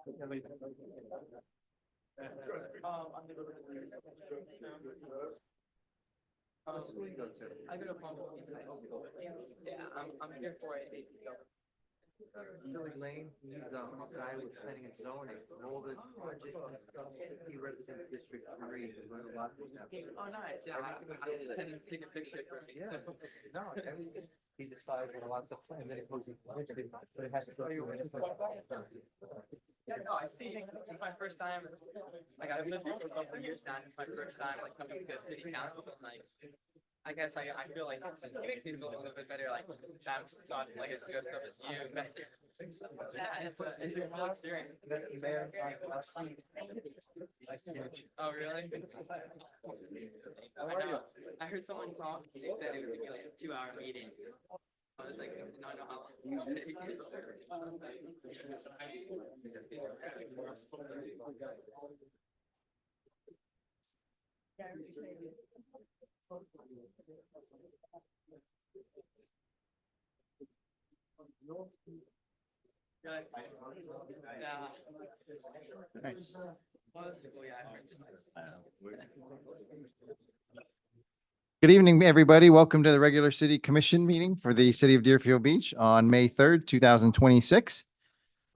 I go to Palm Beach. Yeah, I'm here for it. Billy Lane, he's a guy with planning and zoning, all the projects and stuff, he represents District 3. He learned a lot from him. Oh, nice. Yeah, I didn't take a picture for me. Yeah, no, everything, he decides on a lot of stuff, and then it goes in, but it has to go through. Yeah, no, I see. It's my first time. Like, I've lived here for a couple of years now. And it's my first time like coming to city council. And, like, I guess I feel like it makes me feel a little bit better. Like, I'm not like as dressed up as you. But yeah, it's a cool experience. Mayor, nice to meet you. Oh, really? I know. I heard someone talk. They said it would be like a 2-hour meeting. I was like, I did not know how long it would take. Yeah. Well, that's cool. Yeah, I heard Good evening, everybody. Welcome to the regular city commission meeting for the city of Deerfield Beach on May 3rd, 2026.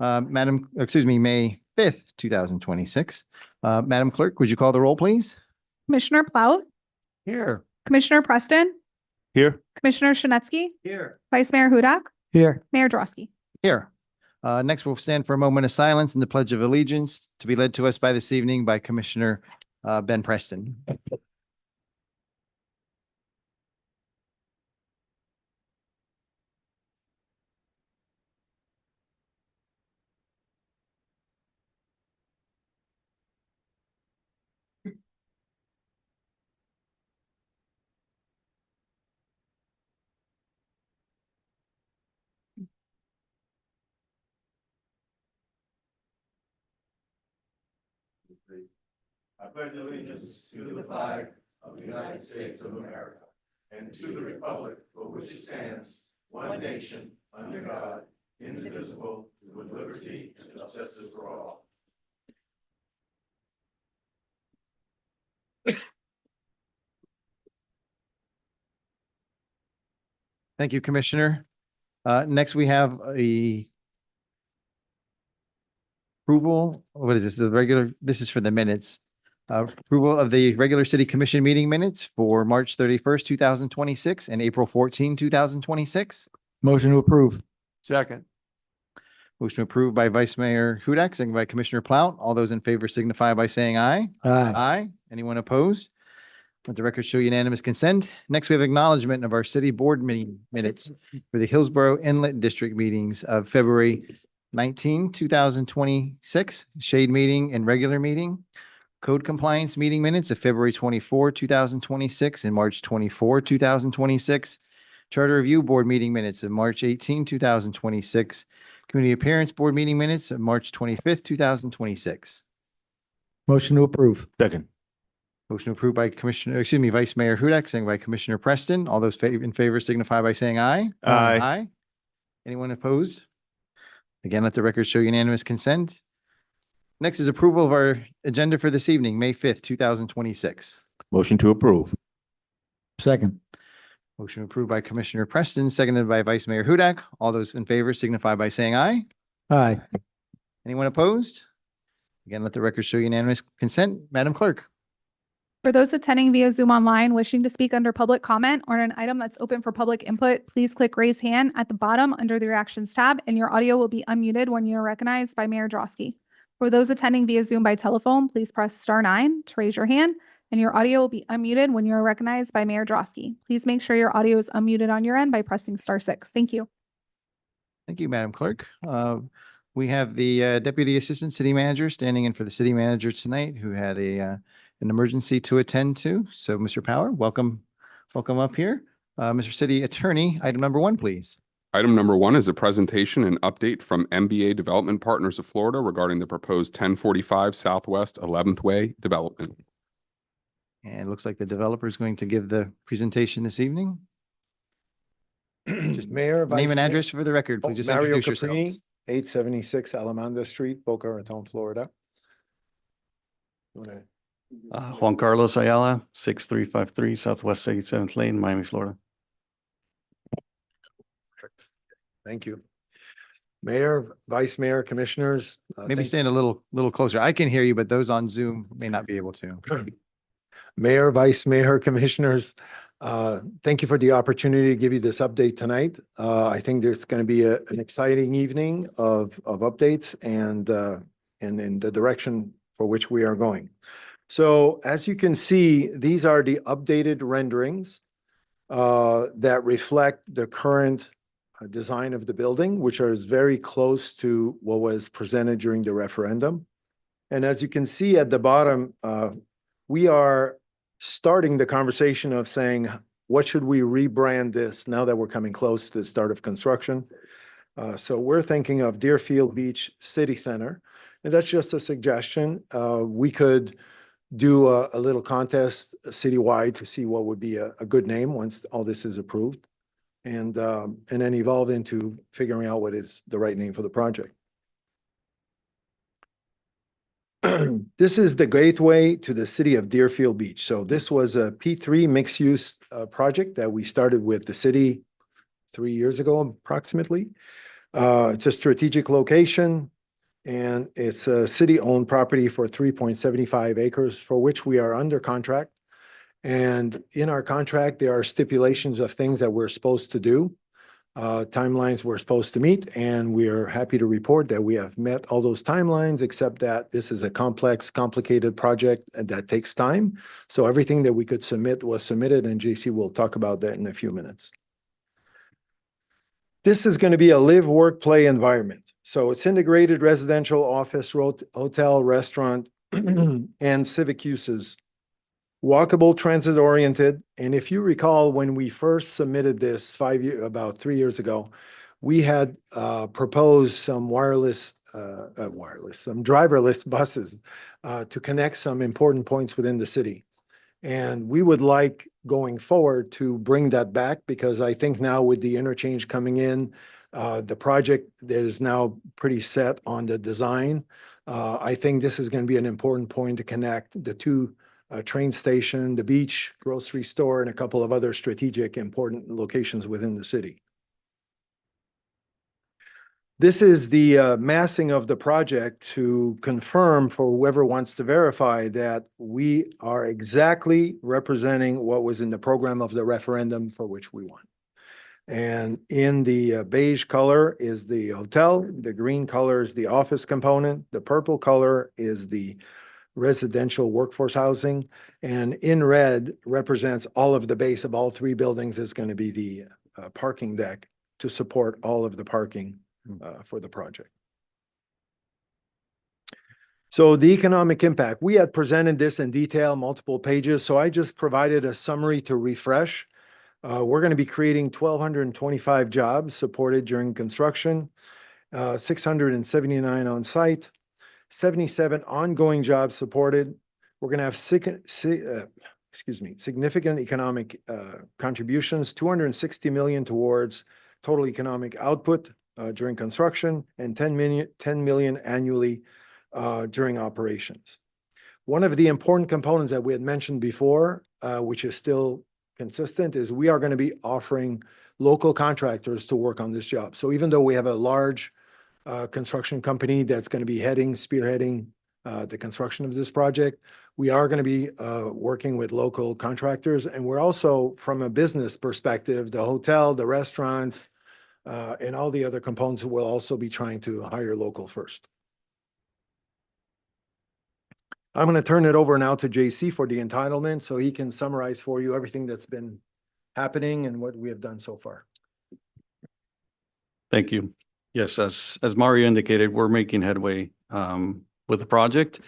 May 5th, 2026. Madam Clerk, would you call the roll, please? Commissioner Plout, Here. Commissioner Preston, Here. Commissioner Shinetsky, Here. Vice Mayor Hudak, Here. Mayor Drosky. Here. Next, we'll stand for a moment of silence and the Pledge of Allegiance to be led to us by this evening by Commissioner Ben Preston. I pledge allegiance to the flag of the United States of America and to the republic for which it stands, one nation, under God, indivisible, with liberty and justice for all. Thank you, Commissioner. Next, we have a approval. What is this? This is for the minutes. Approval of the regular city commission meeting minutes for March 31st, 2026 and April 14, 2026. Motion to approve. Second. Motion approved by Vice Mayor Hudak, second by Commissioner Plout. All those in favor signify by saying aye. Aye. Anyone opposed? Let the record show unanimous consent. Next, we have acknowledgement of our city board meeting minutes for the Hillsborough Inlet District meetings of February 19, 2026, shade meeting and regular meeting. Code compliance meeting minutes of February 24, 2026 and March 24, 2026. Charter review board meeting minutes of March 18, 2026. Community appearance board meeting minutes of March 25th, 2026. Motion to approve. Second. Motion approved by Vice Mayor Hudak, second by Commissioner Preston. All those in favor signify by saying aye. Aye. Aye. Anyone opposed? Again, let the record show unanimous consent. Next is approval of our agenda for this evening, May 5th, 2026. Motion to approve. Second. Motion approved by Commissioner Preston, seconded by Vice Mayor Hudak. All those in favor signify by saying aye. Aye. Anyone opposed? Again, let the record show unanimous consent. Madam Clerk. For those attending via Zoom online wishing to speak under public comment or on an item that's open for public input, please click raise hand at the bottom under the reactions tab, and your audio will be unmuted when you are recognized by Mayor Drosky. For those attending via Zoom by telephone, please press *9 to raise your hand, and your audio will be unmuted when you are recognized by Mayor Drosky. Please make sure your audio is unmuted on your end by pressing *6. Thank you. Thank you, Madam Clerk. We have the Deputy Assistant City Manager standing in for the City Manager tonight, who had an emergency to attend to. So, Mr. Power, welcome up here. Mr. City Attorney, item number 1, please. Item number 1 is a presentation and update from MBA Development Partners of Florida regarding the proposed 1045 Southwest 11th Way development. And it looks like the developer is going to give the presentation this evening. Just Mayor, name and address for the record. Please just Mario introduce Caprini, yourselves. 876 Alamanda Street, Boca Raton, Florida. You wanna- Juan Carlos Ayala, 6353 Southwest 87th Lane, Miami, Florida. Thank you. Mayor, Vice Mayor, Commissioners. Maybe stand a little closer. I can hear you, but those on Zoom may not be able to. Mayor, Vice Mayor, Commissioners, thank you for the opportunity to give you this update tonight. I think there's going to be an exciting evening of updates and in the direction for which we are going. So as you can see, these are the updated renderings that reflect the current design of the building, which is very close to what was presented during the referendum. And as you can see at the bottom, we are starting the conversation of saying, what should we rebrand this now that we're coming close to the start of construction? So we're thinking of Deerfield Beach City Center, and that's just a suggestion. We could do a little contest citywide to see what would be a good name once all this is approved, and then evolve into figuring out what is the right name for the project. This is the gateway to the city of Deerfield Beach. So this was a P3 mixed-use project that we started with the city 3 years ago, approximately. It's a strategic location, and it's a city-owned property for 3.75 acres, for which we are under contract. And in our contract, there are stipulations of things that we're supposed to do, timelines we're supposed to meet, and we are happy to report that we have met all those timelines, except that this is a complex, complicated project that takes time. So everything that we could submit was submitted, and JC will talk about that in a few minutes. This is going to be a live, work, play environment. So it's integrated residential, office, hotel, restaurant, and civic uses. Walkable, transit-oriented, and if you recall, when we first submitted this about 3 years ago, we had proposed some some driverless buses to connect some important points within the city. And we would like, going forward, to bring that back, because I think now with the interchange coming in, the project that is now pretty set on the design, I think this is going to be an important point to connect the two train station, the beach, grocery store, and a couple of other strategic important locations within the city. This is the massing of the project to confirm for whoever wants to verify that we are exactly representing what was in the program of the referendum for which we won. And in the beige color is the hotel, the green color is the office component, the purple color is the residential workforce housing, and in red represents all of the base of all three buildings is going to be the parking deck to support all of the parking for the project. So the economic impact, we had presented this in detail, multiple pages, so I just provided a summary to refresh. We're going to be creating 1,225 jobs supported during construction, 679 on site, 77 ongoing jobs supported. We're going to have significant economic contributions, 260 million towards total economic output during construction, and 10 million annually during operations. One of the important components that we had mentioned before, which is still consistent, is we are going to be offering local contractors to work on this job. So even though we have a large construction company that's going to be spearheading the construction of this project, we are going to be working with local contractors. And we're also, from a business perspective, the hotel, the restaurants, and all the other components will also be trying to hire local first. I'm going to turn it over now to JC for the entitlement, so he can summarize for you everything that's been happening and what we have done so far. Thank you. Yes, as Mario indicated, we're making headway with the project,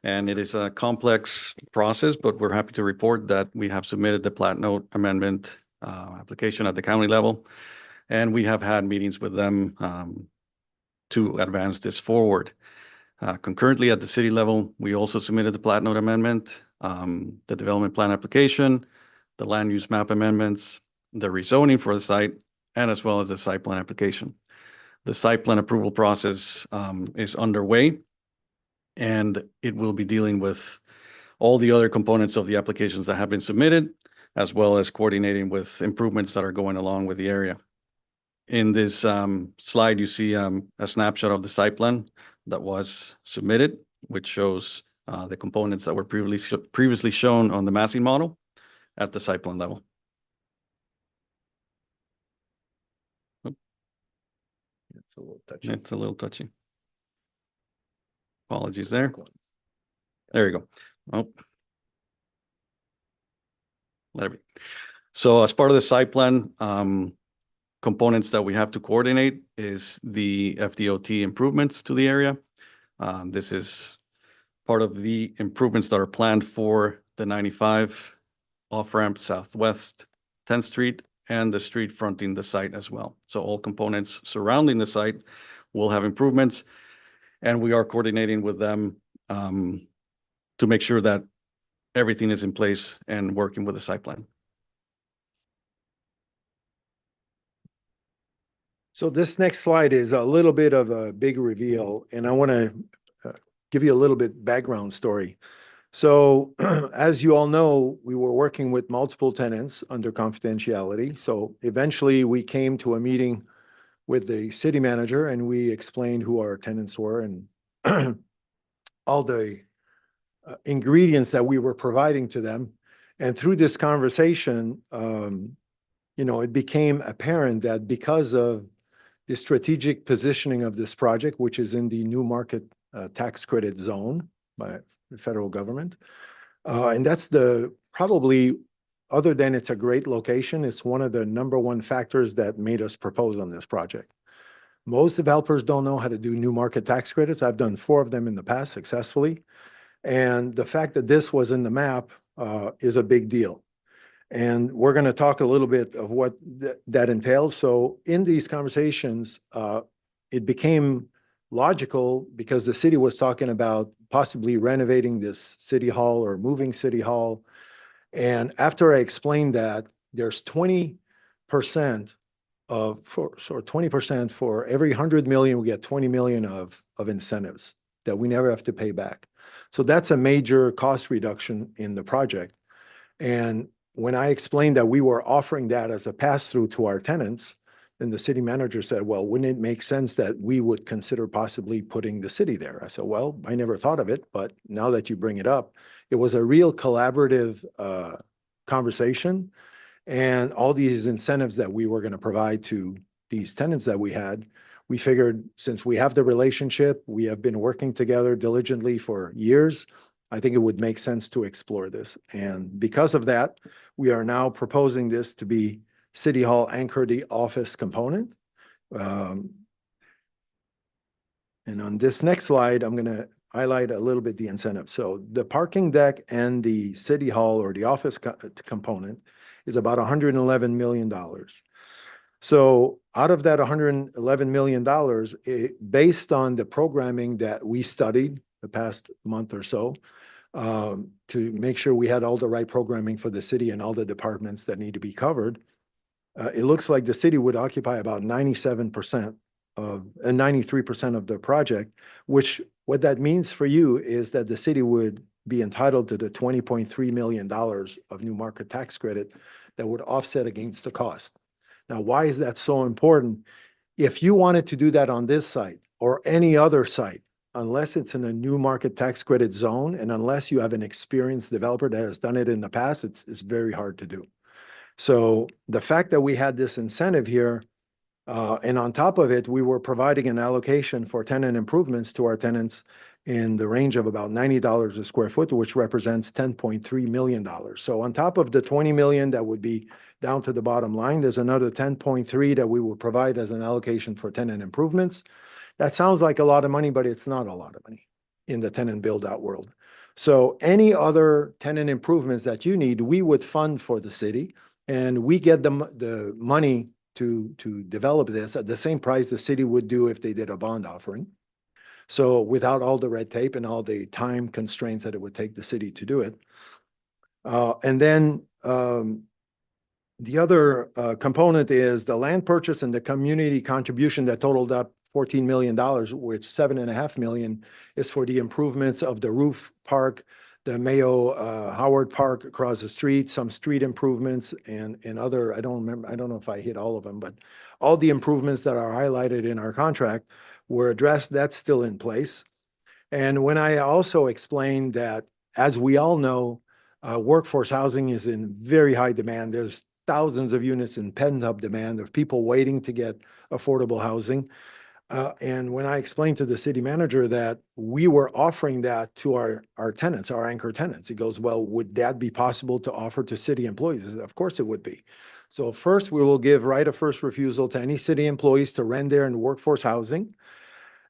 and it is a complex process, but we're happy to report that we have submitted the plat note amendment application at the county level, and we have had meetings with them to advance this forward. Concurrently at the city level, we also submitted the plat note amendment, the development plan application, the land use map amendments, the rezoning for the site, and as well as the site plan application. The site plan approval process is underway, and it will be dealing with all the other components of the applications that have been submitted, as well as coordinating with improvements that are going along with the area. In this slide, you see a snapshot of the site plan that was submitted, which shows the components that were previously shown on the massing model at the site plan level. It's a little touchy. It's a little touchy. Apologies there. There you go. Oh. Let it be. So as part of the site plan, components that we have to coordinate is the FDOT improvements to the area. This is part of the improvements that are planned for the 95 off-ramp southwest 10th Street and the street fronting the site as well. So all components surrounding the site will have improvements, and we are coordinating with them to make sure that everything is in place and working with the site plan. So this next slide is a little bit of a big reveal, and I want to give you a little bit background story. So as you all know, we were working with multiple tenants under confidentiality. So eventually we came to a meeting with the city manager and we explained who our tenants were and all the ingredients that we were providing to them. And through this conversation, it became apparent that because of the strategic positioning of this project, which is in the new market tax credit zone by the federal government. And that's probably, other than it's a great location, it's one of the #1 factors that made us propose on this project. Most developers don't know how to do new market tax credits. I've done 4 of them in the past successfully. And the fact that this was in the map is a big deal. And we're going to talk a little bit of what that entails. So in these conversations, it became logical because the city was talking about possibly renovating this city hall or moving city hall. And after I explained that, there's 20% for every 100 million, we get 20 million of incentives that we never have to pay back. So that's a major cost reduction in the project. And when I explained that we were offering that as a pass-through to our tenants, then the city manager said, well, wouldn't it make sense that we would consider possibly putting the city there? I said, well, I never thought of it, but now that you bring it up, it was a real collaborative conversation. And all these incentives that we were going to provide to these tenants that we had, we figured since we have the relationship, we have been working together diligently for years, I think it would make sense to explore this. And because of that, we are now proposing this to be City Hall anchor the office component. And on this next slide, I'm going to highlight a little bit the incentive. So the parking deck and the City Hall or the office component is about $111 million. So out of that $111 million, based on the programming that we studied the past month or so, to make sure we had all the right programming for the city and all the departments that need to be covered, it looks like the city would occupy about 97% of and 93% of the project, which what that means for you is that the city would be entitled to the $20.3 million of new market tax credit that would offset against the cost. Now, why is that so important? If you wanted to do that on this site or any other site, unless it's in a new market tax credit zone and unless you have an experienced developer that has done it in the past, it's very hard to do. So the fact that we had this incentive here, and on top of it, we were providing an allocation for tenant improvements to our tenants in the range of about $90 a square foot, which represents $10.3 million. So on top of the 20 million that would be down to the bottom line, there's another 10.3 that we will provide as an allocation for tenant improvements. That sounds like a lot of money, but it's not a lot of money in the tenant build-out world. So any other tenant improvements that you need, we would fund for the city, and we get the money to develop this at the same price the city would do if they did a bond offering. So without all the red tape and all the time constraints that it would take the city to do it. And then The other component is the land purchase and the community contribution that totaled up $14 million, which $7.5 million is for the improvements of the roof park, the Mayo Howard Park across the street, some street improvements and other, I don't remember, I don't know if I hit all of them, but all the improvements that are highlighted in our contract were addressed. That's still in place. And when I also explained that, as we all know, workforce housing is in very high demand. There's thousands of units in pent-up demand of people waiting to get affordable housing. And when I explained to the city manager that we were offering that to our tenants, our anchor tenants, he goes, well, would that be possible to offer to city employees? I said, of course it would be. So first, we will give right of first refusal to any city employees to rent there in workforce housing.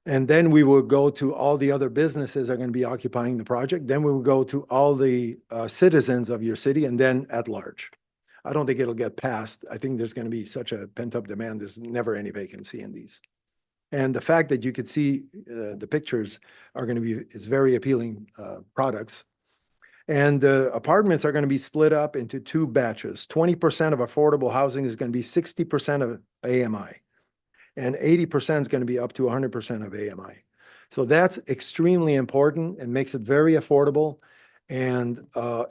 And then we will go to all the other businesses that are going to be occupying the project. Then we will go to all the citizens of your city and then at large. I don't think it'll get passed. I think there's going to be such a pent-up demand. There's never any vacancy in these. And the fact that you could see the pictures are going to be, it's very appealing products. And the apartments are going to be split up into two batches. 20% of affordable housing is going to be 60% of AMI. And 80% is going to be up to 100% of AMI. So that's extremely important and makes it very affordable and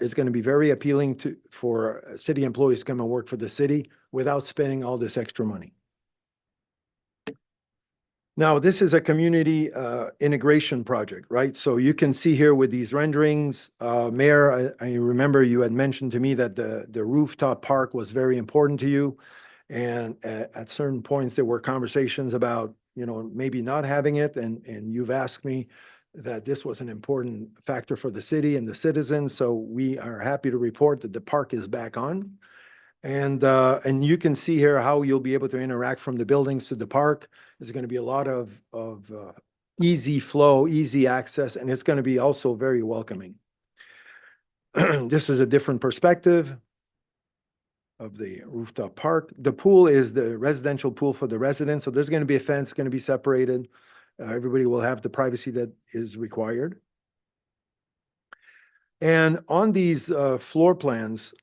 is going to be very appealing for city employees to come and work for the city without spending all this extra money. Now, this is a community integration project, right? So you can see here with these renderings, Mayor, I remember you had mentioned to me that the rooftop park was very important to you. And at certain points, there were conversations about, you know, maybe not having it. And you've asked me that this was an important factor for the city and the citizens. So we are happy to report that the park is back on. And you can see here how you'll be able to interact from the buildings to the park. There's going to be a lot of easy flow, easy access, and it's going to be also very welcoming. This is a different perspective of the rooftop park. The pool is the residential pool for the residents. So there's going to be a fence going to be separated. Everybody will have the privacy that is required. And on these floor plans,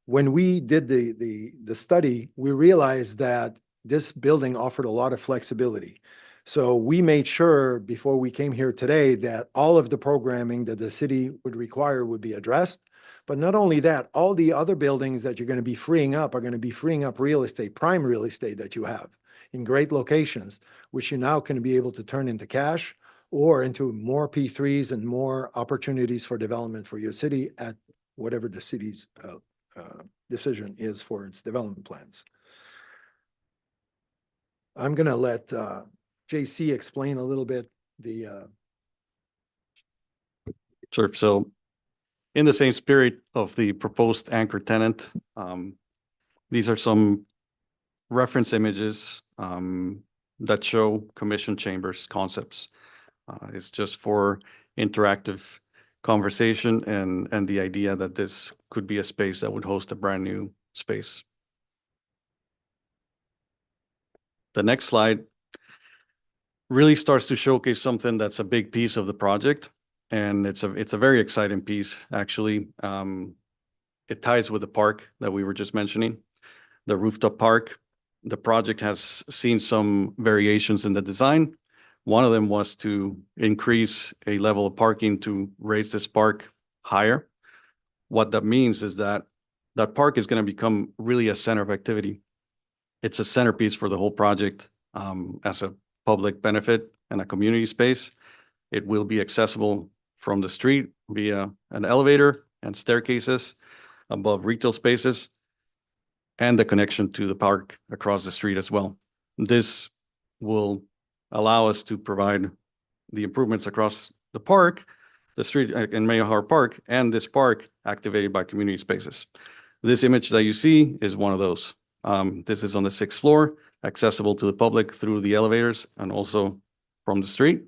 when we did the study, we realized that this building offered a lot of flexibility. So we made sure before we came here today that all of the programming that the city would require would be addressed. But not only that, all the other buildings that you're going to be freeing up are going to be freeing up real estate, prime real estate that you have in great locations, which you now can be able to turn into cash or into more P3s and more opportunities for development for your city at whatever the city's decision is for its development plans. I'm going to let JC explain a little bit the... Sure. So in the same spirit of the proposed anchor tenant, these are some reference images that show commission chambers concepts. It's just for interactive conversation and the idea that this could be a space that would host a brand new space. The next slide really starts to showcase something that's a big piece of the project. And it's a very exciting piece, actually. It ties with the park that we were just mentioning, the rooftop park. The project has seen some variations in the design. One of them was to increase a level of parking to raise this park higher. What that means is that that park is going to become really a center of activity. It's a centerpiece for the whole project as a public benefit and a community space. It will be accessible from the street via an elevator and staircases above retail spaces and the connection to the park across the street as well. This will allow us to provide the improvements across the park, the street in Mayo Howard Park, and this park activated by community spaces. This image that you see is one of those. This is on the 6th floor, accessible to the public through the elevators and also from the street.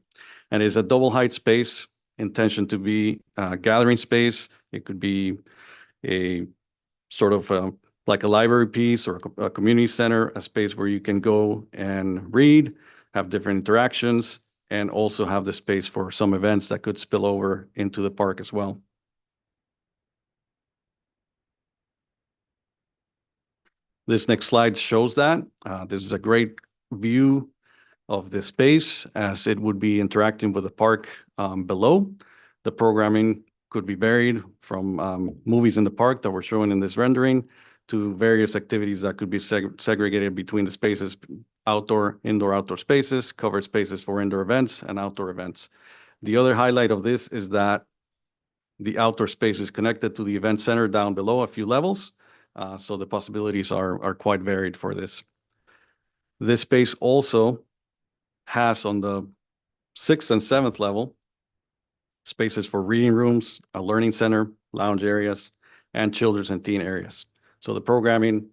And is a double height space, intention to be a gathering space. It could be a sort of like a library piece or a community center, a space where you can go and read, have different interactions, and also have the space for some events that could spill over into the park as well. This next slide shows that. This is a great view of the space as it would be interacting with the park below. The programming could be varied from movies in the park that we're showing in this rendering to various activities that could be segregated between the spaces, outdoor, outdoor spaces, covered spaces for indoor events and outdoor events. The other highlight of this is that the outdoor space is connected to the event center down below a few levels. So the possibilities are quite varied for this. This space also has on the 6th and 7th level spaces for reading rooms, a learning center, lounge areas, and children's and teen areas. So the programming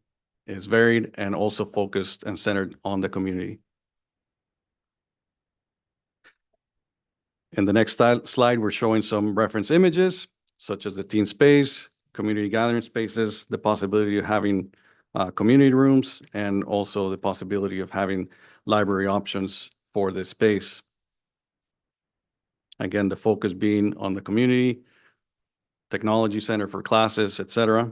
is varied and also focused and centered on the community. In the next slide, we're showing some reference images, such as the teen space, community gathering spaces, the possibility of having community rooms, and also the possibility of having library options for this space. Again, the focus being on the community, technology center for classes, etc.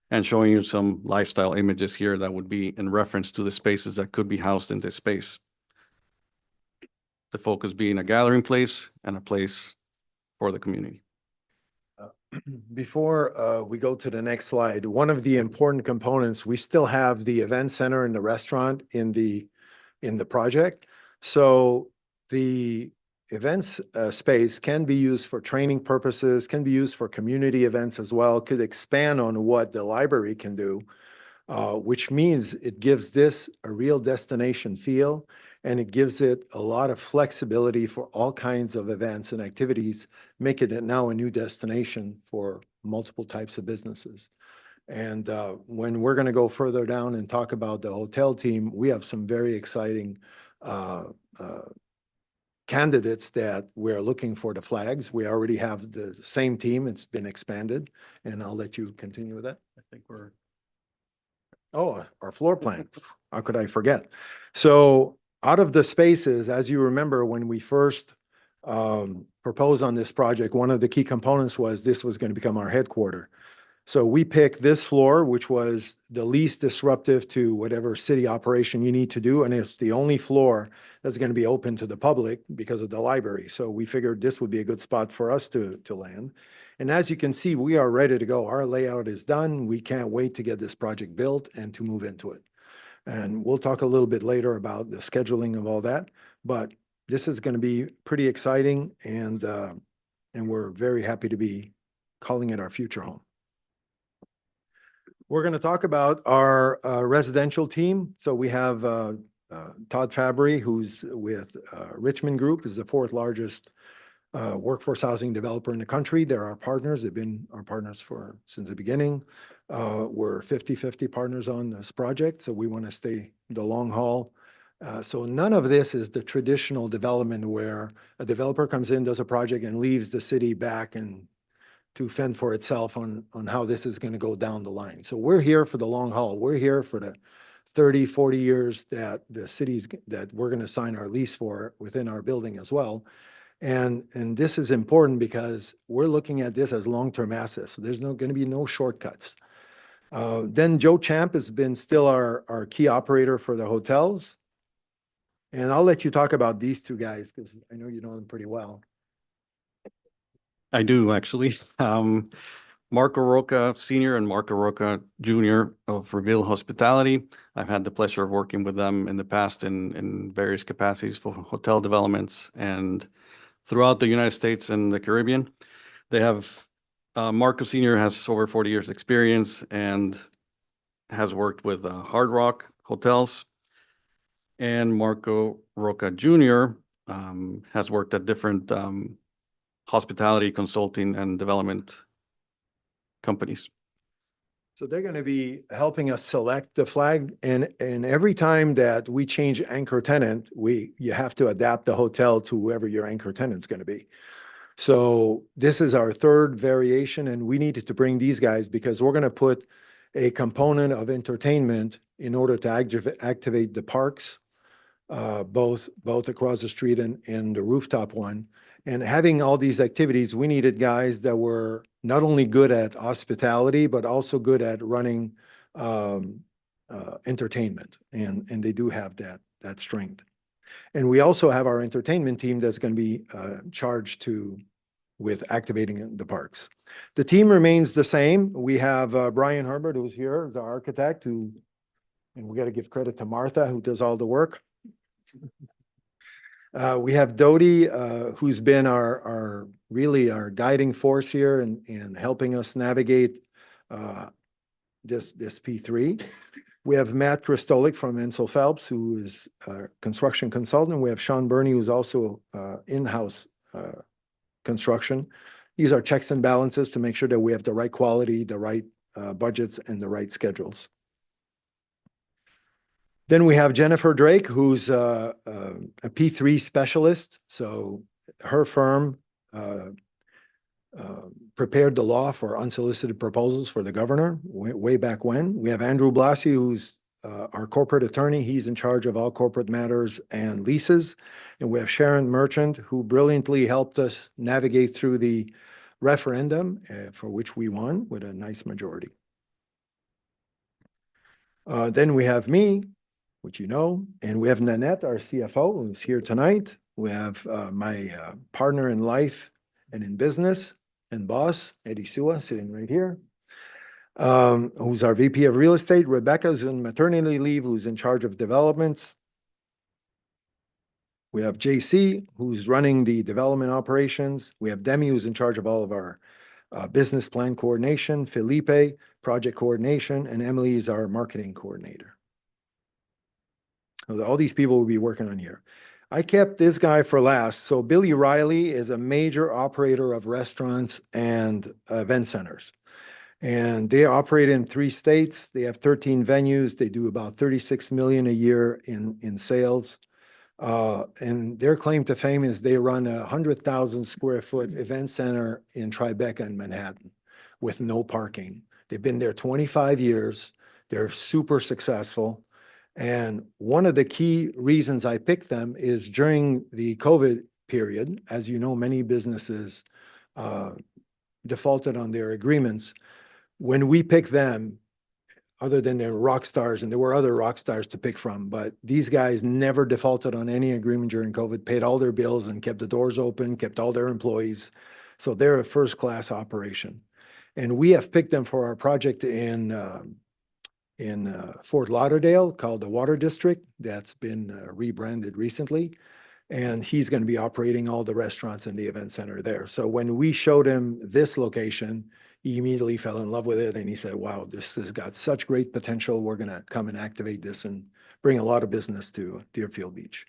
And showing you some lifestyle images here that would be in reference to the spaces that could be housed in this space. The focus being a gathering place and a place for the community. Before we go to the next slide, one of the important components, we still have the event center and the restaurant in the project. So the events space can be used for training purposes, can be used for community events as well, could expand on what the library can do, which means it gives this a real destination feel, and it gives it a lot of flexibility for all kinds of events and activities, making it now a new destination for multiple types of businesses. And when we're going to go further down and talk about the hotel team, we have some very exciting candidates that we're looking for the flags. We already have the same team. It's been expanded, and I'll let you continue with that. I think we're... Oh, our floor plan. How could I forget? So out of the spaces, as you remember, when we first proposed on this project, one of the key components was this was going to become our headquarters. So we picked this floor, which was the least disruptive to whatever city operation you need to do. And it's the only floor that's going to be open to the public because of the library. So we figured this would be a good spot for us to land. And as you can see, we are ready to go. Our layout is done. We can't wait to get this project built and to move into it. And we'll talk a little bit later about the scheduling of all that. But this is going to be pretty exciting, and we're very happy to be calling it our future home. We're going to talk about our residential team. So we have Todd Fabry, who's with Richmond Group, is the 4th largest workforce housing developer in the country. They're our partners. They've been our partners since the beginning. We're 50-50 partners on this project, so we want to stay the long haul. So none of this is the traditional development where a developer comes in, does a project, and leaves the city back and to fend for itself on how this is going to go down the line. So we're here for the long haul. We're here for the 30, 40 years that the cities that we're going to sign our lease for within our building as well. And this is important because we're looking at this as long-term assets. So there's going to be no shortcuts. Then Joe Champ has been still our key operator for the hotels. And I'll let you talk about these two guys because I know you know them pretty well. I do, actually. Marco Roca Sr. and Marco Roca Jr. of Reveal Hospitality. I've had the pleasure of working with them in the past in various capacities for hotel developments and throughout the United States and the Caribbean. They have, Marco Sr. has over 40 years experience and has worked with Hard Rock Hotels. And Marco Roca Jr. Has worked at different hospitality consulting and development companies. So they're going to be helping us select the flag, and every time that we change anchor tenant, you have to adapt the hotel to whoever your anchor tenant's going to be. So this is our 3rd variation, and we needed to bring these guys because we're going to put a component of entertainment in order to activate the parks, both across the street and the rooftop one. And having all these activities, we needed guys that were not only good at hospitality, but also good at running entertainment, and they do have that strength. And we also have our entertainment team that's going to be charged with activating the parks. The team remains the same. We have Brian Herbert, who's here, as our architect, and we got to give credit to Martha, who does all the work. We have Dodie, who's been really our guiding force here and helping us navigate this P3. We have Matt Kristolik from Ansel Phelps, who is a construction consultant. We have Sean Burney, who's also in-house construction. These are checks and balances to make sure that we have the right quality, the right budgets, and the right schedules. Then we have Jennifer Drake, who's a P3 specialist. So her firm prepared the law for unsolicited proposals for the governor way back when. We have Andrew Blassie, who's our corporate attorney. He's in charge of all corporate matters and leases. And we have Sharon Merchant, who brilliantly helped us navigate through the referendum, for which we won with a nice majority. Then we have me, which you know, and we have Nanette, our CFO, who's here tonight. We have my partner in life and in business and boss, Eddie Sua, sitting right here, who's our VP of real estate. Rebecca's on maternity leave, who's in charge of developments. We have JC, who's running the development operations. We have Demi, who's in charge of all of our business plan coordination. Felipe, project coordination, and Emily is our marketing coordinator. All these people will be working on here. I kept this guy for last. So Billy Riley is a major operator of restaurants and event centers. And they operate in 3 states. They have 13 venues. They do about 36 million a year in sales. And their claim to fame is they run a 100,000 square foot event center in Tribeca and Manhattan with no parking. They've been there 25 years. They're super successful. And one of the key reasons I picked them is during the COVID period, as you know, many businesses defaulted on their agreements. When we picked them, other than their rock stars, and there were other rock stars to pick from, but these guys never defaulted on any agreement during COVID, paid all their bills and kept the doors open, kept all their employees. So they're a first-class operation. And we have picked them for our project in Fort Lauderdale called the Water District. That's been rebranded recently. And he's going to be operating all the restaurants in the event center there. So when we showed him this location, he immediately fell in love with it. And he said, wow, this has got such great potential. We're going to come and activate this and bring a lot of business to Deerfield Beach.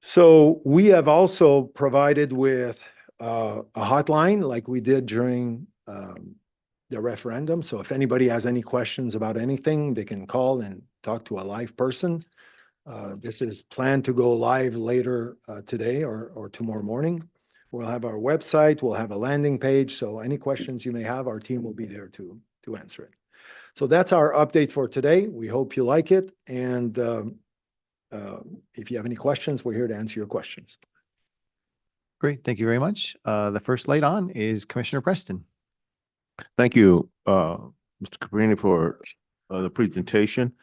So we have also provided with a hotline like we did during the referendum. So if anybody has any questions about anything, they can call and talk to a live person. This is planned to go live later today or tomorrow morning. We'll have our website, we'll have a landing page. So any questions you may have, our team will be there to answer it. So that's our update for today. We hope you like it. And if you have any questions, we're here to answer your questions. Great. Thank you very much. The first light on is Commissioner Preston. Thank you, Mr. Cabrini, for the presentation.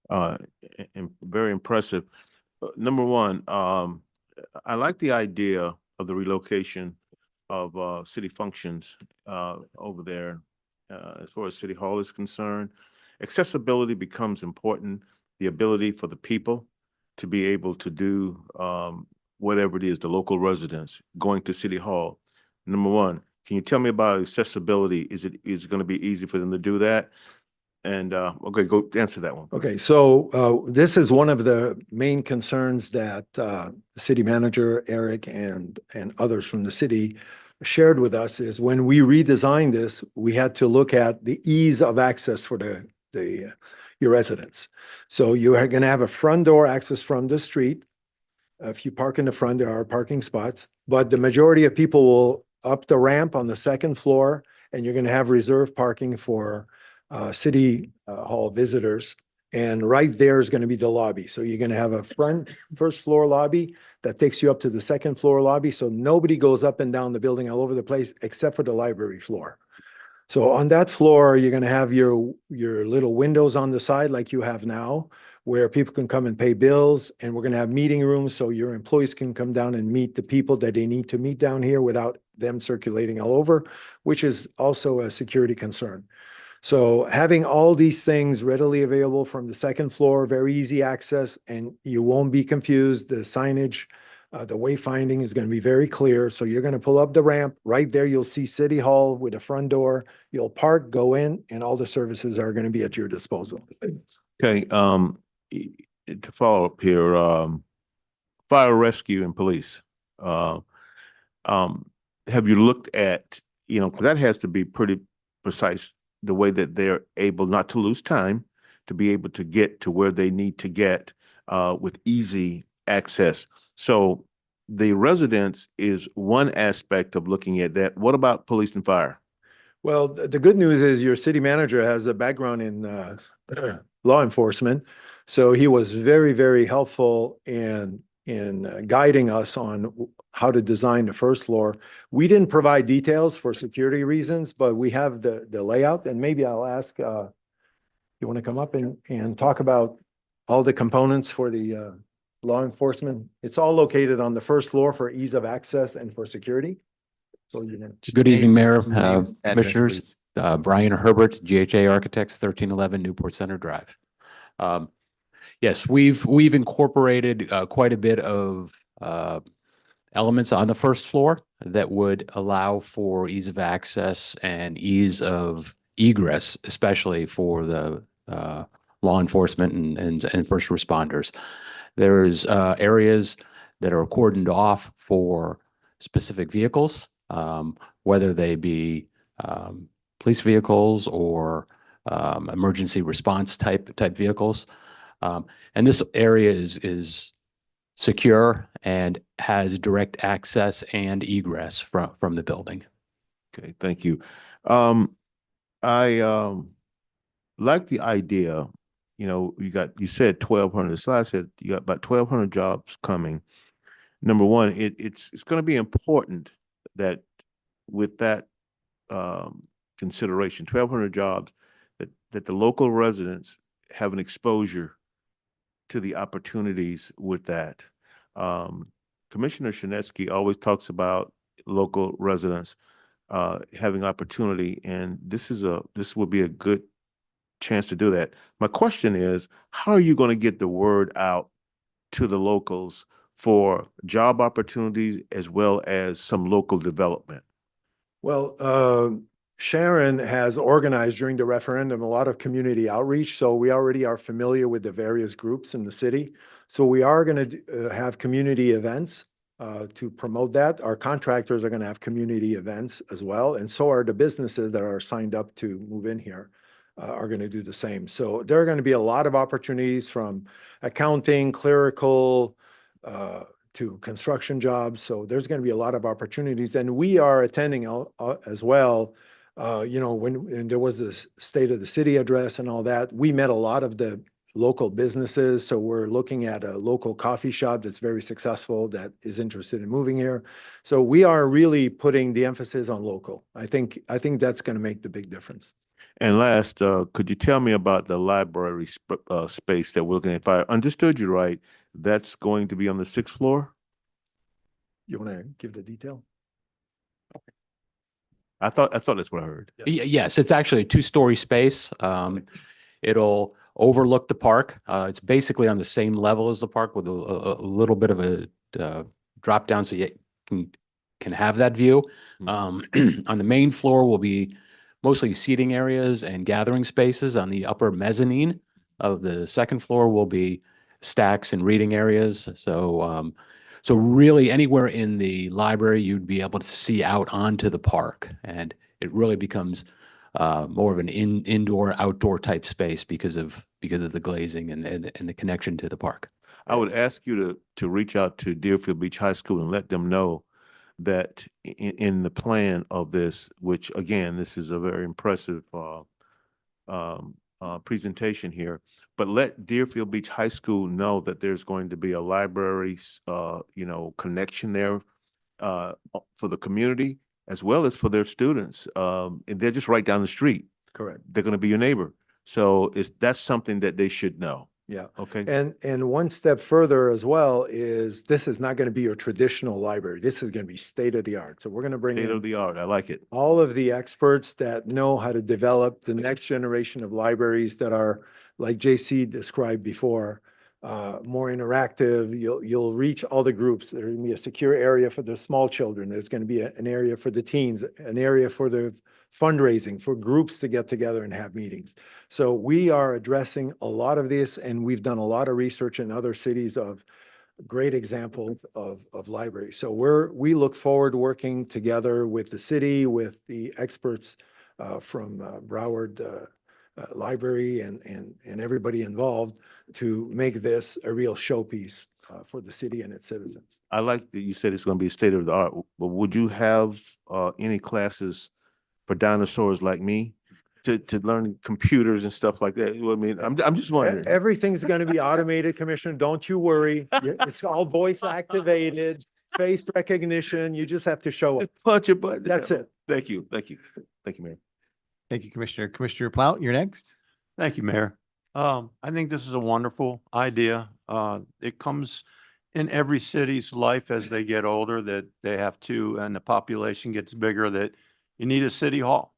And very impressive. Number one, I like the idea of the relocation of city functions over there. As far as City Hall is concerned, accessibility becomes important. The ability for the people to be able to do whatever it is, the local residents going to City Hall. Number one, can you tell me about accessibility? Is it going to be easy for them to do that? And okay, go answer that one. Okay, so this is one of the main concerns that city manager Eric and others from the city shared with us is when we redesigned this, we had to look at the ease of access for your residents. So you are going to have a front door access from the street. If you park in the front, there are parking spots, but the majority of people will up the ramp on the second floor, and you're going to have reserved parking for City Hall visitors. And right there is going to be the lobby. So you're going to have a first floor lobby that takes you up to the second floor lobby. So nobody goes up and down the building all over the place except for the library floor. So on that floor, you're gonna have your little windows on the side like you have now, where people can come and pay bills, and we're gonna have meeting rooms so your employees can come down and meet the people that they need to meet down here without them circulating all over, which is also a security concern. So having all these things readily available from the second floor, very easy access, and you won't be confused. The signage, the wayfinding is going to be very clear. So you're going to pull up the ramp. Right there, you'll see City Hall with a front door. You'll park, go in, and all the services are going to be at your disposal. Okay, to follow up here, fire rescue and police. Have you looked at, you know, 'cause that has to be pretty precise, the way that they're able not to lose time, to be able to get to where they need to get with easy access. So the residence is one aspect of looking at that. What about police and fire? Well, the good news is your city manager has a background in law enforcement. So he was very, very helpful in guiding us on how to design the first floor. We didn't provide details for security reasons, but we have the layout, and maybe I'll ask, you want to come up and talk about all the components for the law enforcement? It's all located on the first floor for ease of access and for security. So, you know. Just Good name- evening, Mayor, name, address, Commissioners. please. Brian Herbert, GHA Architects, 1311 Newport Center Drive. Yes, we've incorporated quite a bit of elements on the first floor that would allow for ease of access and ease of egress, especially for the law enforcement and first responders. There's areas that are cordoned off for specific vehicles, whether they be police vehicles or emergency response type vehicles. And this area is secure and has direct access and egress from the building. Okay, thank you. I like the idea, you know, you said 1,200, the slide said you got about 1,200 jobs coming. Number one, it's going to be important that with that consideration, 1,200 jobs, that the local residents have an exposure to the opportunities with that. Commissioner Shinesky always talks about local residents having opportunity, and this would be a good chance to do that. My question is, how are you going to get the word out to the locals for job opportunities as well as some local development? Well, Sharon has organized during the referendum a lot of community outreach, so we already are familiar with the various groups in the city. So we are going to have community events to promote that. Our contractors are going to have community events as well, and so are the businesses that are signed up to move in here are going to do the same. So there are going to be a lot of opportunities from accounting, clerical, to construction jobs. So there's going to be a lot of opportunities, and we are attending as well. You know, when there was this State of the City address and all that, we met a lot of the local businesses. So we're looking at a local coffee shop that's very successful that is interested in moving here. So we are really putting the emphasis on local. I think that's going to make the big difference. And last, could you tell me about the library space that we're looking at? If I understood you right, that's going to be on the 6th floor? You want to give the detail? I thought that's what I heard. Yes, it's actually a two-story space. It'll overlook the park. It's basically on the same level as the park with a little bit of a drop down so you can have that view. On the main floor will be mostly seating areas and gathering spaces. On the upper mezzanine of the second floor will be stacks and reading areas. So so really anywhere in the library, you'd be able to see out onto the park, and it really becomes more of an indoor outdoor type space because of the glazing and the connection to the park. I would ask you to reach out to Deerfield Beach High School and let them know that in the plan of this, which again, this is a very impressive presentation here, but let Deerfield Beach High School know that there's going to be a library, you know, connection there for the community, as well as for their students. And they're just right down the street. Correct. They're going to be your neighbor. So that's something that they should know. Yeah. Okay. And one step further as well is this is not going to be your traditional library. This is going to be state of the art. So we're going to bring State in of the art. I like it. all of the experts that know how to develop the next generation of libraries that are, like JC described before, more interactive. You'll reach all the groups. There's going to be a secure area for the small children. There's going to be an area for the teens, an area for the fundraising, for groups to get together and have meetings. So we are addressing a lot of this, and we've done a lot of research in other cities of great examples of libraries. So we look forward to working together with the city, with the experts from Broward Library and everybody involved to make this a real showpiece for the city and its citizens. I like that you said it's going to be state of the art, but would you have any classes for dinosaurs like me to learn computers and stuff like that? I mean, I'm just wondering. Everything's going to be automated, Commissioner. Don't you worry. It's all voice activated, face recognition. You just have to show up. Punch a button. That's it. Thank you. Thank you. Thank you, Mayor. Thank you, Commissioner. Commissioner Plout, you're next. Thank you, Mayor. I think this is a wonderful idea. It comes in every city's life as they get older that they have to, and the population gets bigger, that you need a city hall.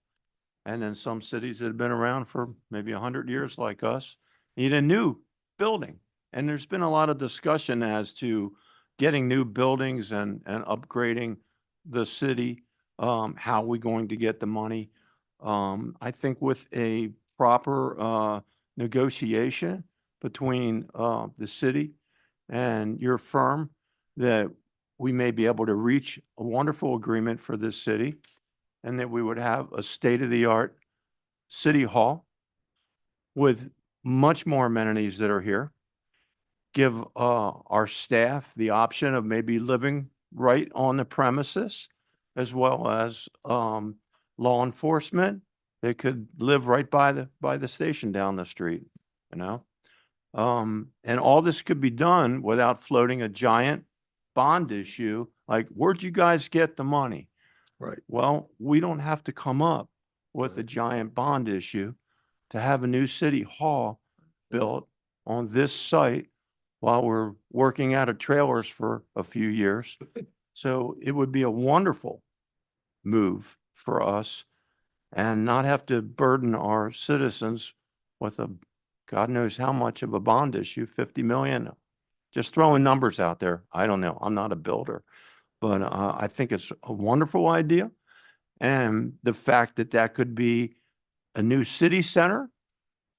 And then some cities that have been around for maybe 100 years like us need a new building. And there's been a lot of discussion as to getting new buildings and upgrading the city. How are we going to get the money? I think with a proper negotiation between the city and your firm, that we may be able to reach a wonderful agreement for this city, and that we would have a state-of-the-art city hall with much more amenities that are here. Give our staff the option of maybe living right on the premises, as well as law enforcement. They could live right by the station down the street, you know? And all this could be done without floating a giant bond issue. Like, where'd you guys get the money? Right. Well, we don't have to come up with a giant bond issue to have a new city hall built on this site while we're working out of trailers for a few years. So it would be a wonderful move for us and not have to burden our citizens with a God knows how much of a bond issue, 50 million. Just throwing numbers out there. I don't know. I'm not a builder. But I think it's a wonderful idea. And the fact that that could be a new city center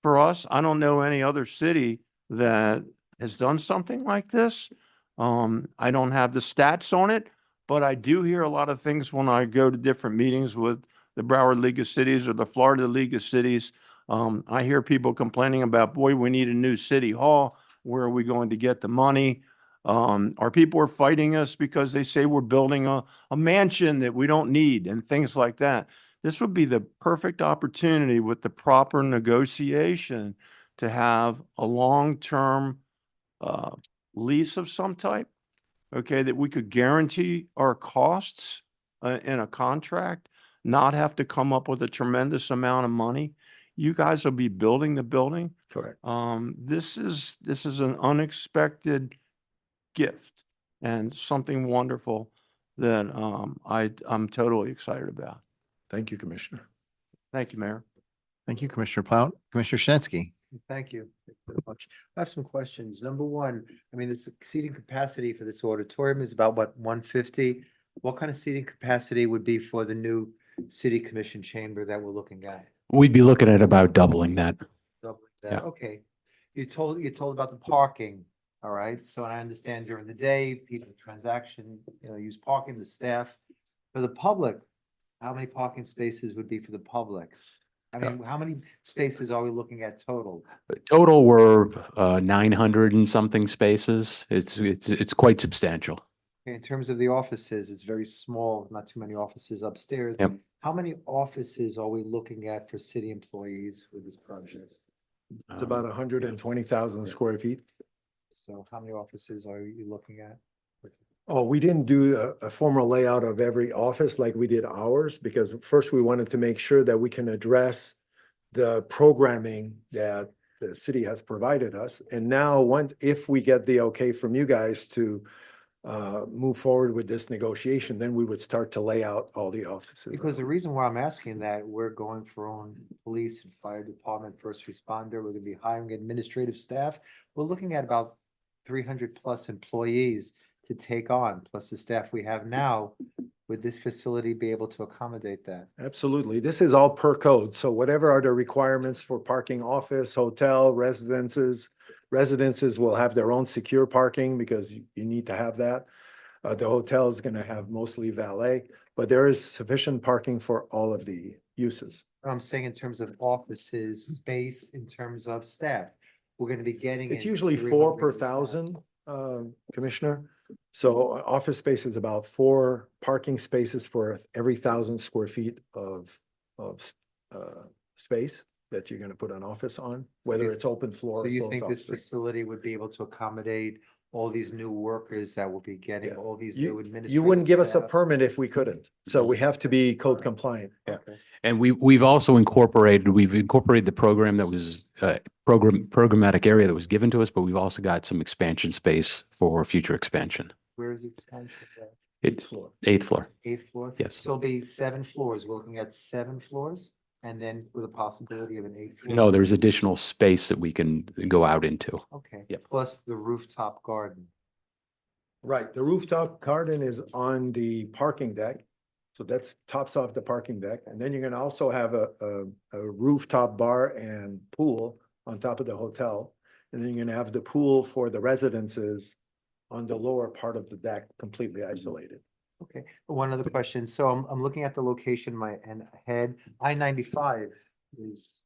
for us. I don't know any other city that has done something like this. I don't have the stats on it, but I do hear a lot of things when I go to different meetings with the Broward League of Cities or the Florida League of Cities. I hear people complaining about, boy, we need a new city hall. Where are we going to get the money? Our people are fighting us because they say we're building a mansion that we don't need and things like that. This would be the perfect opportunity with the proper negotiation to have a long-term lease of some type, okay, that we could guarantee our costs in a contract, not have to come up with a tremendous amount of money. You guys will be building the building. Correct. This is an unexpected gift and something wonderful that I'm totally excited about. Thank you, Commissioner. Thank you, Mayor. Thank you, Commissioner Plout. Commissioner Shnetsky. Thank you very much. I have some questions. Number one, I mean, the seating capacity for this auditorium is about what, 150? What kind of seating capacity would be for the new city commission chamber that we're looking at? We'd be looking at about doubling that. Doubling that. Yeah. Okay. You told about the parking. All right. So I understand during the day, people transaction, use parking, the staff. For the public, how many parking spaces would be for the public? I mean, how many spaces are we looking at total? Total were 900 and something spaces. It's quite substantial. In terms of the offices, it's very small, not too many offices upstairs. Yep. How many offices are we looking at for city employees with this project? It's about 120,000 square feet. So how many offices are you looking at? Oh, we didn't do a formal layout of every office like we did ours, because first we wanted to make sure that we can address the programming that the city has provided us. And now, if we get the okay from you guys to move forward with this negotiation, then we would start to lay out all the offices. Because the reason why I'm asking that, we're going for own police and fire department, first responder, we're gonna be hiring administrative staff. We're looking at about 300 plus employees to take on, plus the staff we have now. Would this facility be able to accommodate that? Absolutely. This is all per code. So whatever are the requirements for parking office, hotel, residences will have their own secure parking because you need to have that. The hotel is going to have mostly valet, but there is sufficient parking for all of the uses. I'm saying in terms of offices, space, in terms of staff, we're gonna be getting. It's in usually 4 per 300 staff. thousand, Commissioner. So office space is about 4 parking spaces for every 1,000 square feet of space that you're gonna put an office on, whether it's open floor. So or you closed think this office. facility would be able to accommodate all these new workers that will be getting Yeah. all these new You administrative? wouldn't give us a staff? permit if we couldn't. So we have to be code compliant. Okay. And we've also incorporated the program that was, programmatic area that was given to us, but we've also got some expansion space for future expansion. Where is the expansion? at? It's Floor. 8th floor. 8th floor? Yes. So it'll be 7 floors. We're looking at 7 floors and then with a possibility of an 8th floor? No, there's additional space that we can go out into. Okay. Yep. Plus the rooftop garden. Right, the rooftop garden is on the parking deck. So that's tops off the parking deck. And then you're gonna also have a rooftop bar and pool on top of the hotel. And then you're gonna have the pool for the residences on the lower part of the deck, completely isolated. Okay, one other question. So I'm looking at the location, head, I-95 is,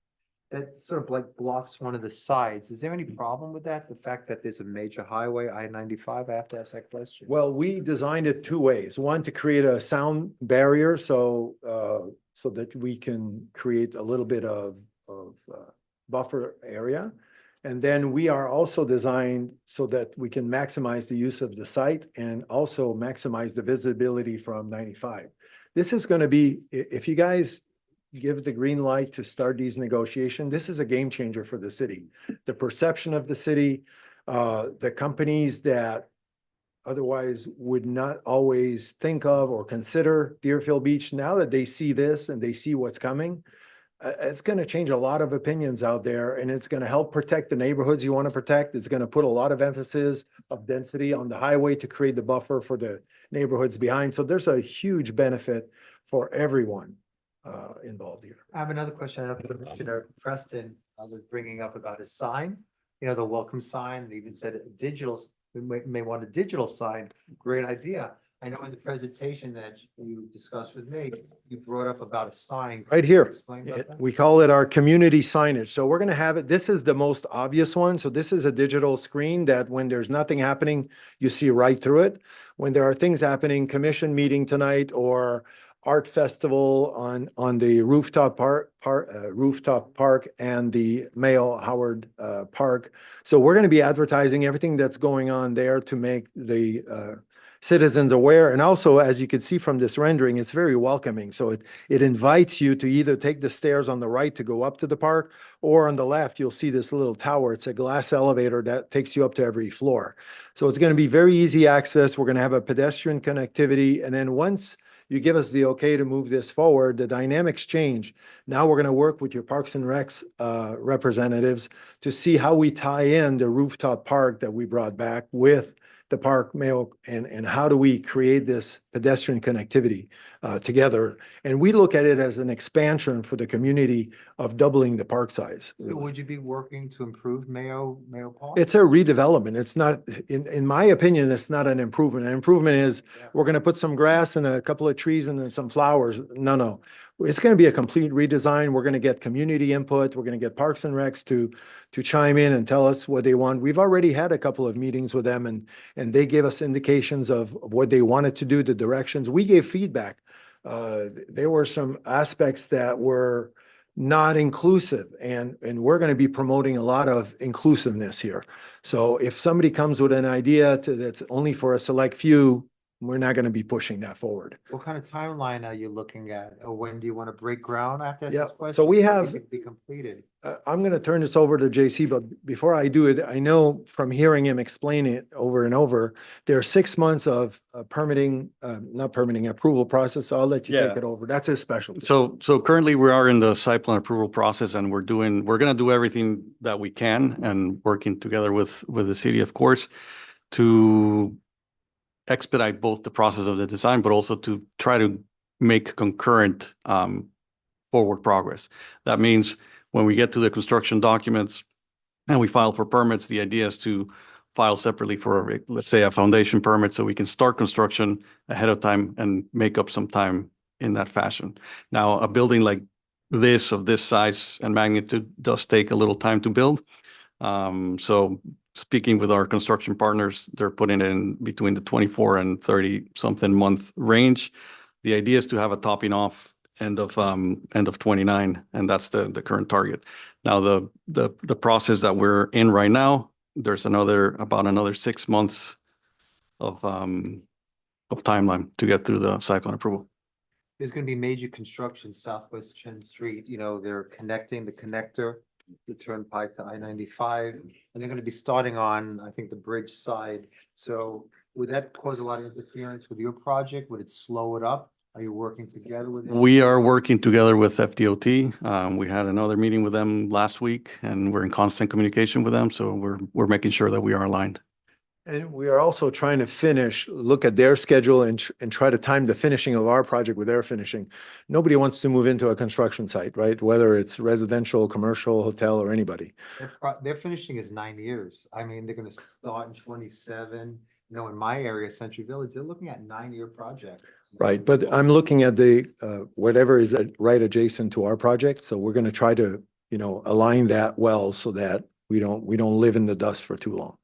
that sort of like blocks one of the sides. Is there any problem with that? The fact that there's a major highway, I-95? I have to ask that question. Well, we designed it 2 ways. One, to create a sound barrier, so that we can create a little bit of buffer area. And then we are also designed so that we can maximize the use of the site and also maximize the visibility from 95. This is going to be, if you guys give the green light to start these negotiations, this is a game changer for the city. The perception of the city, the companies that otherwise would not always think of or consider Deerfield Beach, now that they see this and they see what's coming, it's going to change a lot of opinions out there, and it's going to help protect the neighborhoods you want to protect. It's going to put a lot of emphasis of density on the highway to create the buffer for the neighborhoods behind. So there's a huge benefit for everyone involved here. I have another question. I know Commissioner Preston was bringing up about a sign, the welcome sign, and even said a digital, we may want a digital sign. Great idea. I know in the presentation that you discussed with me, you brought up about a sign. Right Can you here. explain about that? We call it our community signage. So we're going to have it. This is the most obvious one. So this is a digital screen that when there's nothing happening, you see right through it. When there are things happening, commission meeting tonight or art festival on the rooftop park and the Mayo Howard Park. So we're going to be advertising everything that's going on there to make the citizens aware. And also, as you can see from this rendering, it's very welcoming. So it invites you to either take the stairs on the right to go up to the park, or on the left, you'll see this little tower. It's a glass elevator that takes you up to every floor. So it's going to be very easy access. We're going to have a pedestrian connectivity. And then once you give us the okay to move this forward, the dynamics change. Now we're going to work with your Parks and Recs representatives to see how we tie in the rooftop park that we brought back with the park, Mayo, and how do we create this pedestrian connectivity together? And we look at it as an expansion for the community of doubling the park size. So would you be working to improve Mayo Park? It's a redevelopment. It's not, in my opinion, it's not an improvement. An improvement is we're going to put some grass and a couple of trees and then some flowers. No. It's going to be a complete redesign. We're going to get community input. We're going to get Parks and Recs to chime in and tell us what they want. We've already had a couple of meetings with them and they gave us indications of what they wanted to do, the directions. We gave feedback. There were some aspects that were not inclusive, and we're going to be promoting a lot of inclusiveness here. So if somebody comes with an idea that's only for a select few, we're not going to be pushing that forward. What kind of timeline are you looking at? Or when do you want to break ground after Yeah, this question? so we When do you have- think it'd be completed. I'm going to turn this over to JC, but before I do it, I know from hearing him explain it over and over, there are 6 months of permitting, not permitting, approval process. So I'll let you take Yeah. it over. That's his specialty. So currently we are in the site plan approval process and we're gonna do everything that we can and working together with the city, of course, to expedite both the process of the design, but also to try to make concurrent forward progress. That means when we get to the construction documents and we file for permits, the idea is to file separately for, let's say, a foundation permit, so we can start construction ahead of time and make up some time in that fashion. Now, a building like this, of this size and magnitude, does take a little time to build. So speaking with our construction partners, they're putting in between the 24 and 30-something month range. The idea is to have a topping off end of 29, and that's the current target. Now, the process that we're in right now, there's about another 6 months of timeline to get through the site plan approval. There's gonna be major construction Southwest Chen Street, they're connecting the connector, the turnpike to I-95, and they're gonna be starting on, I think, the bridge side. So would that cause a lot of interference with your project? Would it slow it up? Are you working together with them? We are working together with FDOT. We had another meeting with them last week and we're in constant communication with them. So we're making sure that we are aligned. And we are also trying to look at their schedule and try to time the finishing of our project with their finishing. Nobody wants to move into a construction site, right? Whether it's residential, commercial, hotel, or anybody. Their finishing is 9 years. I mean, they're gonna start in 27. In my area, Century Village, they're looking at 9-year project. Right, but I'm looking at the, whatever is right adjacent to our project, so we're gonna try to, align that well so that we don't live in the dust for too long.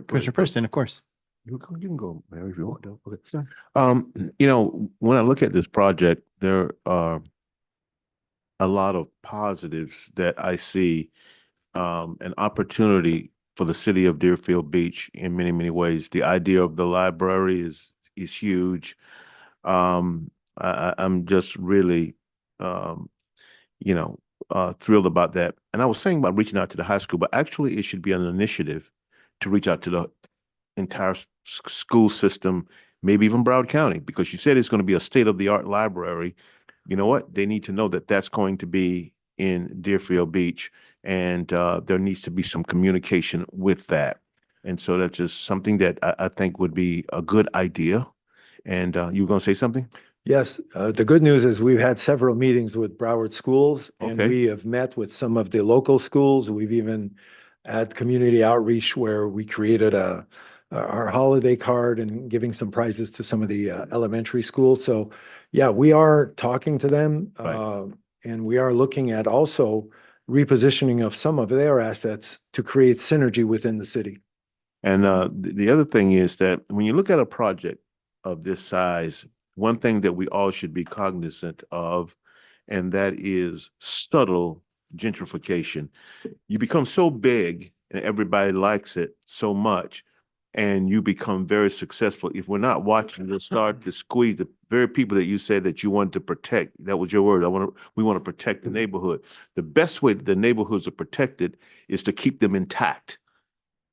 Commissioner Preston, of course. You can go, Mary, if you want to. Okay. When I look at this project, there are a lot of positives that I see, an opportunity for the city of Deerfield Beach in many, many ways. The idea of the library is huge. I'm just really, thrilled about that. And I was saying about reaching out to the high school, but actually it should be an initiative to reach out to the entire school system, maybe even Broward County, because you said it's going to be a state-of-the-art library. You know what? They need to know that that's going to be in Deerfield Beach, and there needs to be some communication with that. And so that's just something that I think would be a good idea. And you were going to say something? Yes, the good news is we've had several meetings with Broward schools, and Okay. we have met with some of the local schools. We've even had community outreach where we created our holiday card and giving some prizes to some of the elementary schools. So, yeah, we are talking to them, Right. and we are looking at also repositioning of some of their assets to create synergy within the city. And the other thing is that when you look at a project of this size, one thing that we all should be cognizant of, and that is subtle gentrification. You become so big and everybody likes it so much, and you become very successful. If we're not watching, you'll start to squeeze the very people that you said that you wanted to protect. That was your word. We want to protect the neighborhood. The best way that the neighborhoods are protected is to keep them intact.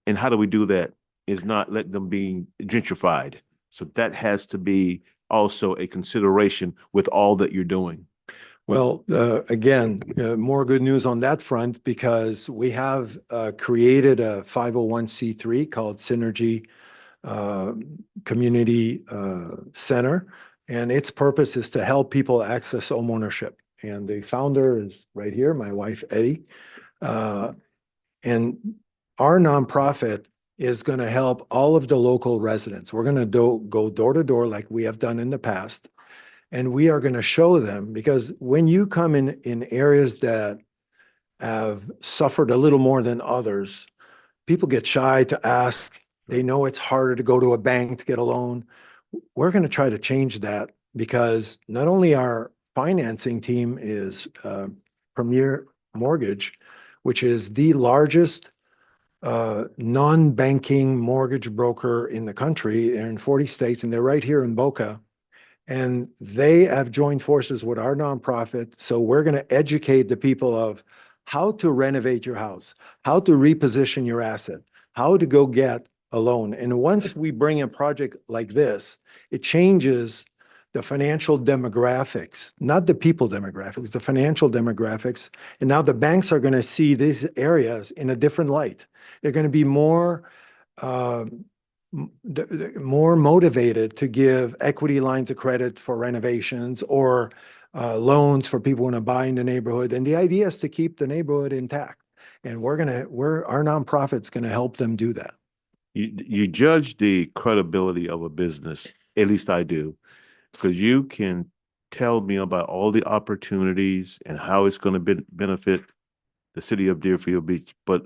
And how do we do that? Is not let them be gentrified. So that has to be also a consideration with all that you're doing. Well, again, more good news on that front because we have created a 501c3 called Synergy Community Center, and its purpose is to help people access homeownership. And the founder is right here, my wife, Eddie. And our nonprofit is going to help all of the local residents. We're going to go door to door like we have done in the past. And we are going to show them, because when you come in areas that have suffered a little more than others, people get shy to ask. They know it's harder to go to a bank to get a loan. We're going to try to change that because not only our financing team is Premier Mortgage, which is the largest non-banking mortgage broker in the country. They're in 40 states, and they're right here in Boca. And they have joined forces with our nonprofit. So we're going to educate the people of how to renovate your house, how to reposition your asset, how to go get a loan. And once we bring a project like this, it changes the financial demographics, not the people demographics, the financial demographics. And now the banks are going to see these areas in a different light. They're going to be more more motivated to give equity lines of credit for renovations or loans for people who want to buy in the neighborhood. And the idea is to keep the neighborhood intact. And our nonprofit's going to help them do that. You judge the credibility of a business, at least I do, because you can tell me about all the opportunities and how it's going to benefit the city of Deerfield Beach. But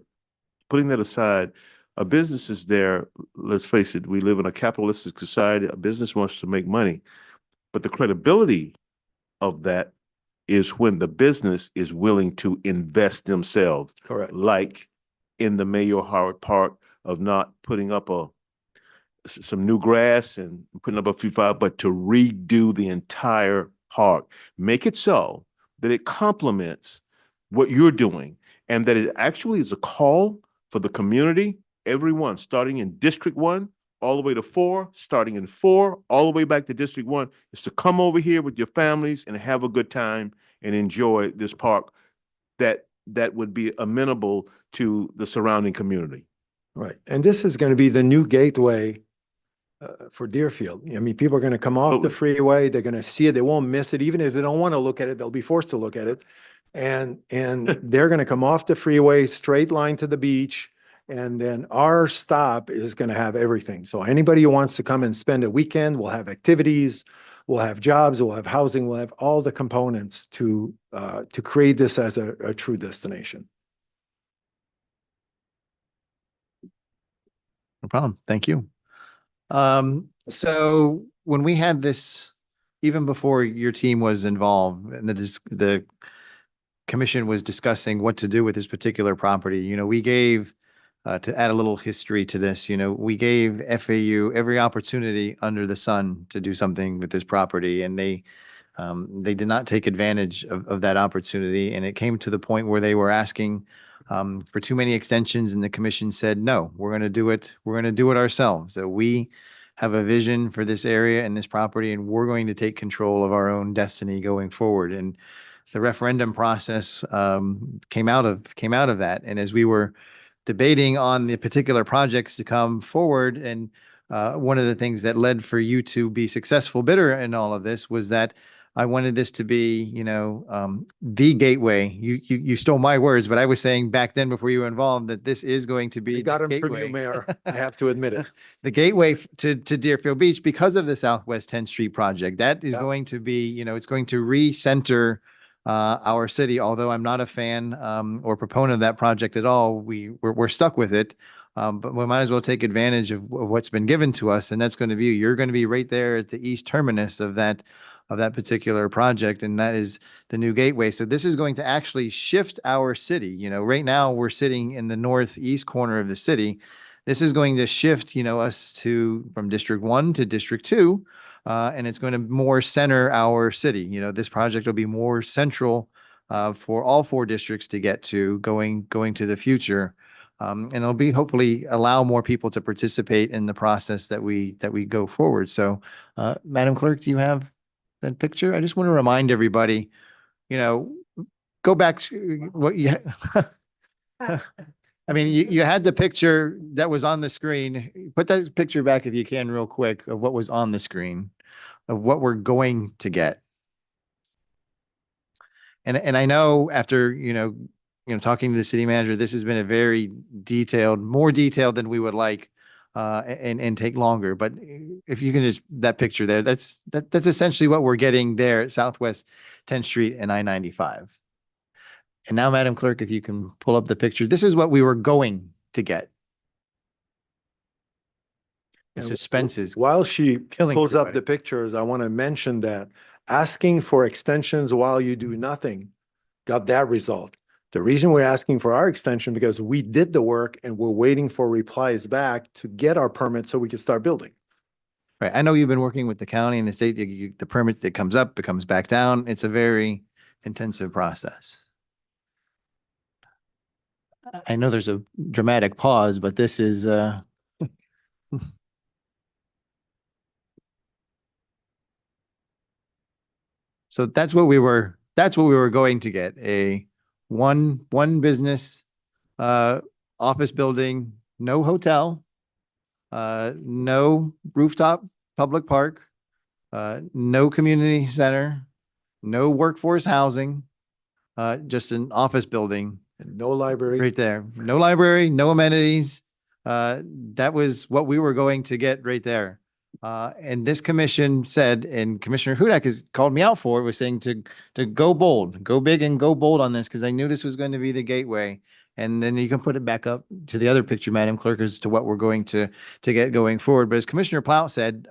putting that aside, a business is there. Let's face it, we live in a capitalistic society. A business wants to make money, but the credibility of that is when the business is willing to invest themselves. Correct. Like in the Mayor Howard Park of not putting up some new grass and putting up a few flowers, but to redo the entire park. Make it so that it complements what you're doing and that it actually is a call for the community. Everyone, starting in District 1, all the way to 4, starting in 4, all the way back to District 1, is to come over here with your families and have a good time and enjoy this park that would be amenable to the surrounding community. Right. And this is going to be the new gateway for Deerfield. I mean, people are going to come off the freeway. They're going to see it. They won't miss it. Even if they don't want to look at it, they'll be forced to look at it. And they're going to come off the freeway, straight line to the beach. And then our stop is going to have everything. So anybody who wants to come and spend a weekend, we'll have activities, we'll have jobs, we'll have housing, we'll have all the components to create this as a true destination. No problem. Thank you. So when we had this, even before your team was involved and the commission was discussing what to do with this particular property, you know, we gave, to add a little history to this, you know, we gave FAU every opportunity under the sun to do something with this property, and they did not take advantage of that opportunity. And it came to the point where they were asking for too many extensions, and the commission said, no, we're going to do it. We're going to do it ourselves. So we have a vision for this area and this property, and we're going to take control of our own destiny going forward. And the referendum process came out of that. And as we were debating on the particular projects to come forward, and one of the things that led for you to be successful bidder in all of this was that I wanted this to be, you know, the gateway. You stole my words, but I was saying back then before you were involved that this is going to be You got the him from you, gateway. Mayor. I have to admit it. The gateway to Deerfield Beach because of the Southwest 10th Street project. That is Yep. going to be, you know, it's going to recenter our city. Although I'm not a fan or proponent of that project at all, we're stuck with it. But we might as well take advantage of what's been given to us, and that's going to be, you're going to be right there at the east terminus of that particular project, and that is the new gateway. So this is going to actually shift our city. You know, right now we're sitting in the northeast corner of the city. This is going to shift, you know, us from District 1 to District 2, and it's going to more center our city. You know, this project will be more central for all 4 districts to get to going to the future. And it'll be hopefully allow more people to participate in the process that we go forward. So, Madam Clerk, do you have that picture? I just want to remind everybody, you know, go back to what you, I mean, you had the picture that was on the screen. Put that picture back if you can real quick of what was on the screen, of what we're going to get. And I know after, you know, talking to the city manager, this has been a very more detailed than we would like, and take longer. But if you can just, that picture there, that's essentially what we're getting there at Southwest 10th Street and I-95. And now, Madam Clerk, if you can pull up the picture, this is what we were going to get. The And suspense is While she killing pulls up everybody. the pictures, I want to mention that asking for extensions while you do nothing got that result. The reason we're asking for our extension because we did the work and we're waiting for replies back to get our permit so we can start building. Right. I know you've been working with the county and the state, the permit that comes up, it comes back down. It's a very intensive process. I know there's a dramatic pause, but this is, so that's what we were going to get, a one business, office building, no hotel, no rooftop public park, no community center, no workforce housing, just an office building And no library. right there. No library, no amenities. That was what we were going to get right there. And this commission said, and Commissioner Hudak has called me out for it, was saying to go bold, go big and go bold on this, because I knew this was going to be the gateway. And then you can put it back up to the other picture, Madam Clerk, as to what we're going to get going forward. But as Commissioner Plout said,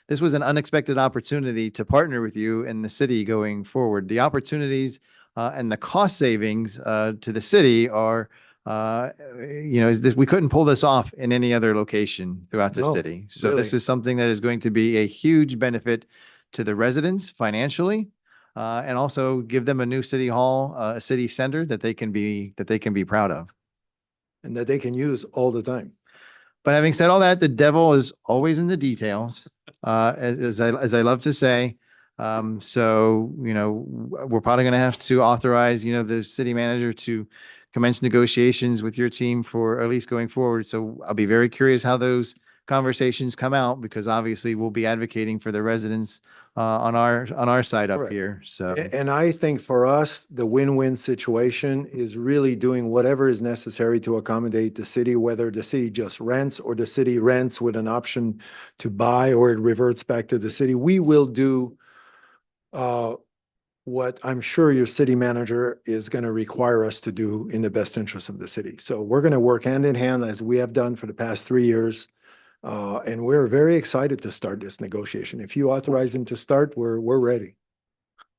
this was an unexpected opportunity to partner with you and the city going forward. The opportunities and the cost savings to the city are, we couldn't pull this off in any other location throughout the No, city. So this really. is something that is going to be a huge benefit to the residents financially, and also give them a new city hall, a city center that they can be proud of. And that they can use all the time. But having said all that, the devil is always in the details, as I love to say. So, we're probably going to have to authorize, the city manager to commence negotiations with your team for at least going forward. So I'll be very curious how those conversations come out, because obviously we'll be advocating for the residents on our side up Correct. here. So And I think for us, the win-win situation is really doing whatever is necessary to accommodate the city, whether the city just rents or the city rents with an option to buy, or it reverts back to the city. We will do what I'm sure your city manager is going to require us to do in the best interest of the city. So we're going to work hand in hand as we have done for the past 3 years. And we're very excited to start this negotiation. If you authorize him to start, we're ready.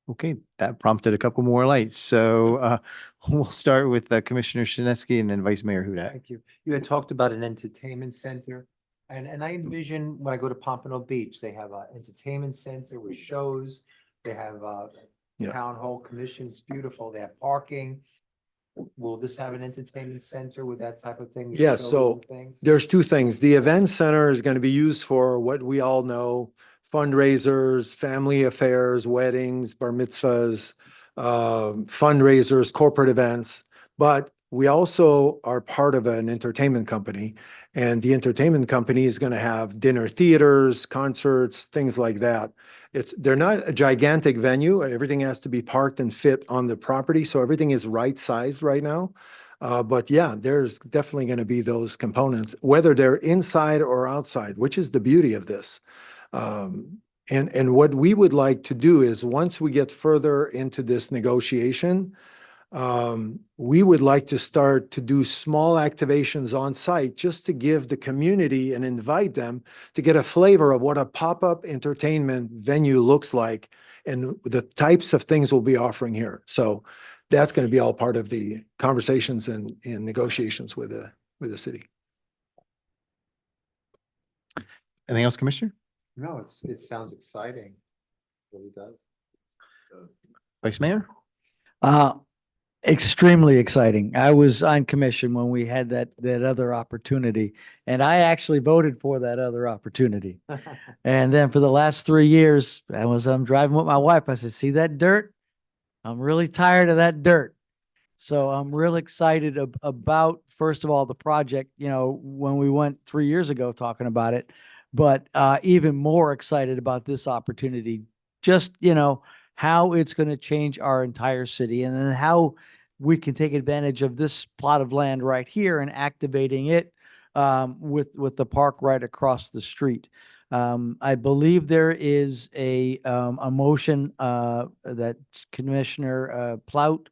okay, that prompted a couple more lights. So we'll start with Commissioner Shinesky and then Vice Mayor Hudak. Thank you. You had talked about an entertainment center. And I envision when I go to Pompano Beach, they have an entertainment center with shows. They have Yeah. town hall commission. It's beautiful. They have parking. Will this have an entertainment center with that type of thing? with Yeah, shows so and things? There's two things. The event center is going to be used for what we all know, fundraisers, family affairs, weddings, bar mitzvahs, fundraisers, corporate events. But we also are part of an entertainment company, and the entertainment company is going to have dinner theaters, concerts, things like that. They're not a gigantic venue. Everything has to be parked and fit on the property, so everything is right sized right now. But yeah, there's definitely going to be those components, whether they're inside or outside, which is the beauty of this. And what we would like to do is, once we get further into this negotiation, we would like to start to do small activations on site just to give the community and invite them to get a flavor of what a pop-up entertainment venue looks like and the types of things we'll be offering here. So that's going to be all part of the conversations and negotiations with the city. Anything else, Commissioner? No, it sounds exciting. It really does. Vice Mayor? Extremely exciting. I was on commission when we had that other opportunity, and I actually voted for that other opportunity. And then for the last 3 years, I'm driving with my wife. I said, see that dirt? I'm really tired of that dirt. So I'm real excited about, first of all, the project, when we went 3 years ago talking about it, but even more excited about this opportunity. Just, how it's going to change our entire city, and then how we can take advantage of this plot of land right here and activating it with the park right across the street. I believe there is a motion that Commissioner Plout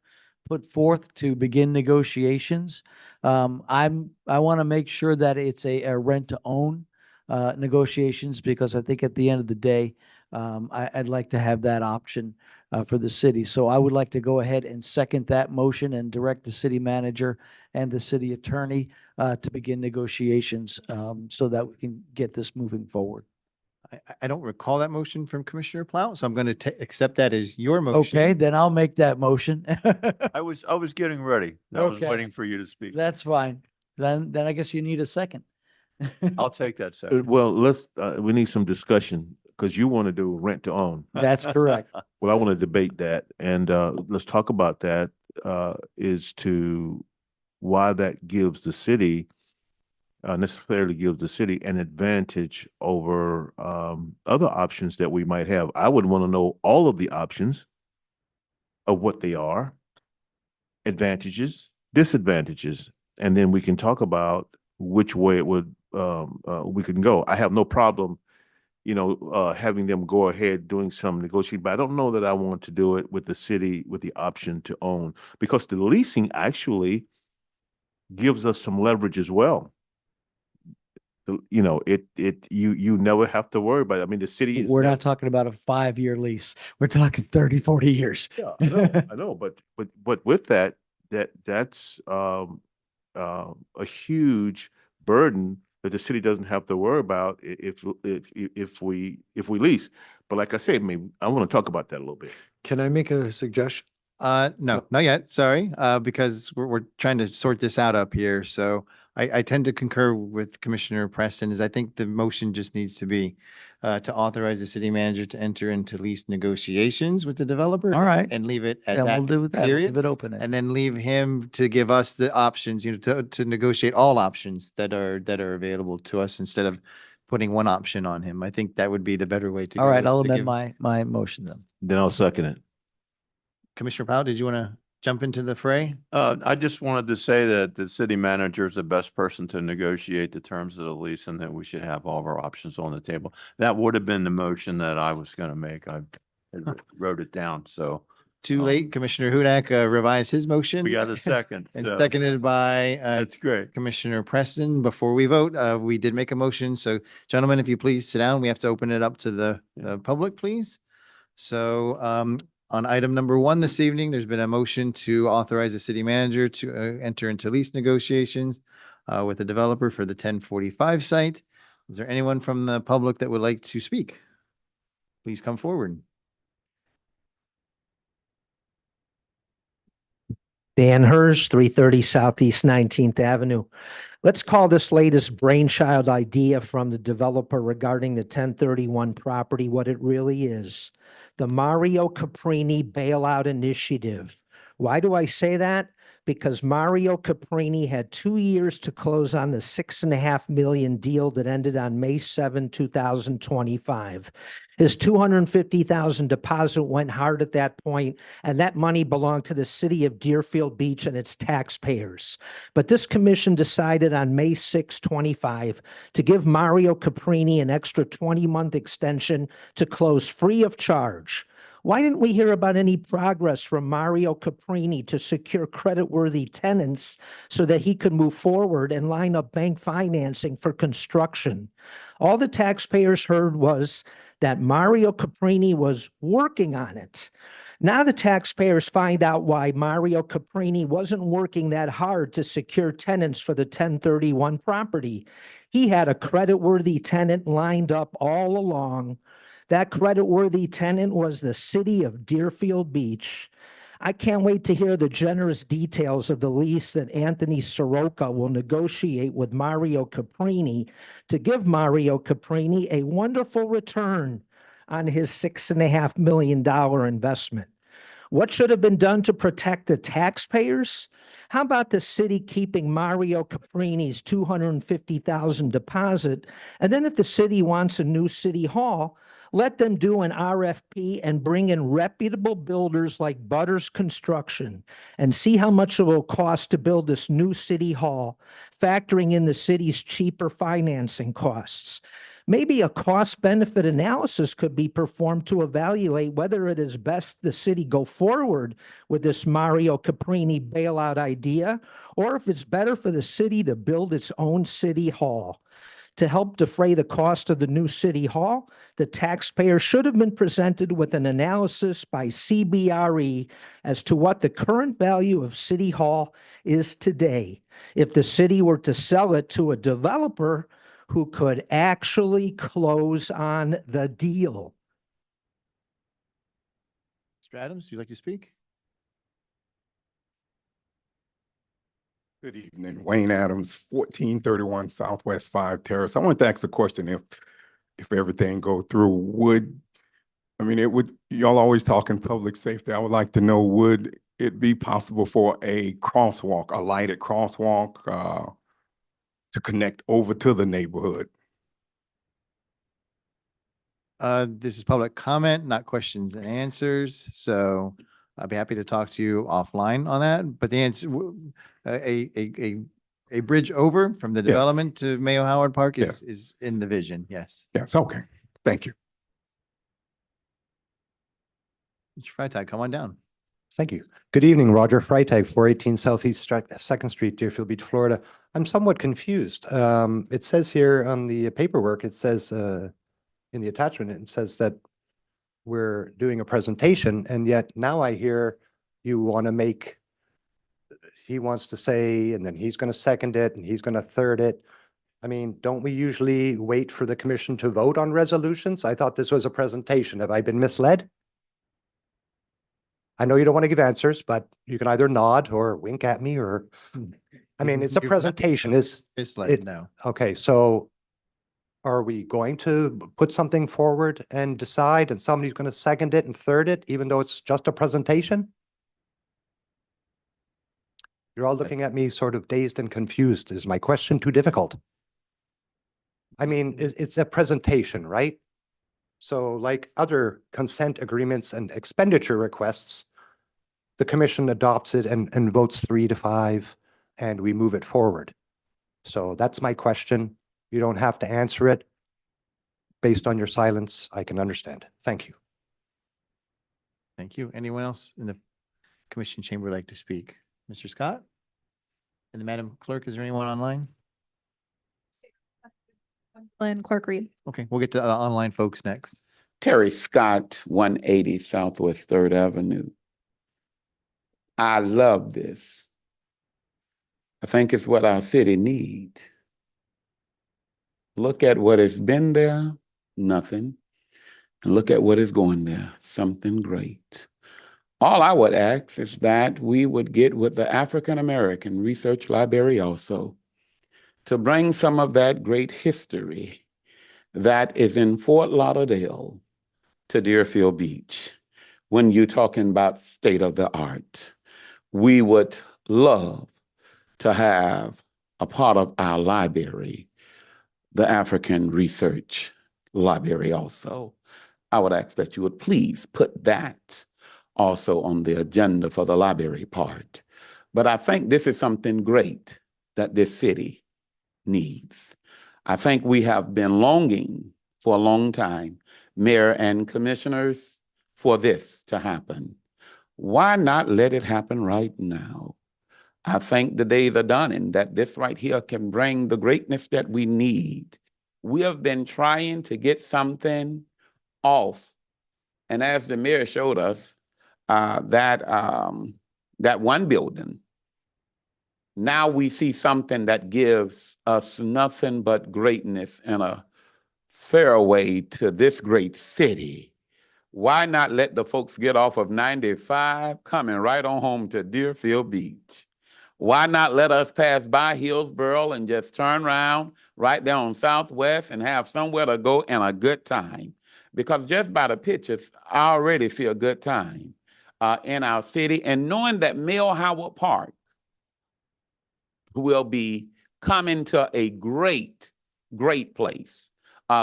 put forth to begin negotiations. I want to make sure that it's a rent to own negotiations, because I think at the end of the day, I'd like to have that option. for the city. So I would like to go ahead and second that motion and direct the city manager and the city attorney to begin negotiations so that we can get this moving forward. I don't recall that motion from Commissioner Plow, so I'm going to accept that as your motion. Okay, then I'll make that motion. I was getting ready. I was Okay. waiting for you to speak. That's fine. Then I guess you need a second. I'll take that second. Well, we need some discussion because you want to do rent to own. That's correct. Well, I want to debate that and let's talk about that is to why that gives the city necessarily gives the city an advantage over other options that we might have. I would want to know all of the options of what they are, advantages, disadvantages, and then we can talk about which way it would we can go. I have no problem, having them go ahead doing some negotiating, but I don't know that I want to do it with the city with the option to own because the leasing actually gives us some leverage as well. You never have to worry about it. I mean, the city is. We're not talking about a 5-year lease. We're talking 30, 40 years. Yeah, I know, but with that's a huge burden that the city doesn't have to worry about if we lease. But like I said, maybe I want to talk about that a little bit. Can I make a suggestion? No, not yet. Sorry, because we're trying to sort this out up here. So I tend to concur with Commissioner Preston. I think the motion just needs to be to authorize the city manager to enter into lease negotiations with the developer. All right. And leave it at Then we'll that do that. period. Leave it open. And then leave him to give us the options, to negotiate all options that are available to us instead of putting one option on him. I think that would be the better way to go. All right, is I'll to amend give- my motion then. Then I'll second it. Commissioner Powell, did you want to jump into the fray? I just wanted to say that the city manager is the best person to negotiate the terms of the lease and that we should have all of our options on the table. That would have been the motion that I was going to make. I wrote it down. So Too late. Commissioner Hudak revised his motion. we got a second. And So seconded by that's great. Commissioner Preston. Before we vote, we did make a motion. So gentlemen, if you please sit down, we have to open it up to the public, please. So on item number 1 this evening, there's been a motion to authorize the city manager to enter into lease negotiations with the developer for the 1045 site. Is there anyone from the public that would like to speak? Please come forward. Dan Hirsch, 330 Southeast 19th Avenue. Let's call this latest brainchild idea from the developer regarding the 1031 property what it really is. The Mario Caprini Bailout Initiative. Why do I say that? Because Mario Caprini had 2 years to close on the $6.5 million deal that ended on May 7, 2025. His $250,000 deposit went hard at that point, and that money belonged to the city of Deerfield Beach and its taxpayers. But this commission decided on May 6, 25 to give Mario Caprini an extra 20-month extension to close free of charge. Why didn't we hear about any progress from Mario Caprini to secure creditworthy tenants so that he could move forward and line up bank financing for construction? All the taxpayers heard was that Mario Caprini was working on it. Now the taxpayers find out why Mario Caprini wasn't working that hard to secure tenants for the 1031 property. He had a creditworthy tenant lined up all along. That creditworthy tenant was the city of Deerfield Beach. I can't wait to hear the generous details of the lease that Anthony Soroka will negotiate with Mario Caprini to give Mario Caprini a wonderful return on his $6.5 million investment. What should have been done to protect the taxpayers? How about the city keeping Mario Caprini's $250,000 deposit? And then if the city wants a new city hall, let them do an RFP and bring in reputable builders like Butters Construction and see how much it will cost to build this new city hall, factoring in the city's cheaper financing costs. Maybe a cost-benefit analysis could be performed to evaluate whether it is best the city go forward with this Mario Caprini bailout idea, or if it's better for the city to build its own city hall. To help defray the cost of the new city hall, the taxpayer should have been presented with an analysis by CBRE as to what the current value of city hall is today. If the city were to sell it to a developer who could actually close on the deal. Mr. Adams, would you like to speak? Good evening, Wayne Adams, 1431 Southwest 5 Terrace. I want to ask a question. If everything go through, y'all always talking public safety. I would like to know, would it be possible for a crosswalk, a lighted crosswalk, to connect over to the neighborhood? This is public comment, not questions and answers. So I'd be happy to talk to you offline on that. But the answer, a bridge over from the Yes. development to Mayo Howard Park Yes. is in the vision. Yes. Yes, okay. Thank you. Mr. Freitag, come on down. Thank you. Good evening, Roger Freitag, 418 Southeast 2nd Street, Deerfield Beach, Florida. I'm somewhat confused. It says here on the paperwork, it says in the attachment, it says that we're doing a presentation, and yet now I hear you want to make, he wants to say, and then he's going to second it, and he's going to third it. I mean, don't we usually wait for the commission to vote on resolutions? I thought this was a presentation. Have I been misled? I know you don't want to give answers, but you can either nod or wink at me or, I mean, it's a You're not presentation. Misled, no. Okay, so are we going to put something forward and decide and somebody's going to second it and third it, even though it's just a presentation? You're all looking at me sort of dazed and confused. Is my question too difficult? I mean, it's a presentation, right? So like other consent agreements and expenditure requests, the commission adopts it and votes 3-5, and we move it forward. So that's my question. You don't have to answer it. Based on your silence, I can understand. Thank you. Thank you. Anyone else in the commission chamber would like to speak? Mr. Scott? And the Madam Clerk, is there anyone online? Lynn, Clerk Reed. Okay, we'll get to online folks next. Terry Scott, 180 Southwest 3rd Avenue. I love this. I think it's what our city needs. Look at what has been there, nothing. And look at what is going there, something great. All I would ask is that we would get with the African American Research Library also to bring some of that great history that is in Fort Lauderdale to Deerfield Beach. When you're talking about state of the art, we would love to have a part of our library, the African Research Library also. I would ask that you would please put that also on the agenda for the library part. But I think this is something great that this city needs. I think we have been longing for a long time, mayor and commissioners, for this to happen. Why not let it happen right now? I think the days are done and that this right here can bring the greatness that we need. We have been trying to get something off. And as the mayor showed us, that one building, now we see something that gives us nothing but greatness and a fairway to this great city. Why not let the folks get off of 95 coming right on home to Deerfield Beach? Why not let us pass by Hillsborough and just turn around right there on Southwest and have somewhere to go and a good time? Because just by the pictures, I already see a good time in our city. And knowing that Mayo Howard Park will be coming to a great, great place.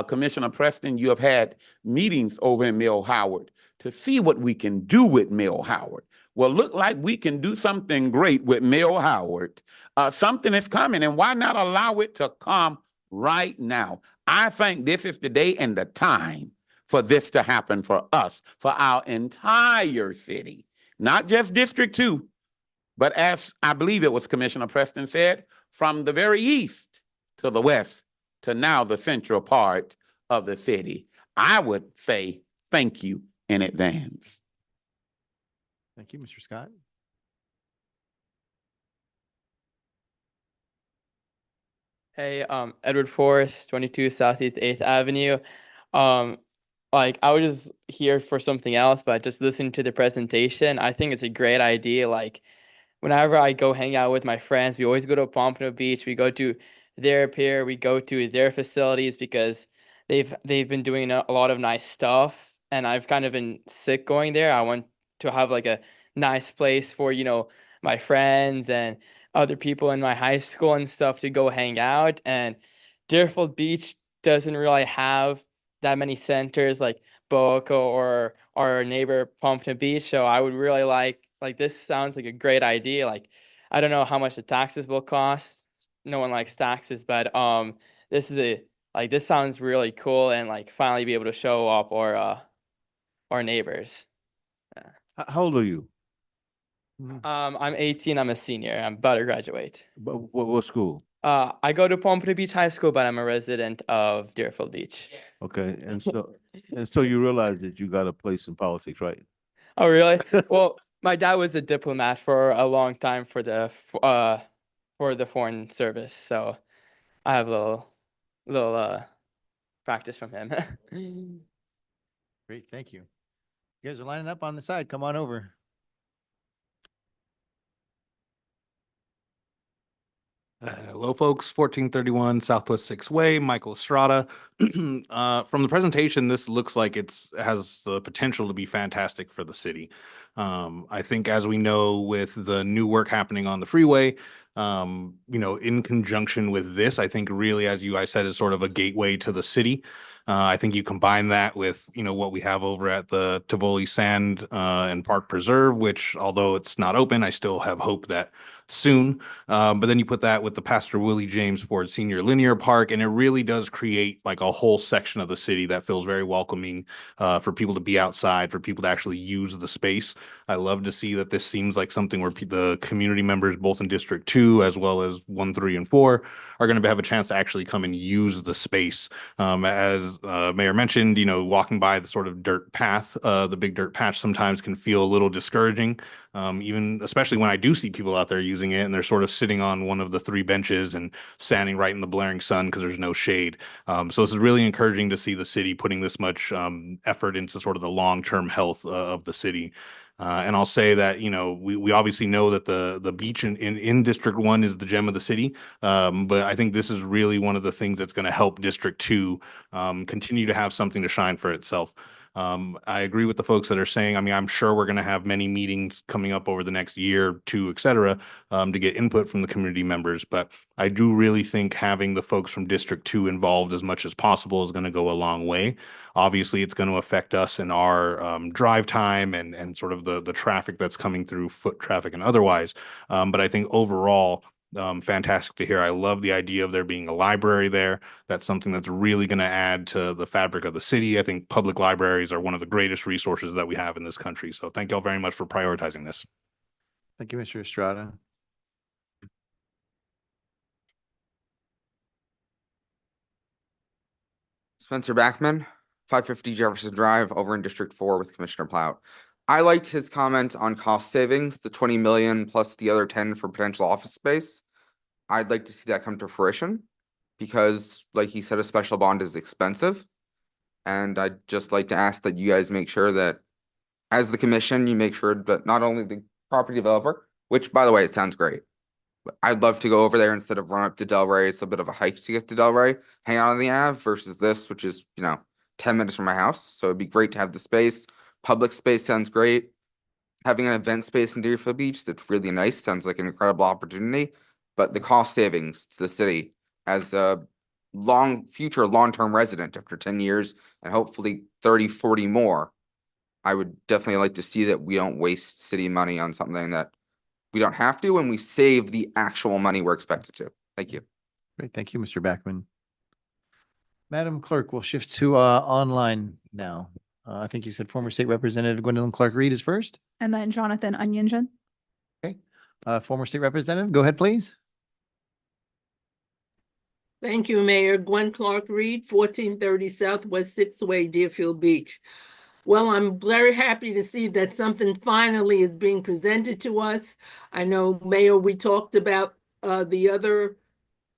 Commissioner Preston, you have had meetings over in Mayo Howard to see what we can do with Mayo Howard. Well, look like we can do something great with Mayo Howard. Something is coming, and why not allow it to come right now? I think this is the day and the time for this to happen for us, for our entire city, not just District 2, but as I believe it was Commissioner Preston said, from the very east to the west to now the central part of the city. I would say thank you in advance. Thank you, Mr. Scott. Hey, Edward Forrest, 22 Southeast 8th Avenue. I was just here for something else, but just listening to the presentation, I think it's a great idea. Like, whenever I go hang out with my friends, we always go to Pompano Beach. We go to their pier, we go to their facilities because they've been doing a lot of nice stuff, and I've kind of been sick going there. I want to have like a nice place for, my friends and other people in my high school and stuff to go hang out. And Deerfield Beach doesn't really have that many centers like Boca or our neighbor Pompano Beach. So I would really like this sounds like a great idea. Like, I don't know how much the taxes will cost. No one likes taxes, but this sounds really cool, and like finally be able to show up our neighbors. How old are you? I'm 18. I'm a senior. I'm about to graduate. But what school? I go to Pompano Beach High School, but I'm a resident of Deerfield Beach. Okay, and so you realize that you got a place in politics, right? Oh, really? Well, my dad was a diplomat for a long time for the foreign service, so I have a little practice from him. Great, thank you. You guys are lining up on the side. Come on over. Hello, folks. 1431 Southwest 6th Way, Michael Estrada. From the presentation, this looks like has the potential to be fantastic for the city. I think, as we know, with the new work happening on the freeway, in conjunction with this, I think really, as you guys said, is sort of a gateway to the city. I think you combine that with, what we have over at the Tivoli Sand and Park Preserve, which, although it's not open, I still have hope that soon. But then you put that with the Pastor Willie James Ford Senior Linear Park, and it really does create like a whole section of the city that feels very welcoming for people to be outside, for people to actually use the space. I love to see that this seems like something where the community members, both in District 2 as well as 1, 3, and 4, are going to have a chance to actually come and use the space. As Mayor mentioned, walking by the sort of dirt path, the big dirt patch sometimes can feel a little discouraging. Even especially when I do see people out there using it and they're sort of sitting on one of the 3 benches and standing right in the blaring sun because there's no shade. So this is really encouraging to see the city putting this much effort into sort of the long-term health of the city. And I'll say that, we obviously know that the beach in District 1 is the gem of the city. But I think this is really one of the things that's going to help District 2 continue to have something to shine for itself. I agree with the folks that are saying, I'm sure we're going to have many meetings coming up over the next year, 2, et cetera, to get input from the community members. But I do really think having the folks from District 2 involved as much as possible is going to go a long way. Obviously, it's going to affect us in our drive time and sort of the traffic that's coming through, foot traffic and otherwise. But I think overall, fantastic to hear. I love the idea of there being a library there. That's something that's really going to add to the fabric of the city. I think public libraries are one of the greatest resources that we have in this country. So thank y'all very much for prioritizing this. Thank you, Mr. Estrada. Spencer Backman, 550 Jefferson Drive, over in District 4 with Commissioner Plout. I liked his comment on cost savings, the 20 million plus the other 10 for potential office space. I'd like to see that come to fruition because, like he said, a special bond is expensive. And I'd just like to ask that you guys make sure that, as the commission, you make sure that not only the property developer, which, by the way, it sounds great, but I'd love to go over there instead of run up to Delray. It's a bit of a hike to get to Delray, hang out on the Ave versus this, which is, 10 minutes from my house. So it'd be great to have the space. Public space sounds great. Having an event space in Deerfield Beach that's really nice sounds like an incredible opportunity. But the cost savings to the city as a long-term resident after 10 years and hopefully 30, 40 more, I would definitely like to see that we don't waste city money on something that we don't have to, and we save the actual money we're expected to. Thank you. Great. Thank you, Mr. Backman. Madam Clerk, we'll shift to online now. I think you said former State Representative Gwendolyn Clark-Reed is first. And then Jonathan Onyenjan. Okay. Former State Representative, go ahead, please. Thank you, Mayor. Gwen Clark Reed, 1430 Southwest 6th Way, Deerfield Beach. Well, I'm very happy to see that something finally is being presented to us. I know, Mayor, we talked about the other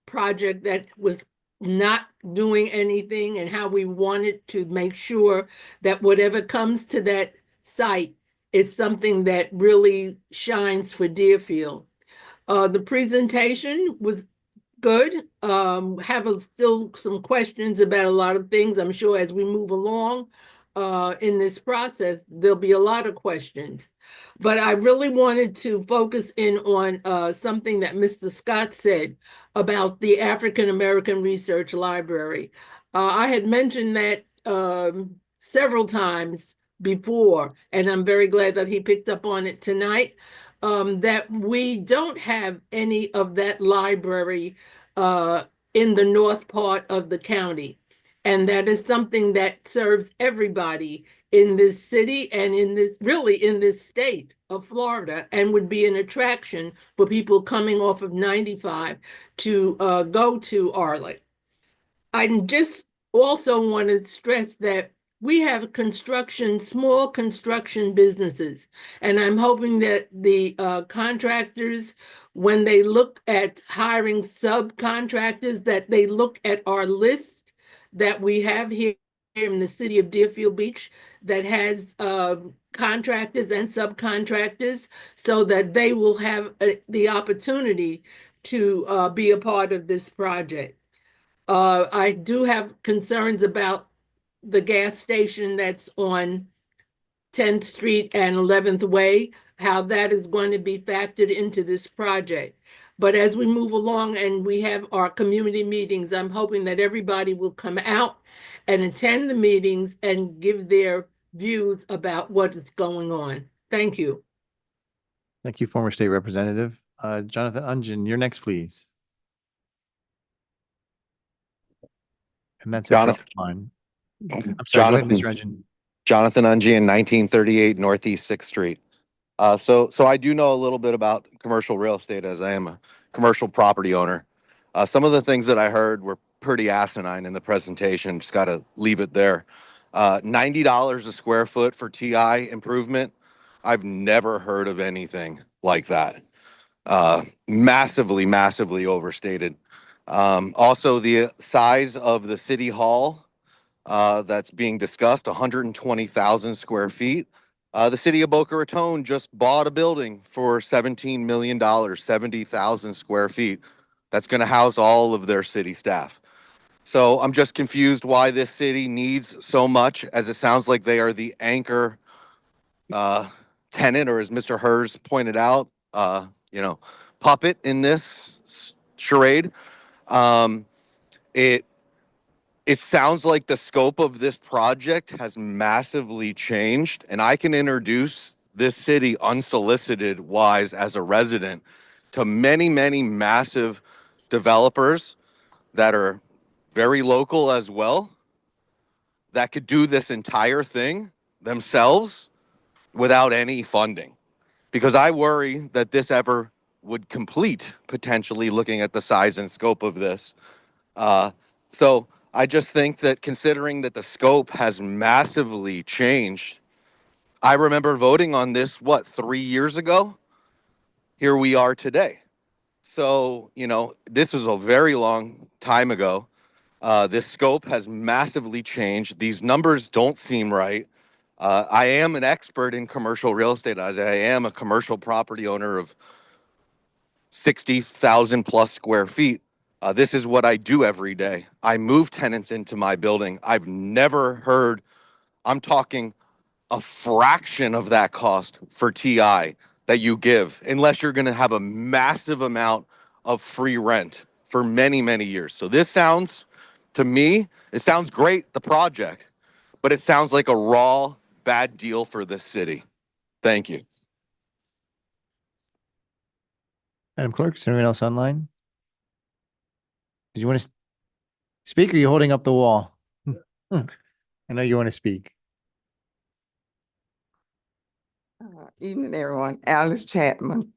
project that was not doing anything and how we wanted to make sure that whatever comes to that site is something that really shines for Deerfield. The presentation was good. Still some questions about a lot of things. I'm sure as we move along in this process, there'll be a lot of questions. But I really wanted to focus in on something that Mr. Scott said about the African American Research Library. I had mentioned that several times before, and I'm very glad that he picked up on it tonight. That we don't have any of that library in the north part of the county. And that is something that serves everybody in this city and really in this state of Florida, and would be an attraction for people coming off of 95 to go to Arlington. I just also want to stress that we have small construction businesses, and I'm hoping that the contractors, when they look at hiring subcontractors, that they look at our list that we have here in the city of Deerfield Beach that has contractors and subcontractors, so that they will have the opportunity to be a part of this project. I do have concerns about the gas station that's on 10th Street and 11th Way, how that is going to be factored into this project. But as we move along and we have our community meetings, I'm hoping that everybody will come out and attend the meetings and give their views about what is going on. Thank you. Thank you, former state representative. Jonathan Ungen, you're next, please. And that's Jonathan. line. I'm sorry, go ahead, Mr. Ungen. Jonathan Ungian, 1938 Northeast 6th Street. So I do know a little bit about commercial real estate, as I am a commercial property owner. Some of the things that I heard were pretty asinine in the presentation. Just got to leave it there. $90 a square foot for TI improvement. I've never heard of anything like that. Massively, massively overstated. Also, the size of the city hall that's being discussed, 120,000 square feet. The city of Boca Raton just bought a building for $17 million, 70,000 square feet. That's going to house all of their city staff. So I'm just confused why this city needs so much, as it sounds like they are the anchor tenant, or as Mr. Hers pointed out, puppet in this charade. It sounds like the scope of this project has massively changed, and I can introduce this city unsolicited wise as a resident to many, many massive developers that are very local as well, that could do this entire thing themselves without any funding. Because I worry that this ever would complete, potentially, looking at the size and scope of this. So I just think that, considering that the scope has massively changed, I remember voting on this, 3 years ago? Here we are today. So, this was a very long time ago. This scope has massively changed. These numbers don't seem right. I am an expert in commercial real estate, as I am a commercial property owner of 60,000 plus square feet. This is what I do every day. I move tenants into my building. I've never heard, I'm talking a fraction of that cost for TI that you give, unless you're going to have a massive amount of free rent for many, many years. So this sounds, to me, it sounds great, the project, but it sounds like a raw, bad deal for this city. Thank you. Madam Clerk, is there anyone else online? Did you want to speak, or are you holding up the wall? I know you want to speak. Evening, everyone. Alice Chapman,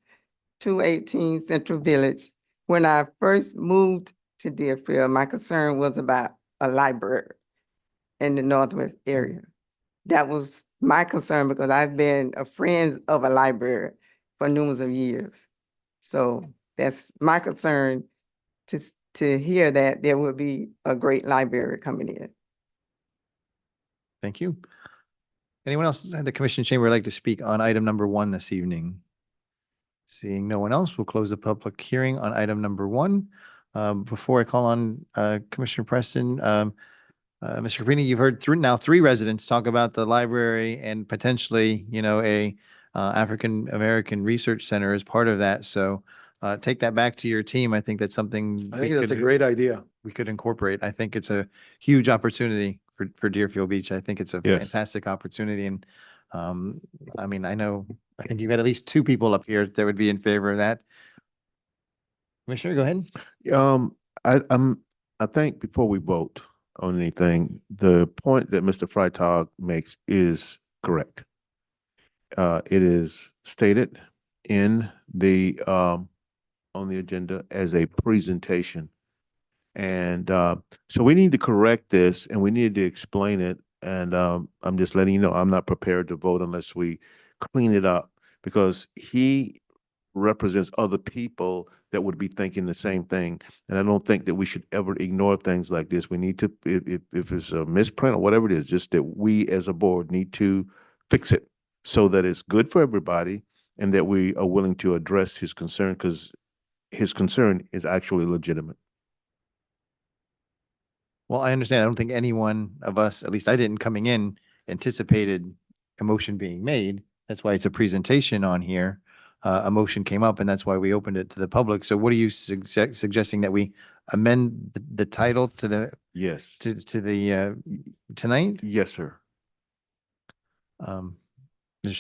218 Central Village. When I first moved to Deerfield. My concern was about a library in the Northwest area. That was my concern because I've been a friend of a library for numerous of years. So that's my concern to hear that there will be a great library coming in. Thank you. Anyone else inside the commission chamber would like to speak on item number 1 this evening? Seeing no one else, we'll close the public hearing on item number 1. Before I call on Commissioner Preston, Mr. Caprini, you've heard three residents talk about the library and potentially, a African American Research Center as part of that. So take that back to your team. I think that's something I think that's a great idea. we could incorporate. I think it's a huge opportunity for Deerfield Beach. I think it's a Yes. fantastic opportunity. And I think you've got at least 2 people up here that would be in favor of that. Commissioner, go ahead. I think before we vote on anything, the point that Mr. Freitag makes is correct. It is stated in the, on the agenda as a presentation. And, so we need to correct this and we need to explain it. And, I'm just letting you know, I'm not prepared to vote unless we clean it up because he represents other people that would be thinking the same thing. And I don't think that we should ever ignore things like this. We need to, if it's a misprint or whatever it is, just that we as a board need to fix it so that it's good for everybody and that we are willing to address his concern because his concern is actually legitimate. Well, I understand. I don't think any one of us, at least I didn't coming in, anticipated a motion being made. That's why it's a presentation on here. A motion came up and that's why we opened it to the public. So what are you suggesting that we amend the title to the, Yes. to the, tonight? Yes, sir. Mr.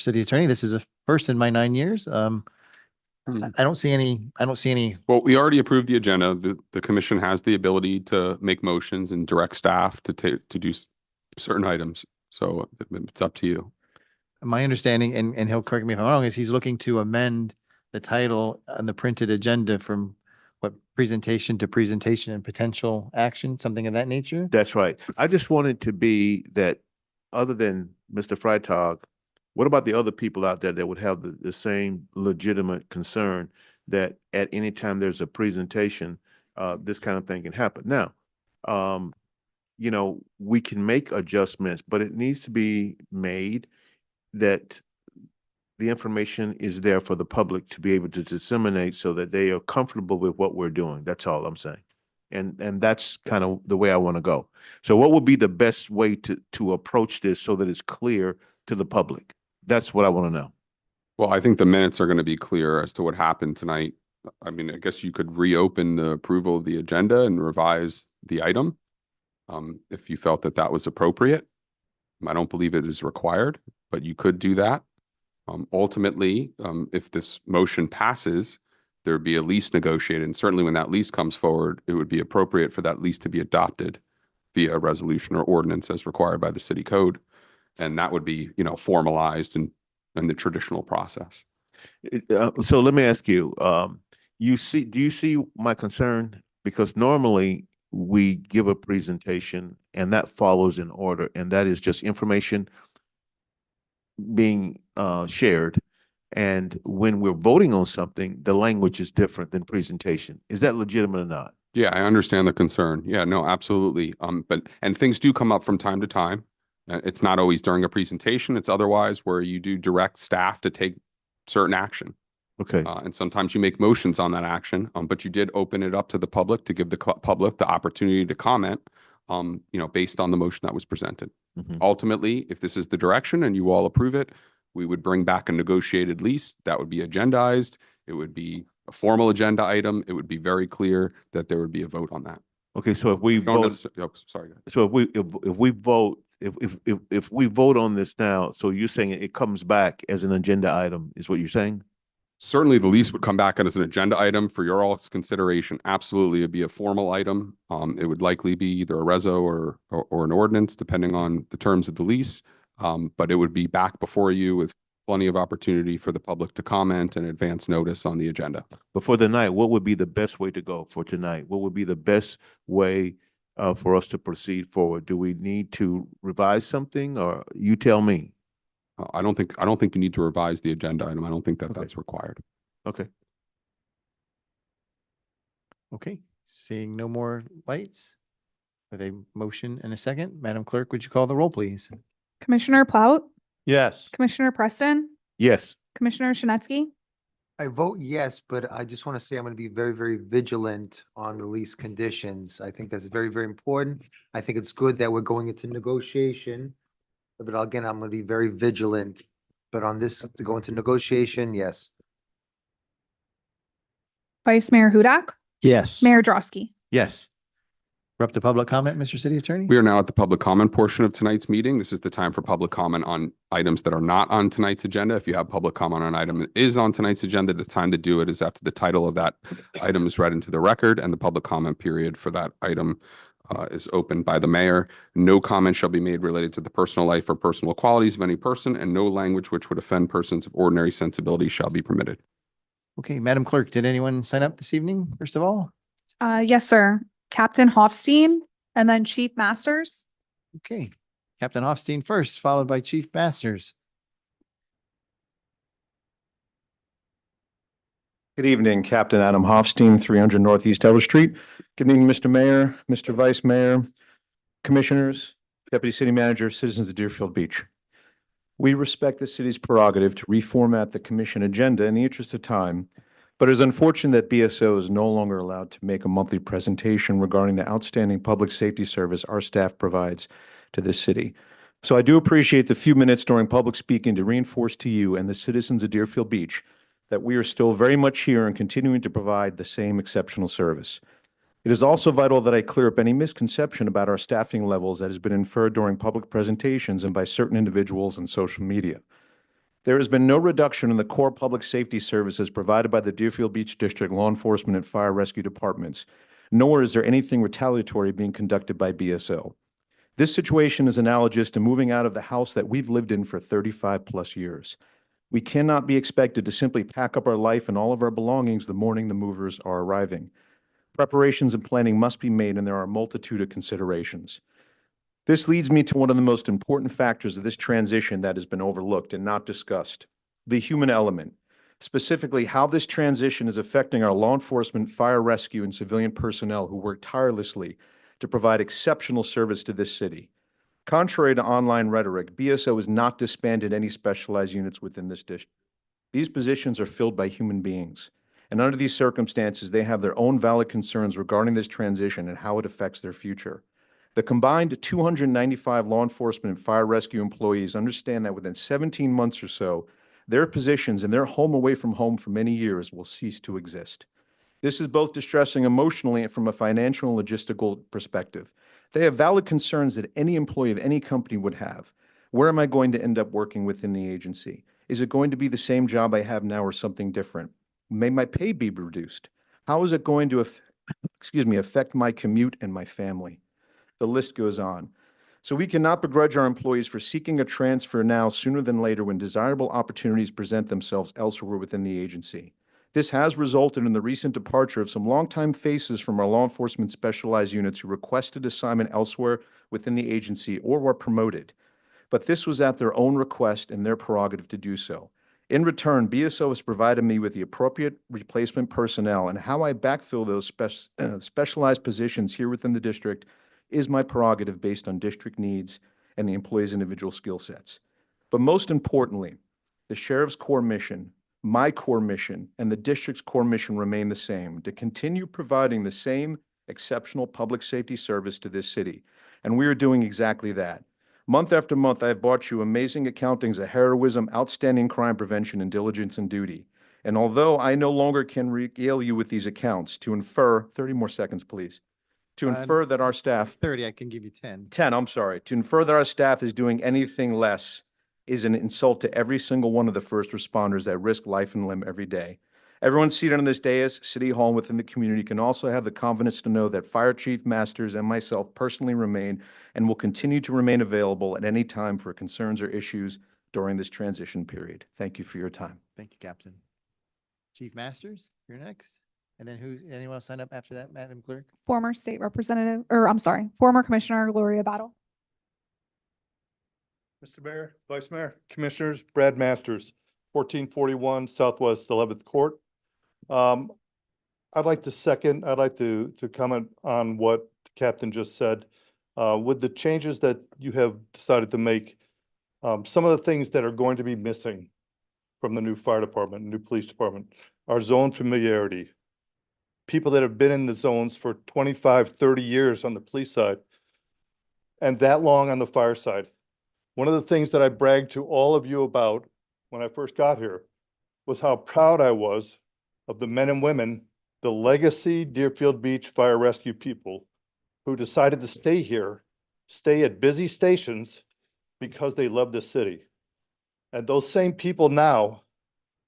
City Attorney, this is a first in my 9 years. I don't see any, Well, we already approved the agenda. The commission has the ability to make motions and direct staff to do certain items. So it's up to you. my understanding, and he'll correct me if I'm wrong, is he's looking to amend the title on the printed agenda from what, presentation to presentation and potential action, something of that nature? That's right. I just wanted to be that, other than Mr. Freitag, what about the other people out there that would have the same legitimate concern that at any time there's a presentation, this kind of thing can happen? Now, you know, we can make adjustments, but it needs to be made that the information is there for the public to be able to disseminate so that they are comfortable with what we're doing. That's all I'm saying. And that's kind of the way I want to go. So what would be the best way to approach this so that it's clear to the public? That's what I want to know. Well, I think the minutes are going to be clear as to what happened tonight. I mean, I guess you could reopen the approval of the agenda and revise the item if you felt that that was appropriate. I don't believe it is required, but you could do that. Ultimately, if this motion passes, there would be a lease negotiated. And certainly when that lease comes forward, it would be appropriate for that lease to be adopted via a resolution or ordinance as required by the city code. And that would be, you know, formalized in the traditional process. So let me ask you, do you see my concern? Because normally we give a presentation and that follows in order, and that is just information being shared. And when we're voting on something, the language is different than presentation. Is that legitimate or not? Yeah, I understand the concern. Yeah, no, absolutely. And things do come up from time to time. It's not always during a presentation. It's otherwise where you do direct staff to take certain action. Okay. And sometimes you make motions on that action, but you did open it up to the public to give the public the opportunity to comment, you know, based on the motion that was presented. Mhm. Ultimately, if this is the direction and you all approve it, we would bring back a negotiated lease that would be agendized. It would be a formal agenda item. It would be very clear that there would be a vote on that. Okay, so if we Don't vote, necessarily, oh, sorry. go ahead. so if we vote, if we vote on this now, so you're saying it comes back as an agenda item, is what you're saying? Certainly, the lease would come back as an agenda item for your all's consideration. Absolutely, it'd be a formal item. It would likely be either a reso or an ordinance, depending on the terms of the lease. But it would be back before you with plenty of opportunity for the public to comment and advance notice on the agenda. But for the night, what would be the best way to go for tonight? What would be the best way for us to proceed forward? Do we need to revise something, or you tell me? I don't think you need to revise the agenda item. I don't think that Okay. that's required. Okay. Okay, seeing no more lights with a motion and a second, Madam Clerk, would you call the roll, please? Commissioner Plaut, Yes. Commissioner Preston, Yes. Commissioner Shinetsky. I vote yes, but I just want to say I'm going to be very, very vigilant on the lease conditions. I think that's very, very important. I think it's good that we're going into negotiation. But again, I'm going to be very vigilant. But on this, to go into negotiation, yes. Vice Mayor Hudak, Yes. Mayor Drosky. Yes. We're up to public comment, Mr. City Attorney? We are now at the public comment portion of tonight's meeting. This is the time for public comment on items that are not on tonight's agenda. If you have public comment on an item that is on tonight's agenda, the time to do it is after the title of that item is read into the record, and the public comment period for that item is opened by the mayor. No comment shall be made related to the personal life or personal qualities of any person, and no language which would offend persons of ordinary sensibility shall be permitted. Okay, Madam Clerk, did anyone sign up this evening, first of all? Yes, sir. Captain Hoffstein and then Chief Masters. Okay, Captain Hoffstein first, followed by Chief Masters. Good evening, Captain Adam Hoffstein, 300 Northeast Elder Street. Good evening, Mr. Mayor, Mr. Vice Mayor, Commissioners, Deputy City Manager, citizens of Deerfield Beach. We respect the city's prerogative to reformat the commission agenda in the interest of time, but it is unfortunate that BSO is no longer allowed to make a monthly presentation regarding the outstanding public safety service our staff provides to this city. So I do appreciate the few minutes during public speaking to reinforce to you and the citizens of Deerfield Beach that we are still very much here and continuing to provide the same exceptional service. It is also vital that I clear up any misconception about our staffing levels that has been inferred during public presentations and by certain individuals on social media. There has been no reduction in the core public safety services provided by the Deerfield Beach District Law Enforcement and Fire Rescue Departments, nor is there anything retaliatory being conducted by BSO. This situation is analogous to moving out of the house that we've lived in for 35 plus years. We cannot be expected to simply pack up our life and all of our belongings the morning the movers are arriving. Preparations and planning must be made, and there are a multitude of considerations. This leads me to one of the most important factors of this transition that has been overlooked and not discussed, the human element, specifically how this transition is affecting our law enforcement, fire rescue, and civilian personnel who work tirelessly to provide exceptional service to this city. Contrary to online rhetoric, BSO has not disbanded any specialized units within this district. These positions are filled by human beings, and under these circumstances, they have their own valid concerns regarding this transition and how it affects their future. The combined 295 law enforcement and fire rescue employees understand that within 17 months or so, their positions and their home away from home for many years will cease to exist. This is both distressing emotionally and from a financial and logistical perspective. They have valid concerns that any employee of any company would have. Where am I going to end up working within the agency? Is it going to be the same job I have now or something different? May my pay be reduced? How is it going to affect my commute and my family? The list goes on. So we cannot begrudge our employees for seeking a transfer now sooner than later when desirable opportunities present themselves elsewhere within the agency. This has resulted in the recent departure of some longtime faces from our law enforcement specialized units who requested assignment elsewhere within the agency or were promoted. But this was at their own request and their prerogative to do so. In return, BSO has provided me with the appropriate replacement personnel, and how I backfill those specialized positions here within the district is my prerogative based on district needs and the employee's individual skill sets. But most importantly, the sheriff's core mission, my core mission, and the district's core mission remain the same: to continue providing the same exceptional public safety service to this city. And we are doing exactly that. Month after month, I have brought you amazing accountings of heroism, outstanding crime prevention, and diligence and duty. And although I no longer can regale you with these accounts, to infer, 30 more seconds, please, to infer that our staff, 30, I can give you 10. 10, I'm sorry, to infer that our staff is doing anything less is an insult to every single one of the first responders that risk life and limb every day. Everyone seated on this dais, City Hall, and within the community can also have the confidence to know that Fire Chief Masters and myself personally remain and will continue to remain available at any time for concerns or issues during this transition period. Thank you for your time. Thank you, Captain. Chief Masters, you're next. And then anyone else sign up after that, Madam Clerk? Former State Representative, or I'm sorry, former Commissioner Gloria Battle. Mr. Mayor, Vice Mayor, Commissioners, Brad Masters, 1441 Southwest 11th Court. I'd like to comment on what the Captain just said. With the changes that you have decided to make, some of the things that are going to be missing from the new fire department, new police department, are zone familiarity. People that have been in the zones for 25, 30 years on the police side and that long on the fire side. One of the things that I bragged to all of you about when I first got here was how proud I was of the men and women, the legacy Deerfield Beach Fire Rescue people who decided to stay here, stay at busy stations because they love this city. And those same people now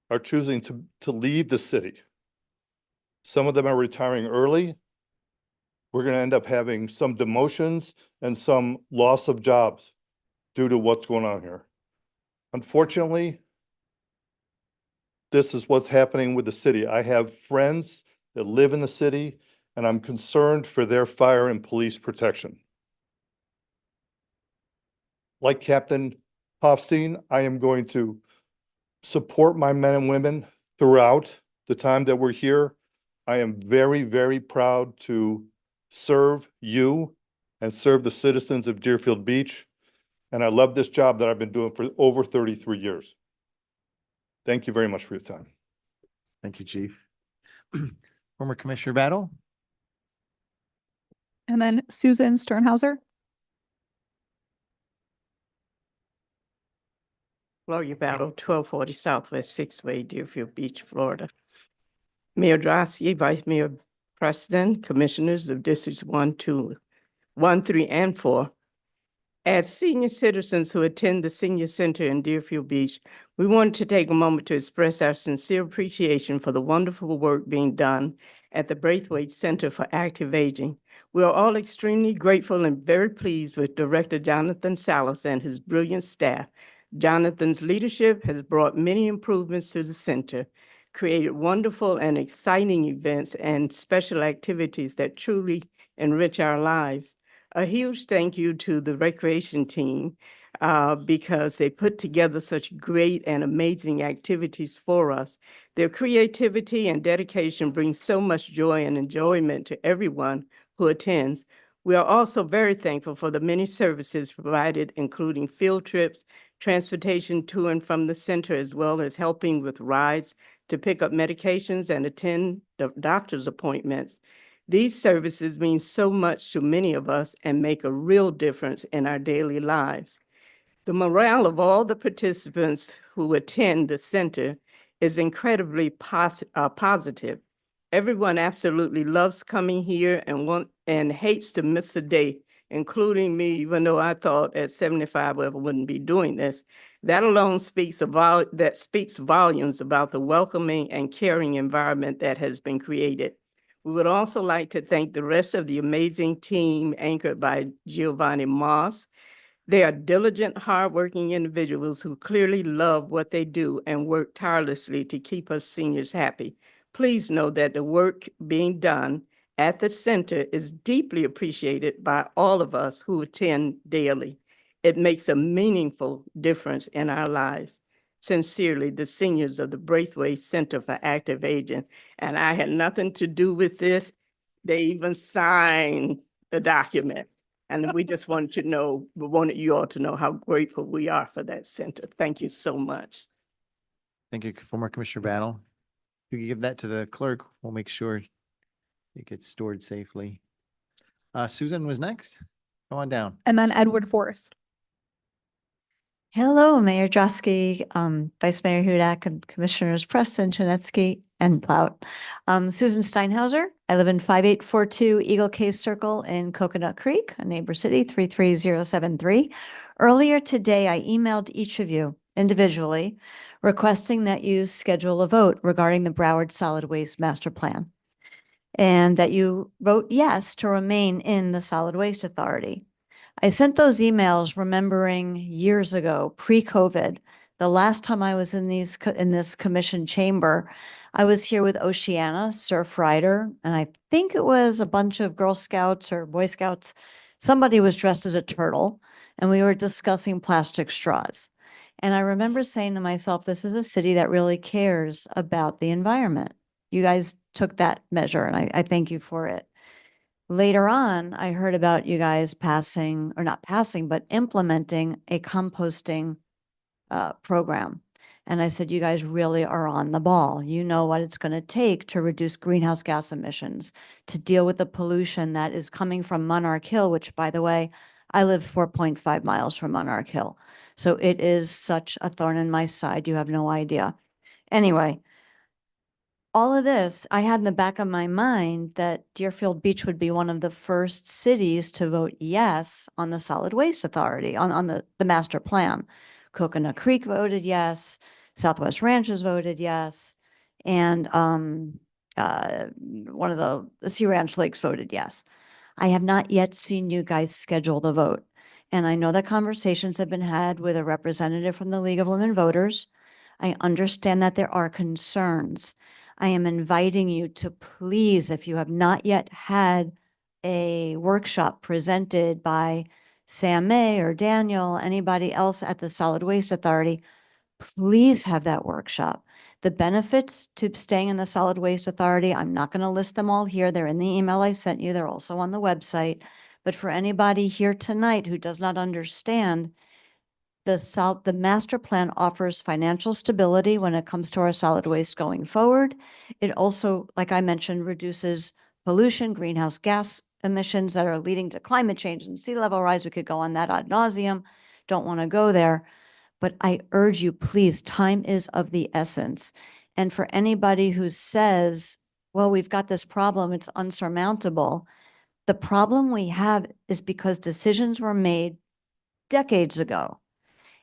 are choosing to leave the city. Some of them are retiring early. We're going to end up having some demotions and some loss of jobs due to what's going on here. Unfortunately, this is what's happening with the city. I have friends that live in the city, and I'm concerned for their fire and police protection. Like Captain Hofstein, I am going to support my men and women throughout the time that we're here. I am very, very proud to serve you and serve the citizens of Deerfield Beach. And I love this job that I've been doing for over 33 years. Thank you very much for your time. Thank you, Chief. Former Commissioner Battle. And then Susan Sternhauser. Gloria Battle, 1240 Southwest 6th Way, Deerfield Beach, Florida. Mayor Drosky, Vice Mayor Preston, Commissioners of Districts 1, 2, 1, 3, and 4. As senior citizens who attend the Senior Center in Deerfield Beach, we wanted to take a moment to express our sincere appreciation for the wonderful work being done at the Braithwaite Center for Active Aging. We are all extremely grateful and very pleased with Director Jonathan Salas and his brilliant staff. Jonathan's leadership has brought many improvements to the center, created wonderful and exciting events and special activities that truly enrich our lives. A huge thank you to the recreation team because they put together such great and amazing activities for us. Their creativity and dedication bring so much joy and enjoyment to everyone who attends. We are also very thankful for the many services provided, including field trips, transportation to and from the center, as well as helping with rides to pick up medications and attend the doctor's appointments. These services mean so much to many of us and make a real difference in our daily lives. The morale of all the participants who attend the center is incredibly positive. Everyone absolutely loves coming here and hates to miss a day, including me, even though I thought at 75 I wouldn't be doing this. That alone speaks volumes about the welcoming and caring environment that has been created. We would also like to thank the rest of the amazing team anchored by Giovanni Moss. They are diligent, hardworking individuals who clearly love what they do and work tirelessly to keep us seniors happy. Please know that the work being done at the center is deeply appreciated by all of us who attend daily. It makes a meaningful difference in our lives. Sincerely, the seniors of the Braithwaite Center for Active Aging. And I had nothing to do with this. They even signed the document. And we just wanted you all to know how grateful we are for that center. Thank you so much. Thank you, former Commissioner Battle. If you can give that to the clerk, we'll make sure it gets stored safely. Susan was next. Go on down. And then Edward Forrest. Hello, Mayor Drosky, Vice Mayor Hudak, and Commissioners Preston, Janetsky, and Plout. Susan Steinhauser. I live in 5842 Eagle Cave Circle in Coconut Creek, a neighbor city, 33073. Earlier today, I emailed each of you individually requesting that you schedule a vote regarding the Broward Solid Waste Master Plan and that you vote yes to remain in the Solid Waste Authority. I sent those emails remembering years ago, pre-COVID, the last time I was in in this commission chamber, I was here with Oceana Surf Rider, and I think it was a bunch of Girl Scouts or Boy Scouts. Somebody was dressed as a turtle, and we were discussing plastic straws. And I remember saying to myself, this is a city that really cares about the environment. You guys took that measure, and I thank you for it. Later on, I heard about you guys passing, or not passing, but implementing a composting program. And I said, you guys really are on the ball. You know what it's going to take to reduce greenhouse gas emissions, to deal with the pollution that is coming from Monarch Hill, which, by the way, I live 4.5 miles from Monarch Hill. So it is such a thorn in my side. You have no idea. Anyway, all of this, I had in the back of my mind that Deerfield Beach would be one of the first cities to vote yes on the Solid Waste Authority, on the master plan. Coconut Creek voted yes, Southwest Ranches voted yes, and one of the Sea Ranch Lakes voted yes. I have not yet seen you guys schedule the vote. And I know that conversations have been had with a representative from the League of Women Voters. I understand that there are concerns. I am inviting you to please, if you have not yet had a workshop presented by Sam May or Daniel, anybody else at the Solid Waste Authority, please have that workshop. The benefits to staying in the Solid Waste Authority, I'm not going to list them all here. They're in the email I sent you. They're also on the website. But for anybody here tonight who does not understand, the master plan offers financial stability when it comes to our solid waste going forward. It also, like I mentioned, reduces pollution, greenhouse gas emissions that are leading to climate change and sea level rise. We could go on that ad nauseum. Don't want to go there. But I urge you, please, time is of the essence. And for anybody who says, well, we've got this problem, it's unsurmountable. The problem we have is because decisions were made decades ago,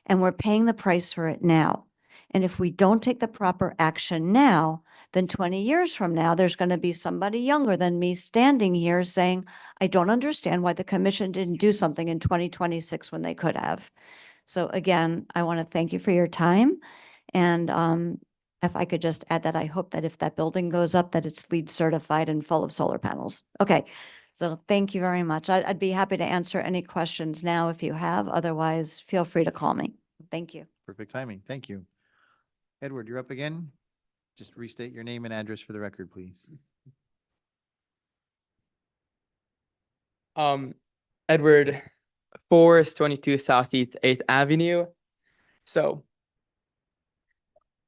and we're paying the price for it now. And if we don't take the proper action now, then 20 years from now, there's going to be somebody younger than me standing here saying, I don't understand why the commission didn't do something in 2026 when they could have. So again, I want to thank you for your time. And if I could just add that I hope that if that building goes up, that it's LEED certified and full of solar panels. Okay. So thank you very much. I'd be happy to answer any questions now if you have. Otherwise, feel free to call me. Thank you. Perfect timing. Thank you. Edward, you're up again. Just restate your name and address for the record, please. Edward Forrest, 22 Southeast 8th Avenue. So,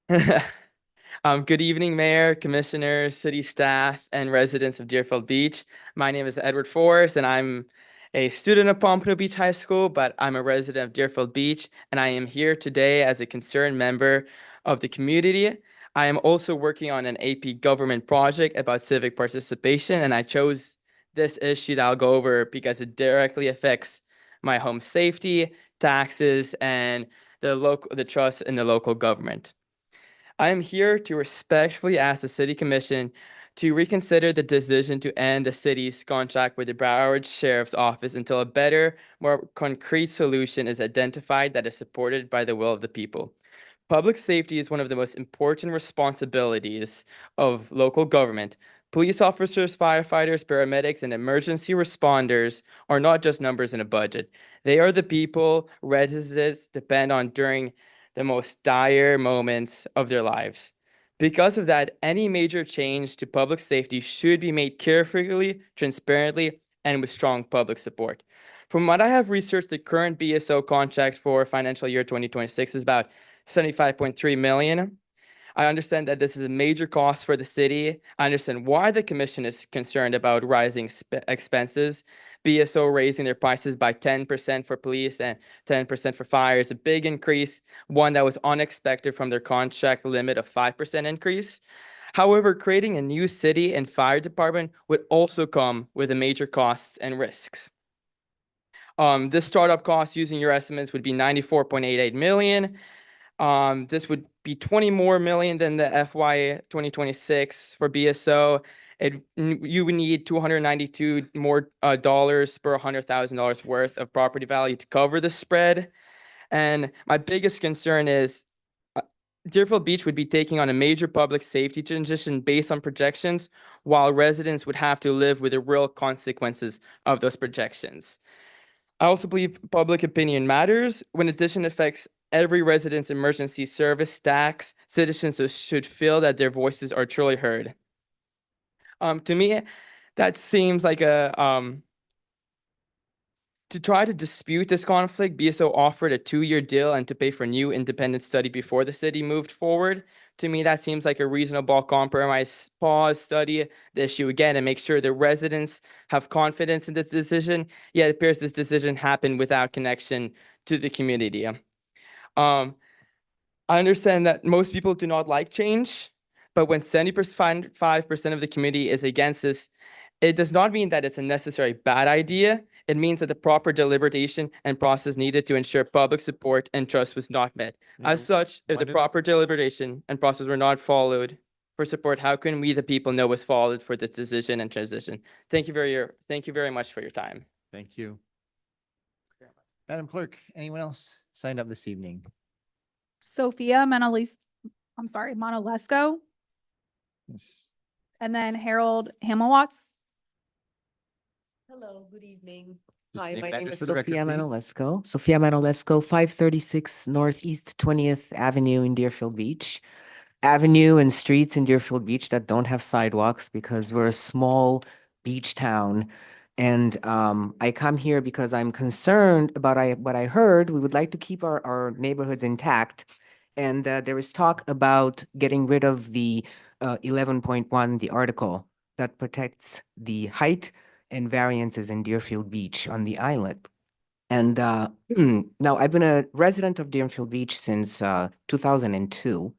good evening, Mayor, Commissioners, City staff, and residents of Deerfield Beach. My name is Edward Forrest, and I'm a student of Pompano Beach High School, but I'm a resident of Deerfield Beach, and I am here today as a concerned member of the community. I am also working on an AP government project about civic participation, and I chose this issue that I'll go over because it directly affects my home safety, taxes, and the trust in the local government. I am here to respectfully ask the City Commission to reconsider the decision to end the city's contract with the Broward Sheriff's Office until a better, more concrete solution is identified that is supported by the will of the people. Public safety is one of the most important responsibilities of local government. Police officers, firefighters, paramedics, and emergency responders are not just numbers in a budget. They are the people residents depend on during the most dire moments of their lives. Because of that, any major change to public safety should be made carefully, transparently, and with strong public support. From what I have researched, the current BSO contract for financial year 2026 is about $75.3 million. I understand that this is a major cost for the city. I understand why the commission is concerned about rising expenses. BSO raising their prices by 10% for police and 10% for fire is a big increase, one that was unexpected from their contract limit of 5% increase. However, creating a new city and fire department would also come with a major costs and risks. This startup cost using your estimates would be $94.88 million. This would be 20 more million than the FY 2026 for BSO. You would need 292 more dollars per $100,000 worth of property value to cover the spread. And my biggest concern is Deerfield Beach would be taking on a major public safety transition based on projections, while residents would have to live with the real consequences of those projections. I also believe public opinion matters. When addition affects every resident's emergency service stacks, citizens should feel that their voices are truly heard. To me, that seems like to try to dispute this conflict, BSO offered a 2-year deal and to pay for a new independent study before the city moved forward. To me, that seems like a reasonable compromise. Pause, study the issue again, and make sure the residents have confidence in this decision. Yet it appears this decision happened without connection to the community. I understand that most people do not like change, but when 75% of the community is against this, it does not mean that it's a necessary bad idea. It means that the proper deliberation and process needed to ensure public support and trust was not met. As such, if the proper deliberation and process were not followed for support, how can we, the people, know was followed for this decision and transition? Thank you very much for your time. Thank you. Madam Clerk, anyone else signed up this evening? Sophia Monalesco, Yes. and then Harold Hamilwatts. Hello, good evening. Just Hi, name my and name address is for the record, Sophia please. Manolesco. Sophia Manolesco, 536 Northeast 20th Avenue in Deerfield Beach. Avenue and streets in Deerfield Beach that don't have sidewalks because we're a small beach town. And I come here because I'm concerned about what I heard. We would like to keep our neighborhoods intact. And there is talk about getting rid of the 11.1, the article that protects the height and variances in Deerfield Beach on the island. And now I've been a resident of Deerfield Beach since 2002.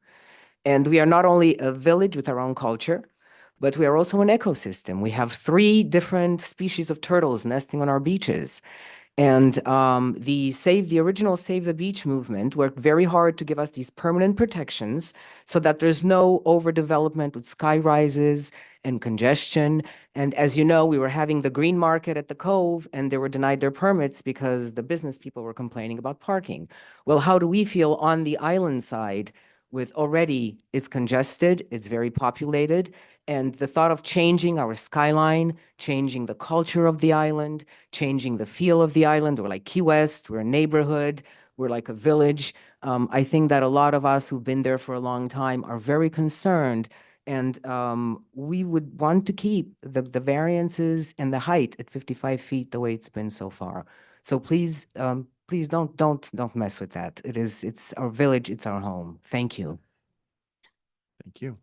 And we are not only a village with our own culture, but we are also an ecosystem. We have 3 different species of turtles nesting on our beaches. And the original Save the Beach movement worked very hard to give us these permanent protections so that there's no overdevelopment with sky rises and congestion. And as you know, we were having the green market at the Cove and they were denied their permits because the business people were complaining about parking. Well, how do we feel on the island side with already it's congested, it's very populated, and the thought of changing our skyline, changing the culture of the island, changing the feel of the island. We're like Key West, we're a neighborhood, we're like a village. I think that a lot of us who've been there for a long time are very concerned, and we would want to keep the variances and the height at 55 feet the way it's been so far. So please, please don't mess with that. It's our village, it's our home. Thank you. Thank you.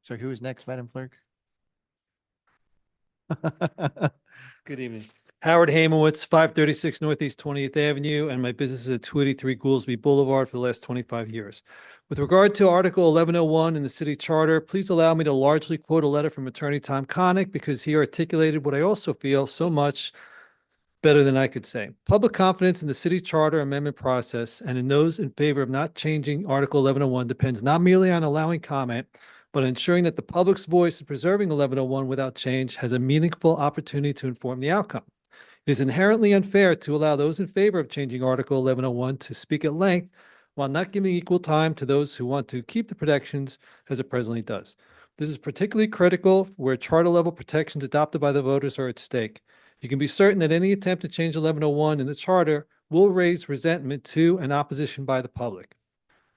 So who is next, Madam Clerk? Good evening. Howard Hamowitz, 536 Northeast 20th Avenue, and my business is at 283 Goolsby Boulevard for the last 25 years. With regard to Article 1101 in the city charter, please allow me to largely quote a letter from Attorney Tom Connick because he articulated what I also feel so much better than I could say. Public confidence in the city charter amendment process and in those in favor of not changing Article 1101 depends not merely on allowing comment, but ensuring that the public's voice in preserving 1101 without change has a meaningful opportunity to inform the outcome. It is inherently unfair to allow those in favor of changing Article 1101 to speak at length while not giving equal time to those who want to keep the protections as it presently does. This is particularly critical where charter-level protections adopted by the voters are at stake. You can be certain that any attempt to change 1101 in the charter will raise resentment to and opposition by the public.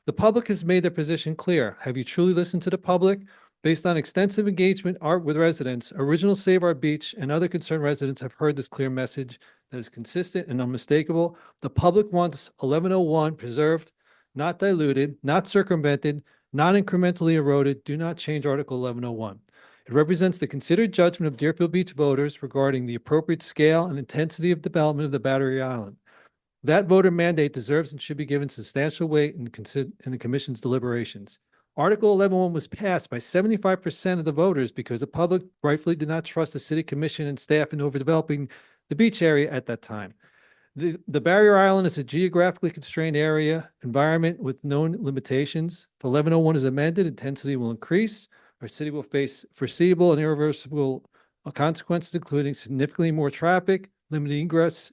The public has made their position clear. Have you truly listened to the public? Based on extensive engagement with residents, Original Save Our Beach and other concerned residents have heard this clear message that is consistent and unmistakable. The public wants 1101 preserved, not diluted, not circumvented, not incrementally eroded. Do not change Article 1101. It represents the considered judgment of Deerfield Beach voters regarding the appropriate scale and intensity of development of the Battery Island. That voter mandate deserves and should be given substantial weight in the Commission's deliberations. Article 1101 was passed by 75% of the voters because the public rightfully did not trust the City Commission and staff in overdeveloping the beach area at that time. The barrier island is a geographically constrained area environment with known limitations. If 1101 is amended, intensity will increase. Our city will face foreseeable and irreversible consequences, including significantly more traffic, limited ingress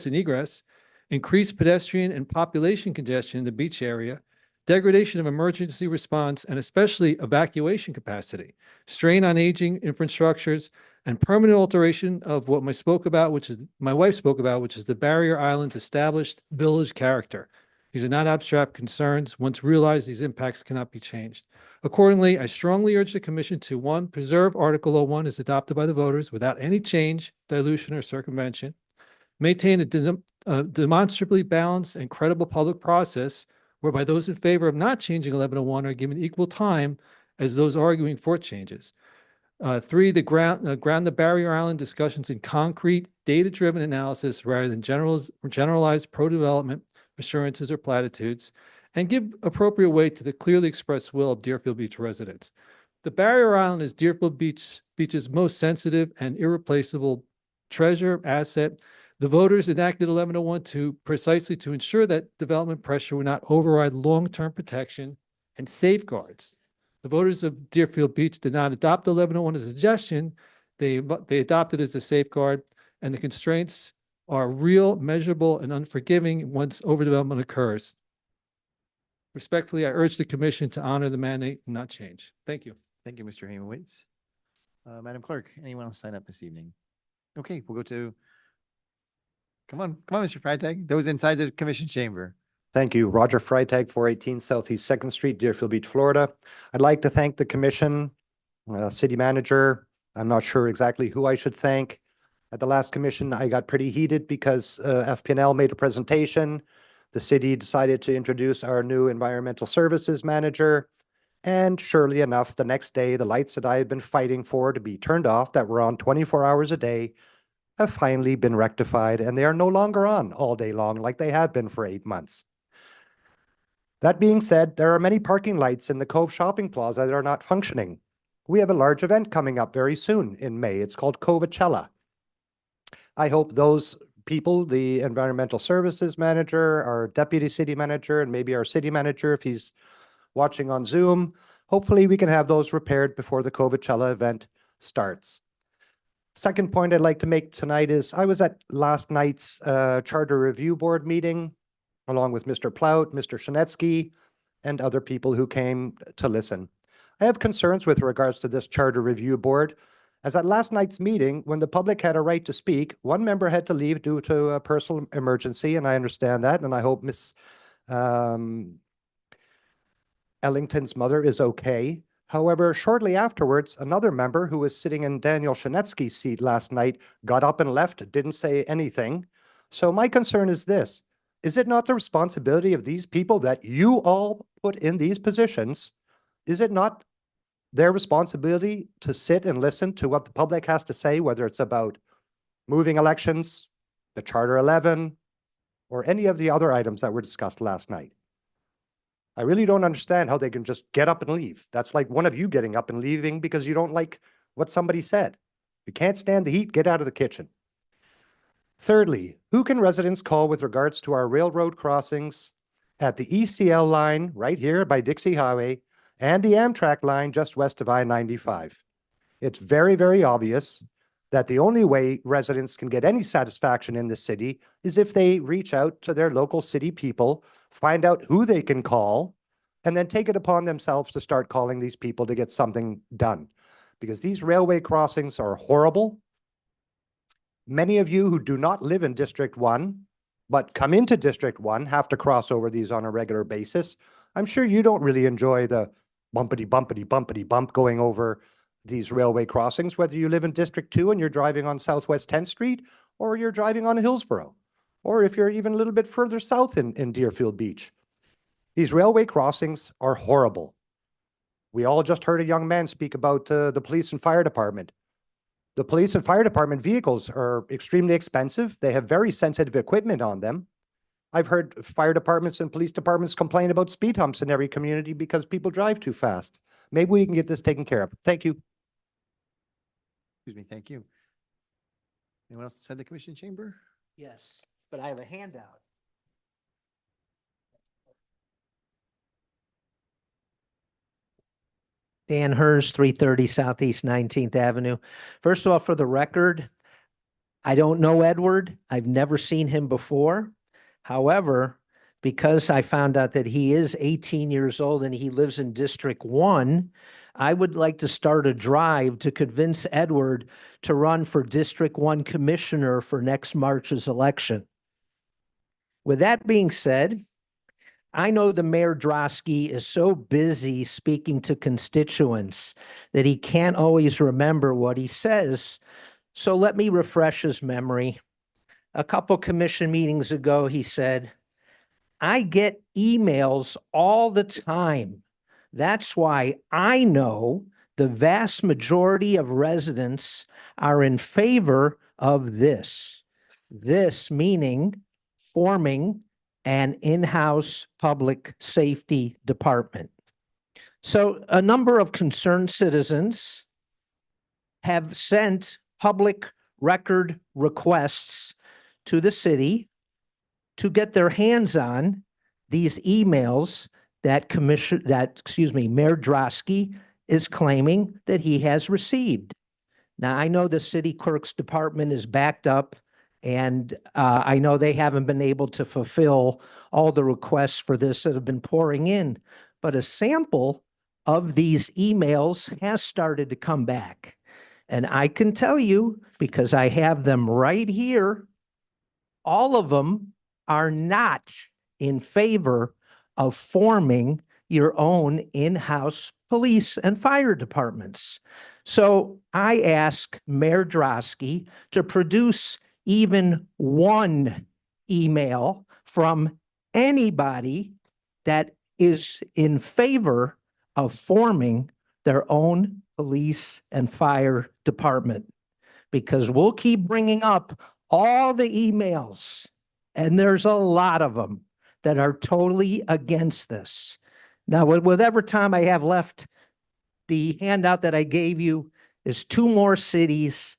and egress, increased pedestrian and population congestion in the beach area, degradation of emergency response, and especially evacuation capacity, strain on aging infrastructures, and permanent alteration of what my wife spoke about, which is the barrier island's established village character. These are not abstract concerns. Once realized, these impacts cannot be changed. Accordingly, I strongly urge the commission to, 1, preserve Article 01 as adopted by the voters without any change, dilution, or circumvention, maintain a demonstrably balanced and credible public process whereby those in favor of not changing 1101 are given equal time as those arguing for changes. 3, ground the barrier island discussions in concrete, data-driven analysis rather than generalized pro-development assurances or platitudes, and give appropriate weight to the clearly expressed will of Deerfield Beach residents. The barrier island is Deerfield Beach's most sensitive and irreplaceable treasure, asset. The voters enacted 1101 precisely to ensure that development pressure would not override long-term protection and safeguards. The voters of Deerfield Beach did not adopt 1101 as a suggestion. They adopted it as a safeguard, and the constraints are real, measurable, and unforgiving once overdevelopment occurs. Respectfully, I urge the commission to honor the mandate and not change. Thank you. Thank you, Mr. Hamowitz. Madam Clerk, anyone else sign up this evening? Okay, we'll go to, come on, Mr. Freitag, those inside the commission chamber. Thank you. Roger Freitag, 418 Southeast 2nd Street, Deerfield Beach, Florida. I'd like to thank the commission, city manager. I'm not sure exactly who I should thank. At the last commission, I got pretty heated because FPNL made a presentation. The city decided to introduce our new environmental services manager. And surely enough, the next day, the lights that I had been fighting for to be turned off, that were on 24 hours a day, have finally been rectified, and they are no longer on all day long like they have been for 8 months. That being said, there are many parking lights in the Cove Shopping Plaza that are not functioning. We have a large event coming up very soon in May. It's called Covacella. I hope those people, the environmental services manager, our deputy city manager, and maybe our city manager, if he's watching on Zoom, hopefully we can have those repaired before the Covacella event starts. Second point I'd like to make tonight is I was at last night's Charter Review Board meeting, along with Mr. Plout, Mr. Shanetsky, and other people who came to listen. I have concerns with regards to this Charter Review Board, as at last night's meeting, when the public had a right to speak, one member had to leave due to a personal emergency, and I understand that, and I hope Ms. Ellington's mother is okay. However, shortly afterwards, another member who was sitting in Daniel Shanetsky's seat last night got up and left, didn't say anything. So my concern is this. Is it not the responsibility of these people that you all put in these positions? Is it not their responsibility to sit and listen to what the public has to say, whether it's about moving elections, the Charter 11, or any of the other items that were discussed last night? I really don't understand how they can just get up and leave. That's like one of you getting up and leaving because you don't like what somebody said. You can't stand the heat, get out of the kitchen. Thirdly, who can residents call with regards to our railroad crossings at the ECL line right here by Dixie Highway and the Amtrak line just west of I-95? It's very, very obvious that the only way residents can get any satisfaction in the city is if they reach out to their local city people, find out who they can call, and then take it upon themselves to start calling these people to get something done. Because these railway crossings are horrible. Many of you who do not live in District 1, but come into District 1, have to cross over these on a regular basis. I'm sure you don't really enjoy the bumpity, bumpity, bumpity bump going over these railway crossings, whether you live in District 2 and you're driving on Southwest 10th Street, or you're driving on Hillsborough, or if you're even a little bit further south in Deerfield Beach. These railway crossings are horrible. We all just heard a young man speak about the police and fire department. The police and fire department vehicles are extremely expensive. They have very sensitive equipment on them. I've heard fire departments and police departments complain about speed humps in every community because people drive too fast. Maybe we can get this taken care of. Thank you. Excuse me, thank you. Anyone else inside the commission chamber? Yes. but I have a handout. Dan Hers, 330 Southeast 19th Avenue. First of all, for the record, I don't know Edward. I've never seen him before. However, because I found out that he is 18 years old and he lives in District 1, I would like to start a drive to convince Edward to run for District 1 Commissioner for next March's election. With that being said, I know the Mayor Drosky is so busy speaking to constituents that he can't always remember what he says. So let me refresh his memory. A couple commission meetings ago, he said, I get emails all the time. That's why I know the vast majority of residents are in favor of this. This meaning forming an in-house public safety department. So a number of concerned citizens have sent public record requests to the city to get their hands on these emails that Mayor Drosky is claiming that he has received. Now, I know the city clerk's department is backed up, and I know they haven't been able to fulfill all the requests for this that have been pouring in, but a sample of these emails has started to come back. And I can tell you, because I have them right here, all of them are not in favor of forming your own in-house police and fire departments. So I ask Mayor Drosky to produce even one email from anybody that is in favor of forming their own police and fire department, because we'll keep bringing up all the emails, and there's a lot of them that are totally against this. Now, with whatever time I have left, the handout that I gave you is 2 more cities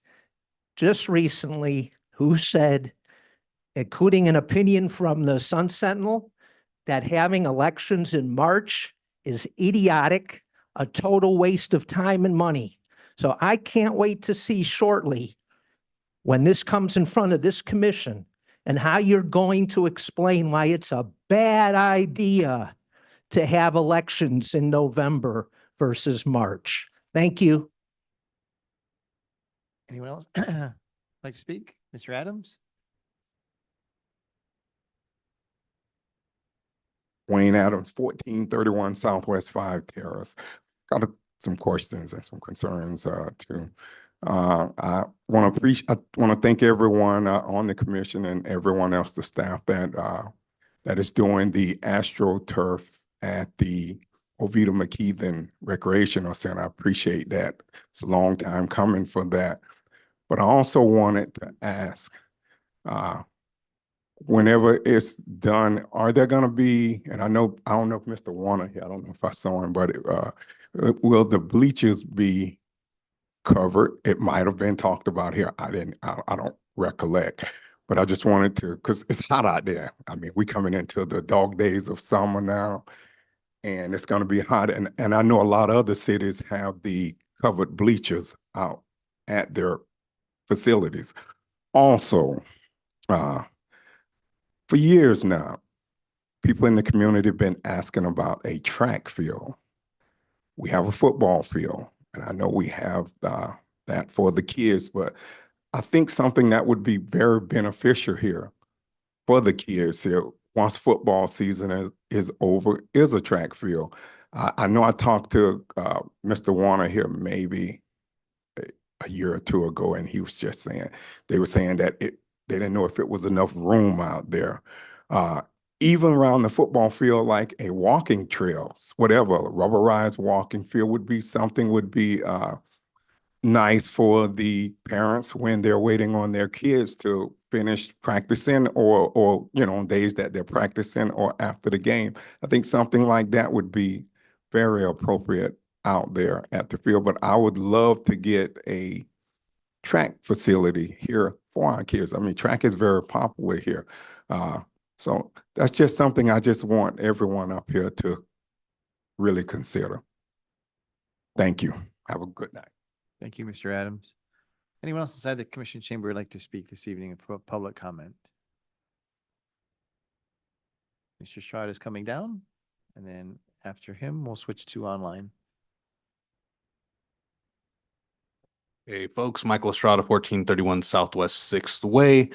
just recently who said, including an opinion from the Sun Sentinel, that having elections in March is idiotic, a total waste of time and money. So I can't wait to see shortly, when this comes in front of this commission, and how you're going to explain why it's a bad idea to have elections in November versus March. Thank you. Anyone else like to speak? Mr. Adams? Wayne Adams, 1431 Southwest 5 Terrace. Got some questions and some concerns too. I want to thank everyone on the commission and everyone else, the staff that is doing the AstroTurf at the Oviedo McKeithen Recreational Center. I appreciate that. It's a long time coming for that. But I also wanted to ask, whenever it's done, are there going to be, and I don't know if Mr. Warner here, I don't know if I saw him, but will the bleachers be covered? It might have been talked about here. I don't recollect, but I just wanted to, because it's hot out there. I mean, we coming into the dog days of summer now, and it's going to be hot. And I know a lot of other cities have the covered bleachers out at their facilities. Also, for years now, people in the community have been asking about a track field. We have a football field, and I know we have that for the kids, but I think something that would be very beneficial here for the kids here, once football season is over, is a track field. I know I talked to Mr. Warner here maybe a year or two ago, and he was just saying, they were saying that they didn't know if it was enough room out there. Even around the football field, like a walking trails, whatever, rubberized walking field would be nice for the parents when they're waiting on their kids to finish practicing or on days that they're practicing or after the game. I think something like that would be very appropriate out there at the field, but I would love to get a track facility here foreign kids. I mean, track is very popular here. So that's just something I just want everyone up here to really consider. Thank you. Have a good night. Thank you, Mr. Adams. Anyone else inside the commission chamber would like to speak this evening for public comment? Mr. Stroud is coming down, and then after him, we'll switch to online. Hey folks, Michael Estrada, 1431 Southwest 6th Way.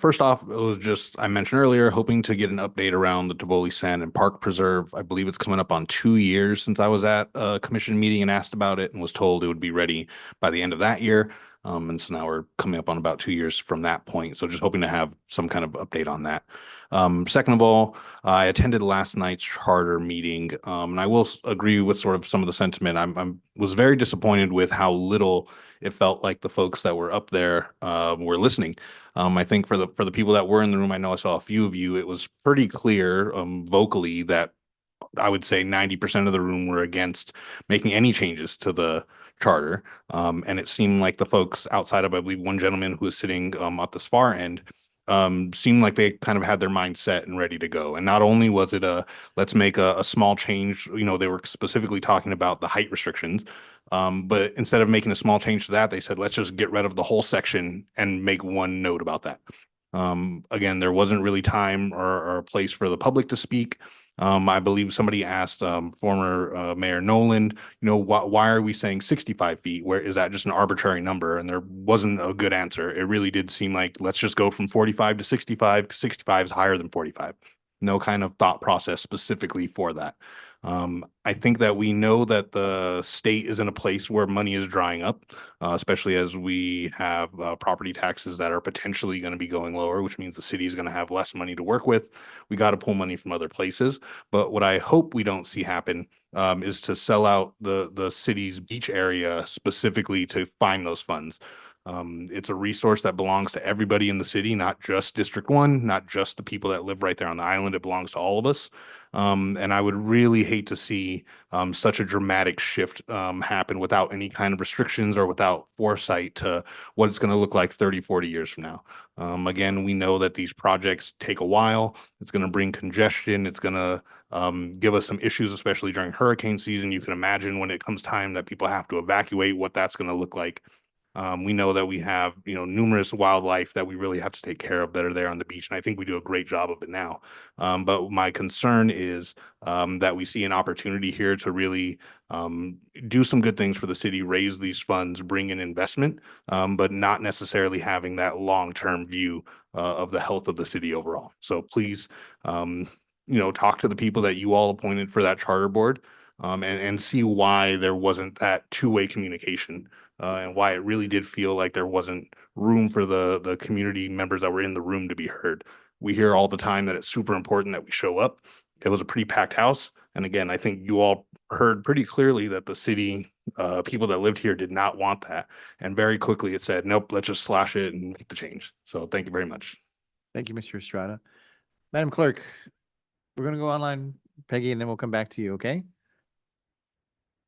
First off, it was just, I mentioned earlier, hoping to get an update around the Tivoli Sand and Park Preserve. I believe it's coming up on 2 years since I was at a commission meeting and asked about it and was told it would be ready by the end of that year. And so now we're coming up on about 2 years from that point. So just hoping to have some kind of update on that. Second of all, I attended last night's charter meeting, and I will agree with sort of some of the sentiment. I was very disappointed with how little it felt like the folks that were up there were listening. I think for the people that were in the room, I know I saw a few of you, it was pretty clear vocally that I would say 90% of the room were against making any changes to the charter. And it seemed like the folks outside of, I believe, one gentleman who was sitting at this far end seemed like they kind of had their mind set and ready to go. And not only was it let's make a small change, you know, they were specifically talking about the height restrictions. But instead of making a small change to that, they said, let's just get rid of the whole section and make one note about that. Again, there wasn't really time or a place for the public to speak. I believe somebody asked former Mayor Nolan, you know, why are we saying 65 feet? Where is that just an arbitrary number? And there wasn't a good answer. It really did seem like, let's just go from 45 to 65. 65 is higher than 45. No kind of thought process specifically for that. I think that we know that the state is in a place where money is drying up, especially as we have property taxes that are potentially going to be going lower, which means the city is going to have less money to work with. We got to pull money from other places. But what I hope we don't see happen is to sell out the city's beach area specifically to find those funds. It's a resource that belongs to everybody in the city, not just District 1, not just the people that live right there on the island. It belongs to all of us. And I would really hate to see such a dramatic shift happen without any kind of restrictions or without foresight to what it's going to look like 30, 40 years from now. Again, we know that these projects take a while. It's going to bring congestion. It's going to give us some issues, especially during hurricane season. You can imagine when it comes time that people have to evacuate, what that's going to look like. We know that we have, you know, numerous wildlife that we really have to take care of that are there on the beach. And I think we do a great job of it now. But my concern is that we see an opportunity here to really do some good things for the city, raise these funds, bring in investment, but not necessarily having that long-term view of the health of the city overall. So please, you know, talk to the people that you all appointed for that charter board and see why there wasn't that two-way communication. And why it really did feel like there wasn't room for the community members that were in the room to be heard. We hear all the time that it's super important that we show up. It was a pretty packed house. And again, I think you all heard pretty clearly that the city people that lived here did not want that. And very quickly it said, nope, let's just slash it and make the change. So thank you very much. Thank you, Mr. Estrada. Madam Clerk, we're going to go online, Peggy, and then we'll come back to you, okay?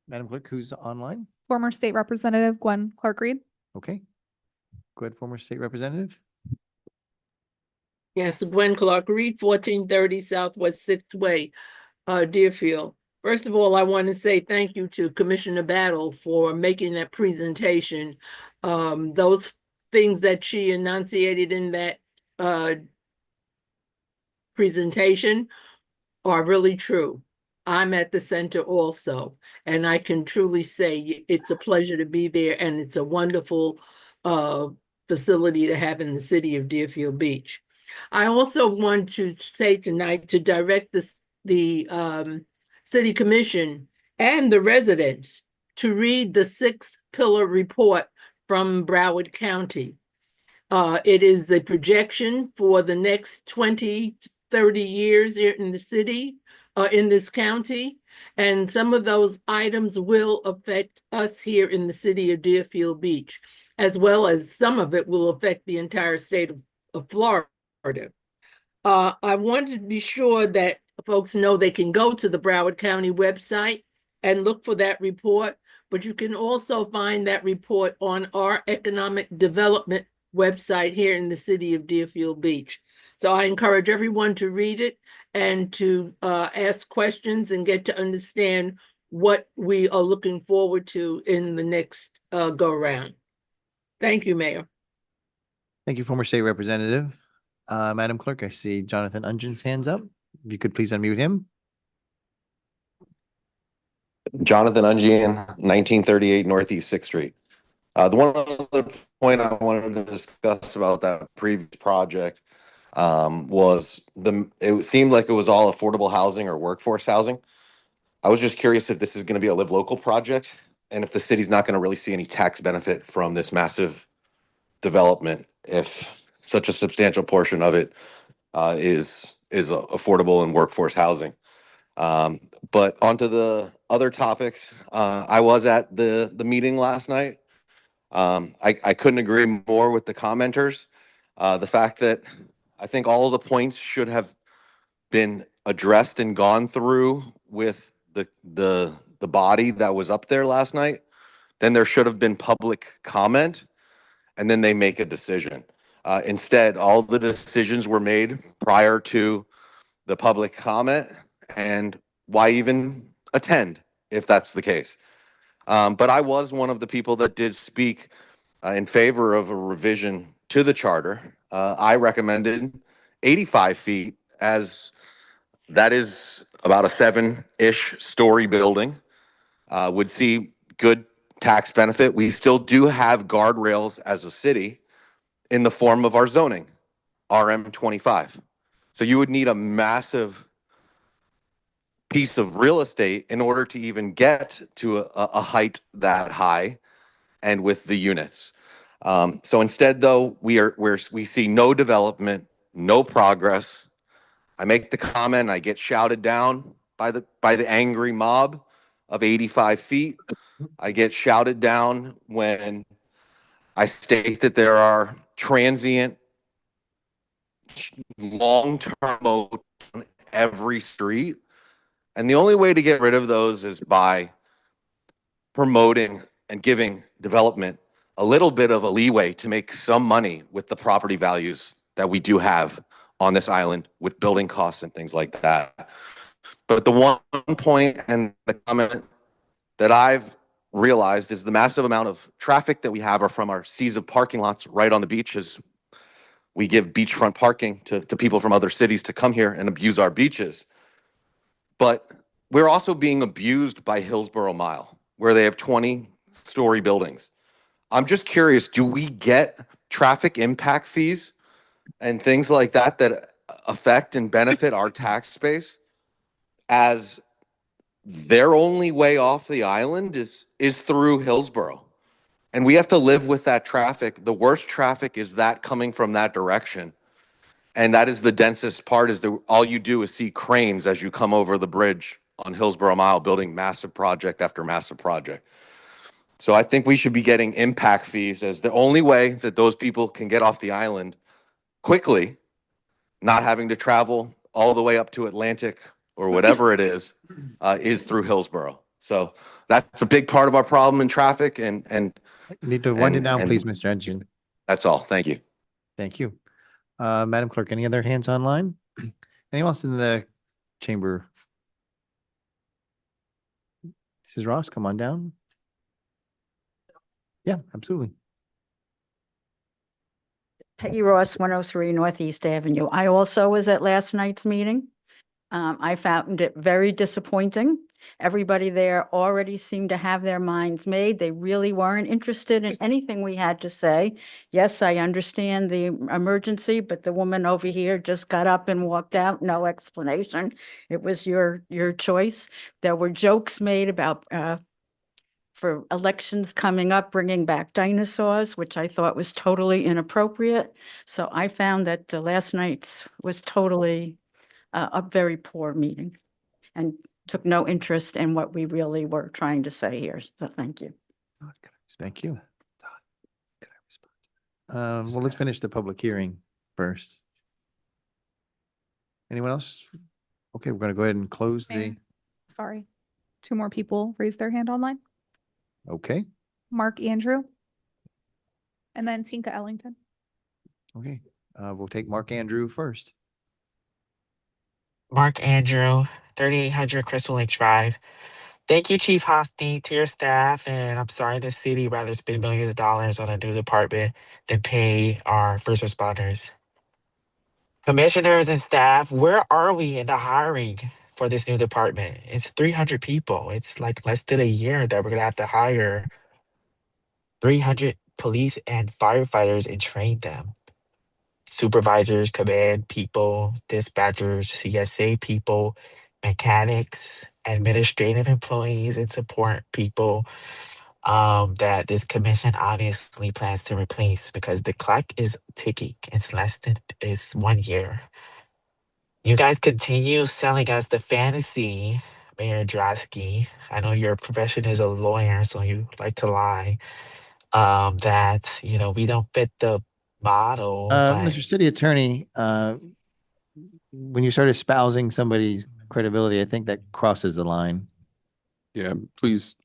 Madam Clerk, who's online? Former State Representative Gwen Clark-Reed. Okay. Go ahead, former state representative. Yes, Gwen Clark-Reed, 1430 Southwest 6th Way, Deerfield. First of all, I want to say thank you to Commissioner Battle for making that presentation. Those things that she enunciated in that presentation are really true. I'm at the center also, and I can truly say it's a pleasure to be there, and it's a wonderful facility to have in the city of Deerfield Beach. I also want to say tonight to direct the City Commission and the residents to read the 6-pillar report from Broward County. It is the projection for the next 20, 30 years here in the city. In this county, and some of those items will affect us here in the city of Deerfield Beach, as well as some of it will affect the entire state of Florida. I want to be sure that folks know they can go to the Broward County website and look for that report, but you can also find that report on our economic development website here in the city of Deerfield Beach. So I encourage everyone to read it and to ask questions and get to understand what we are looking forward to in the next go round. Thank you, Mayor. Thank you, former state representative. Madam Clerk, I see Jonathan Ungin's hands up. If you could please unmute him. Jonathan Ungian, 1938 Northeast Sixth Street. The one other point I wanted to discuss about that previous project was it seemed like it was all affordable housing or workforce housing. I was just curious if this is going to be a live local project and if the city's not going to really see any tax benefit from this massive development if such a substantial portion of it is affordable and workforce housing. But onto the other topics, I was at the meeting last night. I couldn't agree more with the commenters. The fact that I think all of the points should have been addressed and gone through with the body that was up there last night. Then there should have been public comment, and then they make a decision. Instead, all the decisions were made prior to the public comment, and why even attend if that's the case? But I was one of the people that did speak in favor of a revision to the charter. I recommended 85 feet, as that is about a 7-ish story building, would see good tax benefit. We still do have guardrails as a city in the form of our zoning, RM 25. So you would need a massive piece of real estate in order to even get to a height that high and with the units. So instead, though, we see no development, no progress. I make the comment, I get shouted down by the angry mob of 85 feet. I get shouted down when I state that there are transient long-term modes on every street. And the only way to get rid of those is by promoting and giving development a little bit of a leeway to make some money with the property values that we do have on this island with building costs and things like that. But the one point and the comment that I've realized is the massive amount of traffic that we have are from our seas of parking lots right on the beaches. We give beachfront parking to people from other cities to come here and abuse our beaches. But we're also being abused by Hillsborough Mile, where they have 20-story buildings. I'm just curious, do we get traffic impact fees and things like that that affect and benefit our tax base as their only way off the island is through Hillsborough? And we have to live with that traffic. The worst traffic is that coming from that direction. And that is the densest part, is all you do is see cranes as you come over the bridge on Hillsborough Mile, building massive project after massive project. So I think we should be getting impact fees as the only way that those people can get off the island quickly, not having to travel all the way up to Atlantic or whatever it is through Hillsborough. So that's a big part of our problem in traffic. And You need to wind it down, please, Mr. Engine. That's all. Thank you. Thank you. Madam Clerk, any other hands online? Anyone else in the chamber? Mrs. Ross, come on down. Yeah, absolutely. Peggy Ross, 103 Northeast Avenue. I also was at last night's meeting. I found it very disappointing. Everybody there already seemed to have their minds made. They really weren't interested in anything we had to say. Yes, I understand the emergency, but the woman over here just got up and walked out, no explanation. It was your choice. There were jokes made about for elections coming up, bringing back dinosaurs, which I thought was totally inappropriate. So I found that last night's was totally a very poor meeting and took no interest in what we really were trying to say here. So thank you. Thank you. Well, let's finish the public hearing first. Anyone else? Okay, we're going to go ahead and close the, Mayor, sorry. 2 more people raised their hand online. okay. Mark Andrew. And then Tinka Ellington. Okay, we'll take Mark Andrew first. Mark Andrew, 3800 Crystal Lake Drive. Thank you, Chief Hosty, to your staff, and I'm sorry the city rather spend millions of dollars on a new department than pay our first responders. Commissioners and staff, where are we in the hiring for this new department? It's 300 people. It's like less than a year that we're gonna have to hire 300 police and firefighters and train them. Supervisors, command people, dispatchers, CSA people, mechanics, administrative employees, and support people that this commission obviously plans to replace because the clock is ticking. It's 1 year. You guys continue selling us the fantasy, Mayor Drosky. I know your profession is a lawyer, so you like to lie. That we don't fit the model, but Mr. City Attorney, when you start espousing somebody's credibility, I think that crosses the line. Yeah, please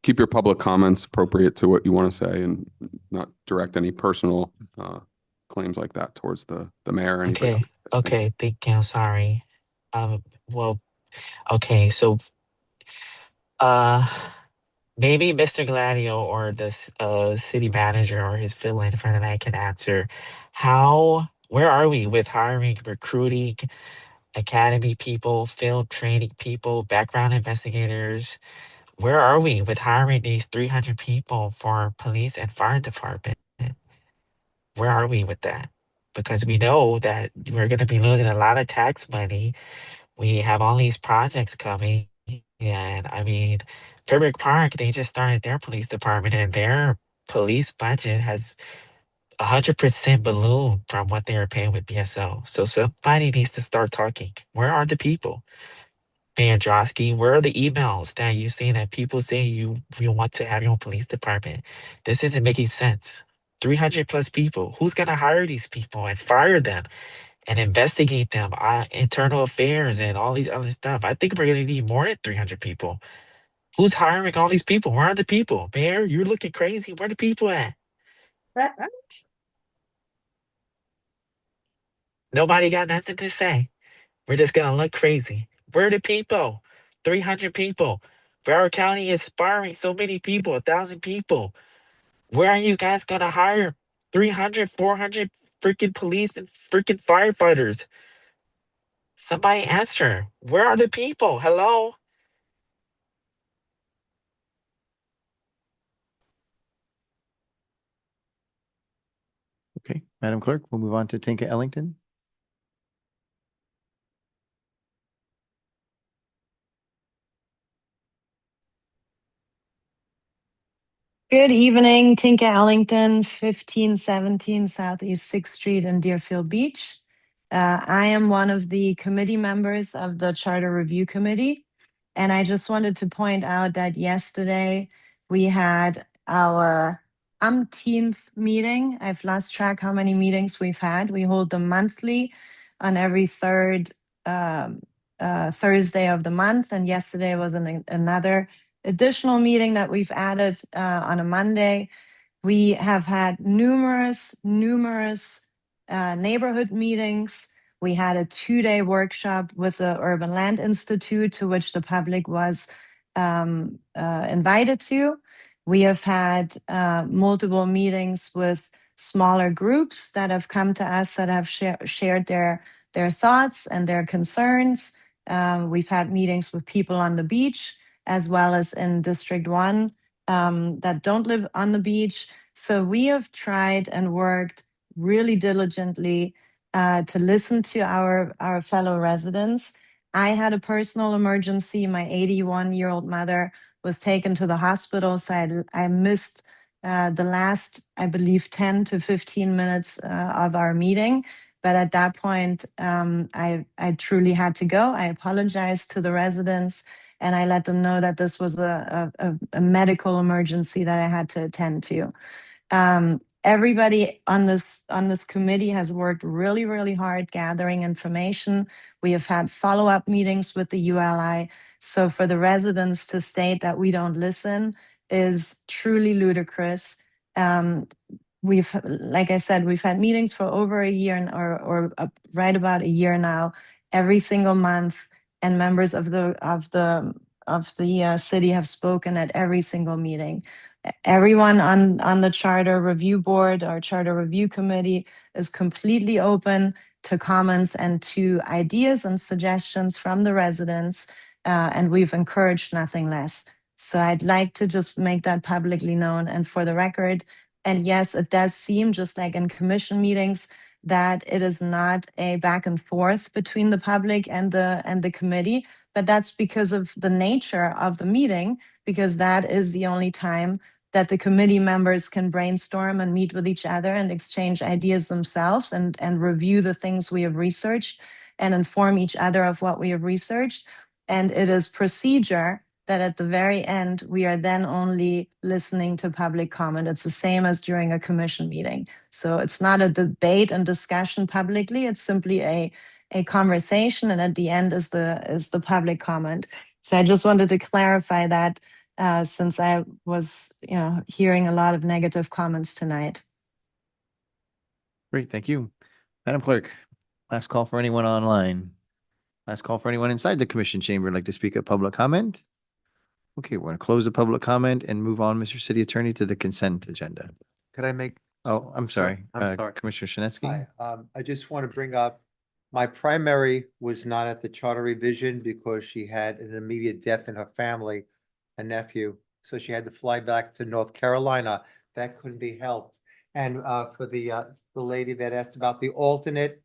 keep your public comments appropriate to what you want to say and not direct any personal claims like that towards the mayor or anybody. okay, okay, thank you. Sorry. Well, okay, so maybe Mr. Gladio or the city manager or his fill-in for tonight can answer. Where are we with hiring, recruiting, academy people, field training people, background investigators? Where are we with hiring these 300 people for police and fire department? Where are we with that? Because we know that we're going to be losing a lot of tax money. We have all these projects coming. And I mean, Pembroke Park, they just started their police department and their police budget has 100% balloon from what they were paying with BSO. So somebody needs to start talking. Where are the people? Mayor Drosky, where are the emails that you say that people say you want to have your own police department? This isn't making sense. 300 plus people. Who's going to hire these people and fire them and investigate them? Internal affairs and all these other stuff. I think we're going to need more than 300 people. Who's hiring all these people? Where are the people? Mayor, you're looking crazy. Where are the people at? Nobody got nothing to say. We're just going to look crazy. Where are the people? 300 people. Broward County is firing so many people, 1,000 people. Where are you guys going to hire 300, 400 freaking police and freaking firefighters? Somebody answer. Where are the people? Hello? Okay, Madam Clerk, we'll move on to Tinka Ellington. Good evening, Tinka Ellington, 1517 Southeast 6th Street in Deerfield Beach. I am one of the committee members of the Charter Review Committee. And I just wanted to point out that yesterday we had our umpteenth meeting. I've lost track how many meetings we've had. We hold them monthly on every third Thursday of the month. And yesterday was another additional meeting that we've added on a Monday. We have had numerous neighborhood meetings. We had a 2-day workshop with the Urban Land Institute to which the public was invited to. We have had multiple meetings with smaller groups that have come to us that have shared their thoughts and their concerns. We've had meetings with people on the beach as well as in District 1 that don't live on the beach. So we have tried and worked really diligently to listen to our fellow residents. I had a personal emergency. My 81-year-old mother was taken to the hospital, so I missed the last, I believe, 10 to 15 minutes of our meeting. But at that point, I truly had to go. I apologized to the residents and I let them know that this was a medical emergency that I had to attend to. Everybody on this committee has worked really, really hard gathering information. We have had follow-up meetings with the ULI. So for the residents to state that we don't listen is truly ludicrous. we've, like I said, we've had meetings for over a year or right about a year now, every single month. And members of the city have spoken at every single meeting. Everyone on the charter review board or charter review committee is completely open to comments and to ideas and suggestions from the residents. And we've encouraged nothing less. So I'd like to just make that publicly known and for the record. And yes, it does seem just like in commission meetings that it is not a back and forth between the public and the committee, but that's because of the nature of the meeting, because that is the only time that the committee members can brainstorm and meet with each other and exchange ideas themselves and review the things we have researched and inform each other of what we have researched. And it is procedure that at the very end, we are then only listening to public comment. It's the same as during a commission meeting. So it's not a debate and discussion publicly. It's simply a conversation. And at the end is the public comment. So I just wanted to clarify that since I was, hearing a lot of negative comments tonight. Great, thank you. Madam Clerk, last call for anyone online. Last call for anyone inside the commission chamber like to speak at public comment. Okay, we're going to close the public comment and move on, Mr. City Attorney, to the consent agenda. Could I make? Oh, I'm sorry. I'm sorry. Commissioner Shinesky. Hi, I just want to bring up, my primary was not at the charter revision because she had an immediate death in her family, a nephew. So she had to fly back to North Carolina. That couldn't be helped. And for the lady that asked about the alternate,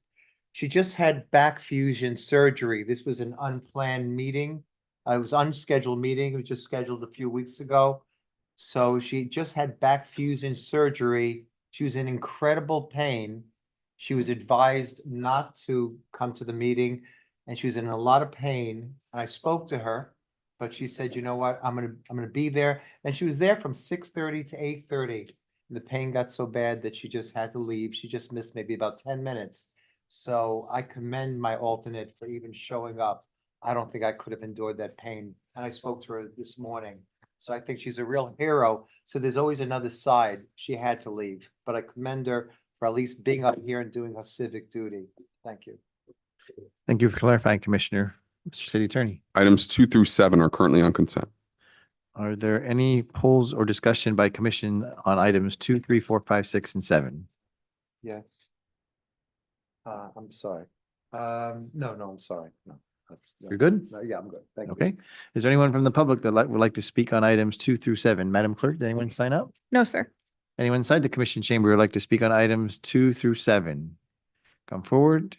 she just had back fusion surgery. This was an unplanned meeting. It was unscheduled meeting. It was just scheduled a few weeks ago. So she just had back fusion surgery. She was in incredible pain. She was advised not to come to the meeting and she was in a lot of pain. And I spoke to her, but she said, you know what, I'm gonna be there. And she was there from 6:30 to 8:30. The pain got so bad that she just had to leave. She just missed maybe about 10 minutes. So I commend my alternate for even showing up. I don't think I could have endured that pain. And I spoke to her this morning. So I think she's a real hero. So there's always another side. She had to leave, but I commend her for at least being up here and doing her civic duty. Thank you. Thank you for clarifying, Commissioner. Mr. City Attorney, Items 2 through 7 are currently on consent. are there any polls or discussion by commission on items 2, 3, 4, 5, 6, and 7? Yes. I'm sorry. No, I'm sorry. No. You're good? No, yeah, I'm good. Thank you. Okay. Is there anyone from the public that would like to speak on items 2 through 7? Madam Clerk, did anyone sign up? No, sir. Anyone inside the commission chamber would like to speak on items 2 through 7? Come forward.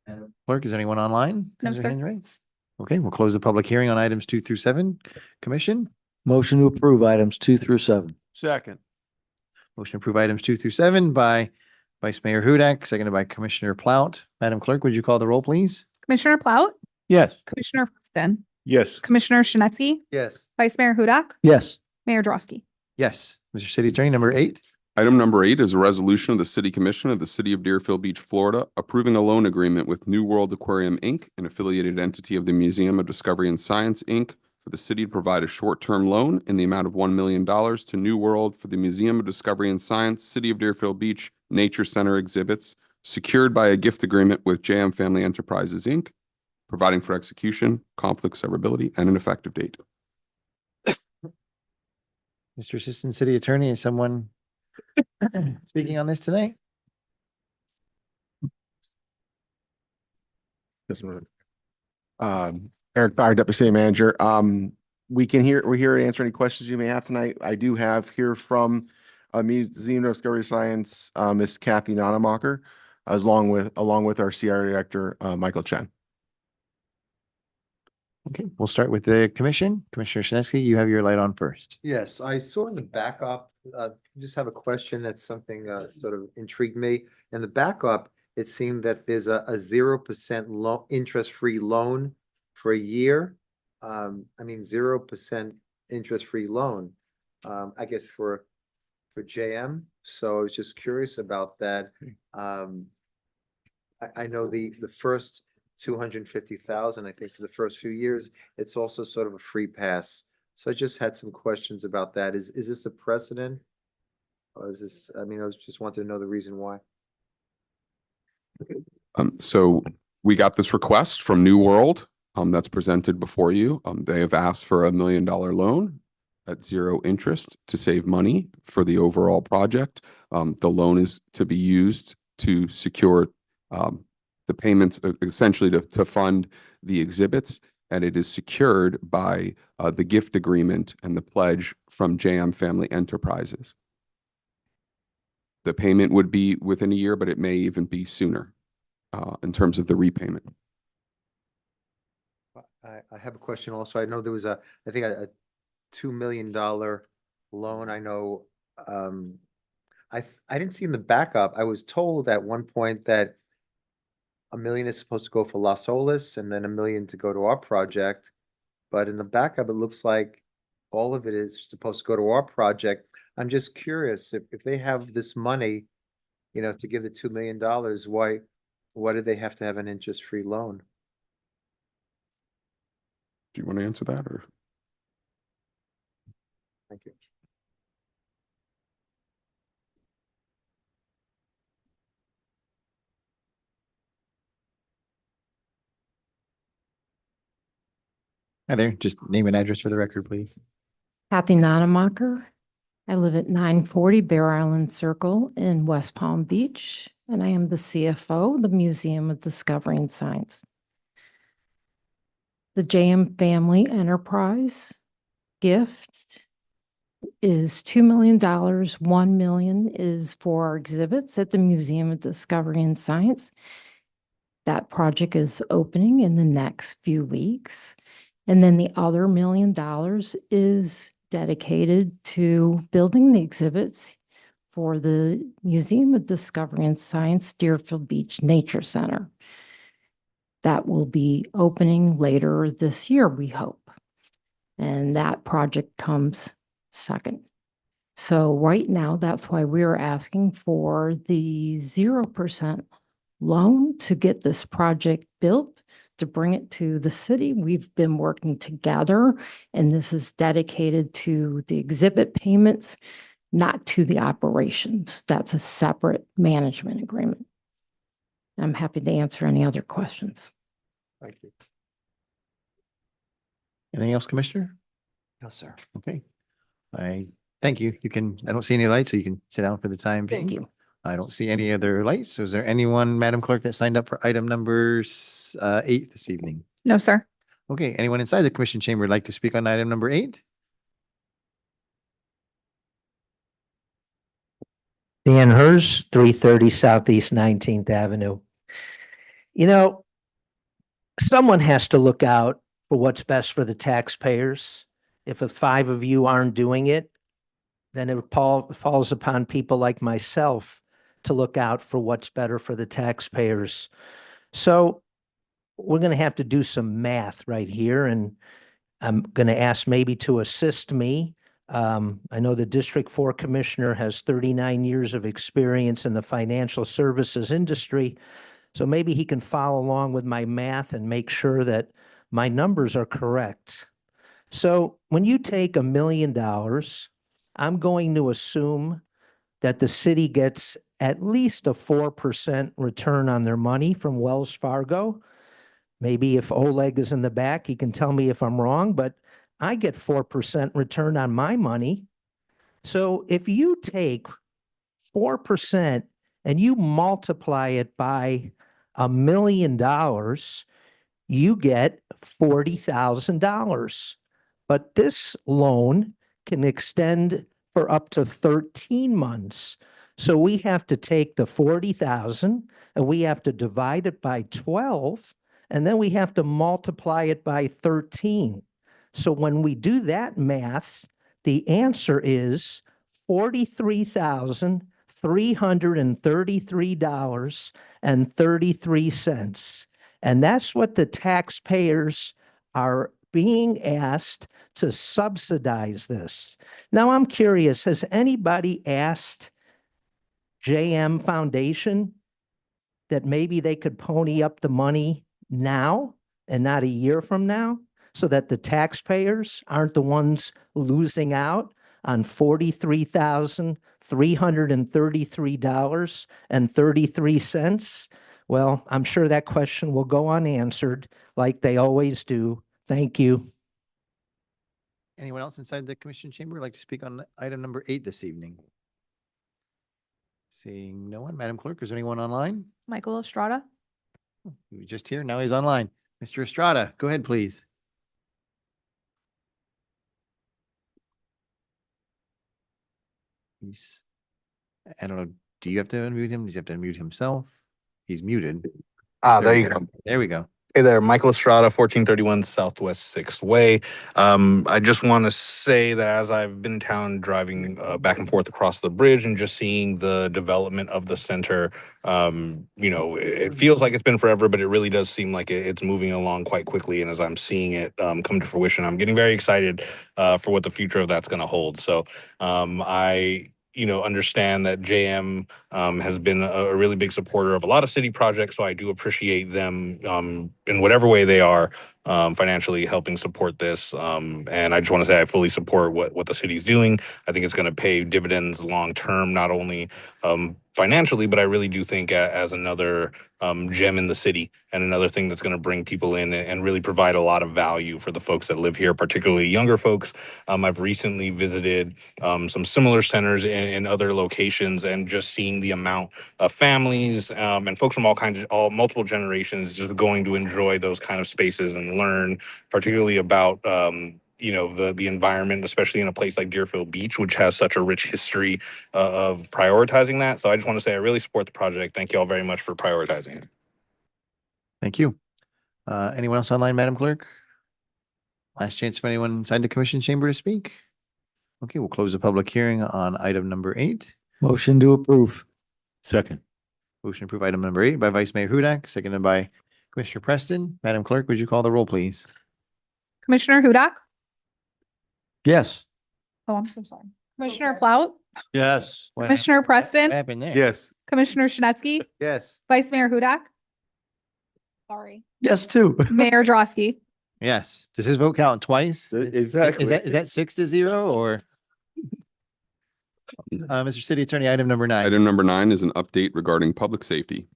Madam Clerk, is anyone online? No, Has their sir. hand raised? Okay, we'll close the public hearing on items 2 through 7. Commission, Motion to approve items 2 through 7. Second. motion to approve items 2 through 7 by Vice Mayor Hudak, seconded by Commissioner Plout. Madam Clerk, would you call the roll, please? Commissioner Plout, Yes. Commissioner Preston, Yes. Commissioner Shinesky, Yes. Vice Mayor Hudak, Yes. Mayor Drosky. Yes. Mr. City Attorney, number 8. Item number 8 is a resolution of the City Commission of the City of Deerfield Beach, Florida, approving a loan agreement with New World Aquarium, Inc., an affiliated entity of the Museum of Discovery and Science, Inc., for the city to provide a short-term loan in the amount of $1 million to New World for the Museum of Discovery and Science, City of Deerfield Beach Nature Center exhibits, secured by a gift agreement with JM Family Enterprises, Inc., providing for execution, conflict severability, and an effective date. Mr. Assistant City Attorney, is someone speaking on this tonight? Yes, ma'am. Eric Bauer, Deputy City Manager. We're here to answer any questions you may have tonight. I do have here from Museum of Discovery Science, Miss Kathy Nonemacher, along with our CR Director, Michael Chen. Okay, we'll start with the commission. Commissioner Shinesky, you have your light on first. Yes, I saw in the backup, just have a question that's something sort of intrigued me. In the backup, it seemed that there's a 0% interest-free loan for a year. 0% interest-free loan, I guess for JM. So I was just curious about that. I know the first 250,000, I think for the first few years, it's also sort of a free pass. So I just had some questions about that. Is this a precedent? Or is this, I mean, I was just wanted to know the reason why. So we got this request from New World, that's presented before you. They have asked for $1 million loan at 0 interest to save money for the overall project. The loan is to be used to secure, the payments, essentially to fund the exhibits, and it is secured by, the gift agreement and the pledge from JM Family Enterprises. The payment would be within a year, but it may even be sooner, in terms of the repayment. I have a question also. I know there was I think a $2 million loan. I know, I didn't see in the backup. I was told at one point that $1 million is supposed to go for Las Olas and then $1 million to go to our project. But in the backup, it looks like all of it is supposed to go to our project. I'm just curious if they have this money, you know, to give the $2 million, why do they have to have an interest-free loan? Do you want to answer that, or? Thank you. Hi there, just name and address for the record, please. Kathy Nonamacher. I live at 940 Bear Island Circle in West Palm Beach, and I am the CFO of the Museum of Discovery and Science. The JM Family Enterprise gift is $2 million. $1 million is for our exhibits at the Museum of Discovery and Science. That project is opening in the next few weeks. And then the other $1 million is dedicated to building the exhibits for the Museum of Discovery and Science Deerfield Beach Nature Center. That will be opening later this year, we hope. And that project comes second. So right now, that's why we're asking for the 0% loan to get this project built, to bring it to the city. We've been working together, and this is dedicated to the exhibit payments, not to the operations. That's a separate management agreement. I'm happy to answer any other questions. Thank you. Anything else, Commissioner? No, sir. Okay. Thank you. You can, I don't see any lights, so you can sit down for the time being. Thank you. I don't see any other lights. So is there anyone, Madam Clerk, that signed up for item number 8 this evening? No, sir. Okay, anyone inside the commission chamber would like to speak on item number 8? Dan Hers, 330 Southeast 19th Avenue. You know, someone has to look out for what's best for the taxpayers. If the 5 of you aren't doing it, then it falls upon people like myself to look out for what's better for the taxpayers. So we're going to have to do some math right here, and I'm going to ask maybe to assist me. I know the District 4 Commissioner has 39 years of experience in the financial services industry, so maybe he can follow along with my math and make sure that my numbers are correct. So when you take $1 million, I'm going to assume that the city gets at least a 4% return on their money from Wells Fargo. Maybe if Oleg is in the back, he can tell me if I'm wrong, but I get 4% return on my money. So if you take 4% and you multiply it by $1 million, you get $40,000. But this loan can extend for up to 13 months. So we have to take the 40,000 and we have to divide it by 12, and then we have to multiply it by 13. So when we do that math, the answer is $43,333.33. And that's what the taxpayers are being asked to subsidize this. Now, I'm curious, has anybody asked JM Foundation that maybe they could pony up the money now and not a year from now, so that the taxpayers aren't the ones losing out on $43,333.33? Well, I'm sure that question will go unanswered like they always do. Thank you. Anyone else inside the commission chamber would like to speak on item number 8 this evening? Seeing no one, Madam Clerk, is there anyone online? Michael Estrada. He was just here, now he's online. Mr. Estrada, go ahead, please. He's, I don't know, do you have to unmute him? Does he have to unmute himself? He's muted. There we you go. There we go. Hey there, Michael Estrada, 1431 Southwest 6th Way. I just want to say that as I've been in town driving back and forth across the bridge and just seeing the development of the center, it feels like it's been forever, but it really does seem like it's moving along quite quickly. And as I'm seeing it come to fruition, I'm getting very excited for what the future of that's going to hold. So I understand that JM has been a really big supporter of a lot of city projects. So I do appreciate them in whatever way they are financially helping support this. And I just want to say I fully support what the city's doing. I think it's going to pay dividends long term, not only financially, but I really do think as another gem in the city and another thing that's going to bring people in and really provide a lot of value for the folks that live here, particularly younger folks. I've recently visited some similar centers in other locations and just seeing the amount of families and folks from all multiple generations just going to enjoy those kind of spaces and learn particularly about the environment, especially in a place like Deerfield Beach, which has such a rich history of prioritizing that. So I just want to say I really support the project. Thank you all very much for prioritizing it. Thank you. Anyone else online, Madam Clerk? Last chance for anyone inside the commission chamber to speak. Okay, we'll close the public hearing on item number 8. Motion to approve. Second. Motion to approve item number 8 by Vice Mayor Hudak, seconded by Commissioner Preston. Madam Clerk, would you call the roll, please? Commissioner Hudak. Yes. Oh, I'm so sorry. Commissioner Plout, Yes. Commissioner Preston, What happened there? Yes. Commissioner Shinesky, Yes. Vice Mayor Hudak. Sorry. Yes, too. Mayor Drosky. Yes. Does his vote count twice? Exactly. Is that 6-0 or? Mr. City Attorney, item number 9. Item number 9 is an update regarding public safety.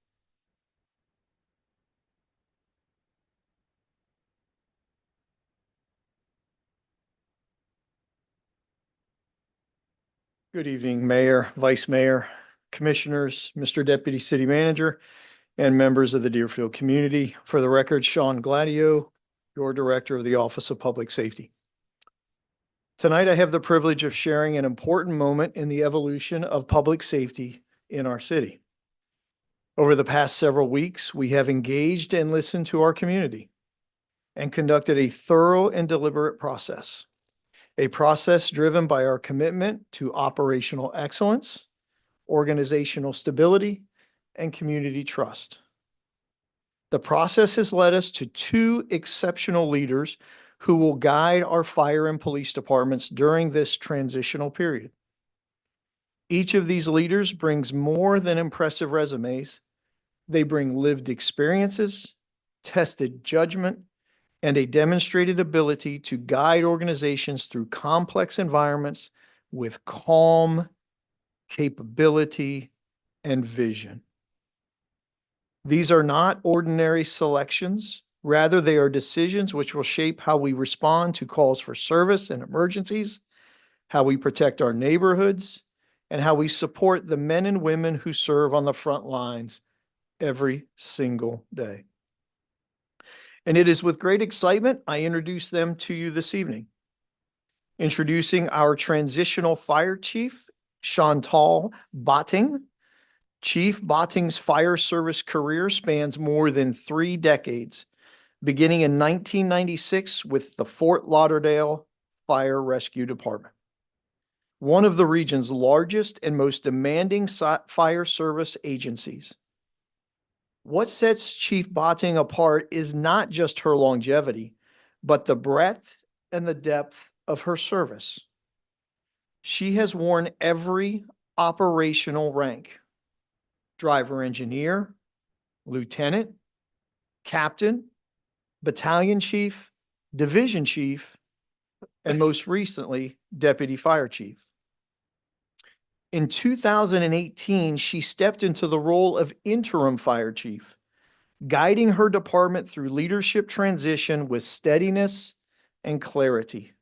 Good evening, Mayor, Vice Mayor, Commissioners, Mr. Deputy City Manager, and members of the Deerfield community. For the record, Sean Gladio, your Director of the Office of Public Safety. Tonight, I have the privilege of sharing an important moment in the evolution of public safety in our city. Over the past several weeks, we have engaged and listened to our community and conducted a thorough and deliberate process. A process driven by our commitment to operational excellence, organizational stability, and community trust. The process has led us to 2 exceptional leaders who will guide our fire and police departments during this transitional period. Each of these leaders brings more than impressive resumes. They bring lived experiences, tested judgment, and a demonstrated ability to guide organizations through complex environments with calm, capability, and vision. These are not ordinary selections. Rather, they are decisions which will shape how we respond to calls for service and emergencies, how we protect our neighborhoods, and how we support the men and women who serve on the front lines every single day. And it is with great excitement I introduce them to you this evening. Introducing our transitional fire chief, Chantal Botting. Chief Botting's fire service career spans more than 3 decades, beginning in 1996 with the Fort Lauderdale Fire Rescue Department, one of the region's largest and most demanding fire service agencies. What sets Chief Botting apart is not just her longevity, but the breadth and the depth of her service. She has worn every operational rank: driver engineer, lieutenant, captain, battalion chief, division chief, and most recently, Deputy Fire Chief. In 2018, she stepped into the role of interim fire chief, guiding her department through leadership transition with steadiness and clarity.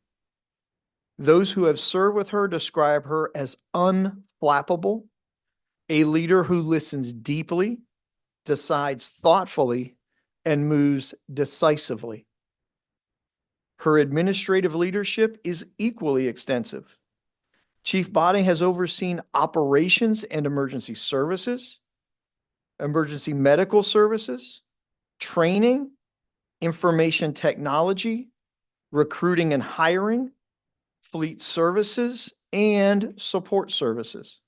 Those who have served with her describe her as unflappable, a leader who listens deeply, decides thoughtfully, and moves decisively. Her administrative leadership is equally extensive. Chief Botting has overseen operations and emergency services, emergency medical services, training, information technology, recruiting and hiring, fleet services, and support services.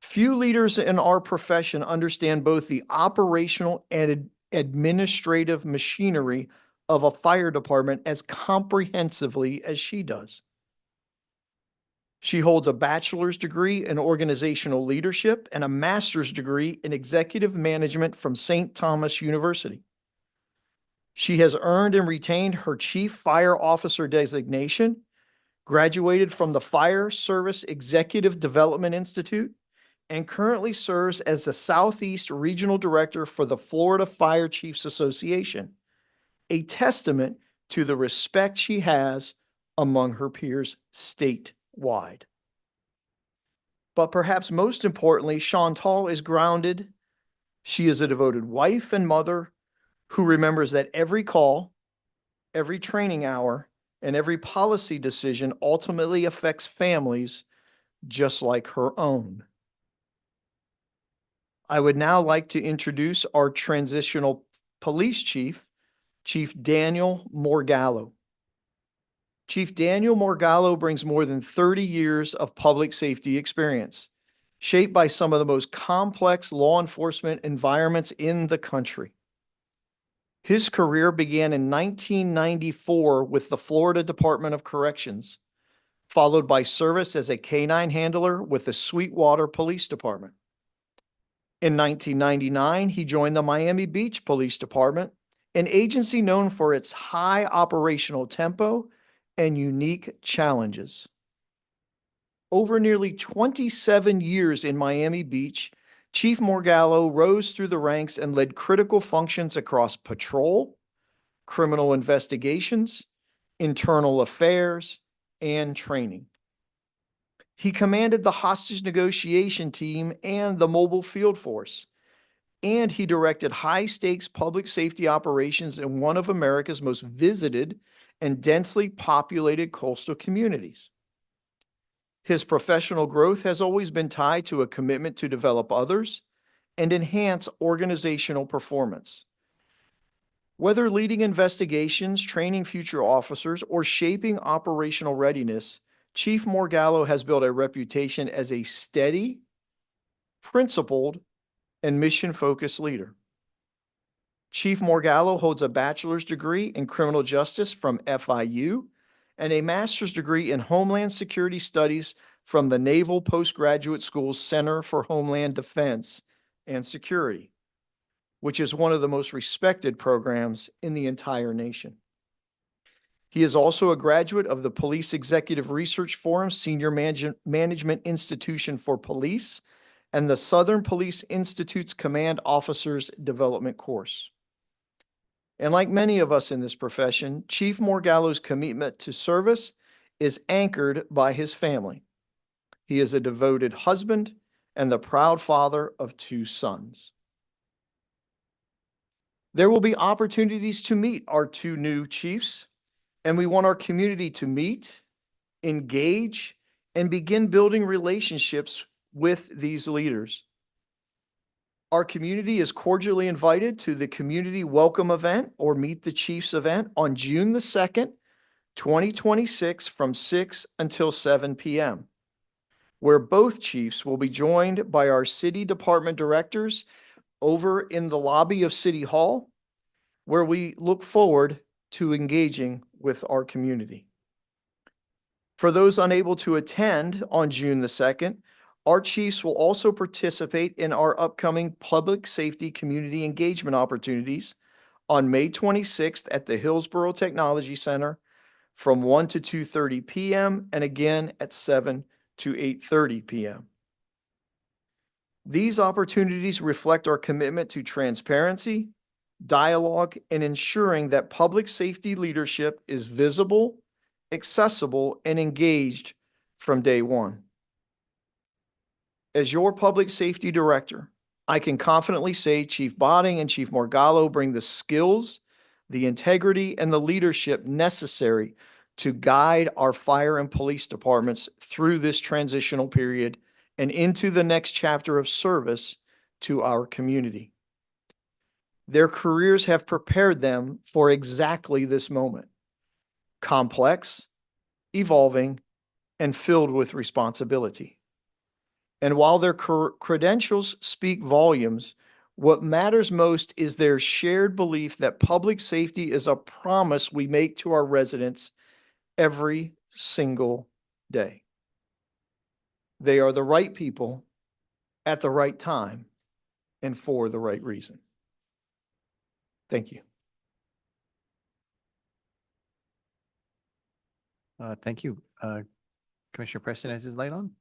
Few leaders in our profession understand both the operational and administrative machinery of a fire department as comprehensively as she does. She holds a bachelor's degree in organizational leadership and a master's degree in executive management from St. Thomas University. She has earned and retained her Chief Fire Officer designation, graduated from the Fire Service Executive Development Institute, and currently serves as the Southeast Regional Director for the Florida Fire Chiefs Association, a testament to the respect she has among her peers statewide. But perhaps most importantly, Chantal is grounded. She is a devoted wife and mother who remembers that every call, every training hour, and every policy decision ultimately affects families just like her own. I would now like to introduce our transitional police chief, Chief Daniel Morgallo. Chief Daniel Morgallo brings more than 30 years of public safety experience, shaped by some of the most complex law enforcement environments in the country. His career began in 1994 with the Florida Department of Corrections, followed by service as a canine handler with the Sweetwater Police Department. In 1999, he joined the Miami Beach Police Department, an agency known for its high operational tempo and unique challenges. Over nearly 27 years in Miami Beach, Chief Morgallo rose through the ranks and led critical functions across patrol, criminal investigations, internal affairs, and training. He commanded the hostage negotiation team and the mobile field force, and he directed high-stakes public safety operations in one of America's most visited and densely populated coastal communities. His professional growth has always been tied to a commitment to develop others and enhance organizational performance. Whether leading investigations, training future officers, or shaping operational readiness, Chief Morgallo has built a reputation as a steady, principled, and mission-focused leader. Chief Morgallo holds a bachelor's degree in criminal justice from FIU and a master's degree in Homeland Security Studies from the Naval Postgraduate School's Center for Homeland Defense and Security, which is one of the most respected programs in the entire nation. He is also a graduate of the Police Executive Research Forum Senior Management Institution for Police and the Southern Police Institute's Command Officers Development course. And like many of us in this profession, Chief Morgallo's commitment to service is anchored by his family. He is a devoted husband and the proud father of 2 sons. There will be opportunities to meet our 2 new chiefs, and we want our community to meet, engage, and begin building relationships with these leaders. Our community is cordially invited to the Community Welcome Event or Meet the Chiefs event on June the 2nd, 2026 from 6 until 7 p.m., where both chiefs will be joined by our city department directors over in the lobby of City Hall, where we look forward to engaging with our community. For those unable to attend on June the 2nd, our chiefs will also participate in our upcoming public safety community engagement opportunities on May 26th at the Hillsborough Technology Center, from 1 to 2:30 PM and again at 7 to 8:30 PM. These opportunities reflect our commitment to transparency, dialogue, and ensuring that public safety leadership is visible, accessible, and engaged from day one. As your public safety director, I can confidently say Chief Botting and Chief Morgallo bring the skills, the integrity, and the leadership necessary to guide our fire and police departments through this transitional period and into the next chapter of service to our community. Their careers have prepared them for exactly this moment: complex, evolving, and filled with responsibility. And while their credentials speak volumes, what matters most is their shared belief that public safety is a promise we make to our residents every single day. They are the right people at the right time and for the right reason. Thank you. Thank you. Commissioner Preston has his light on.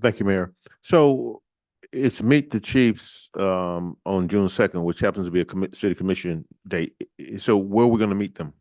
Thank you, Mayor. So it's Meet the Chiefs on June 2nd, which happens to be a city commission date. So where are we going to meet them?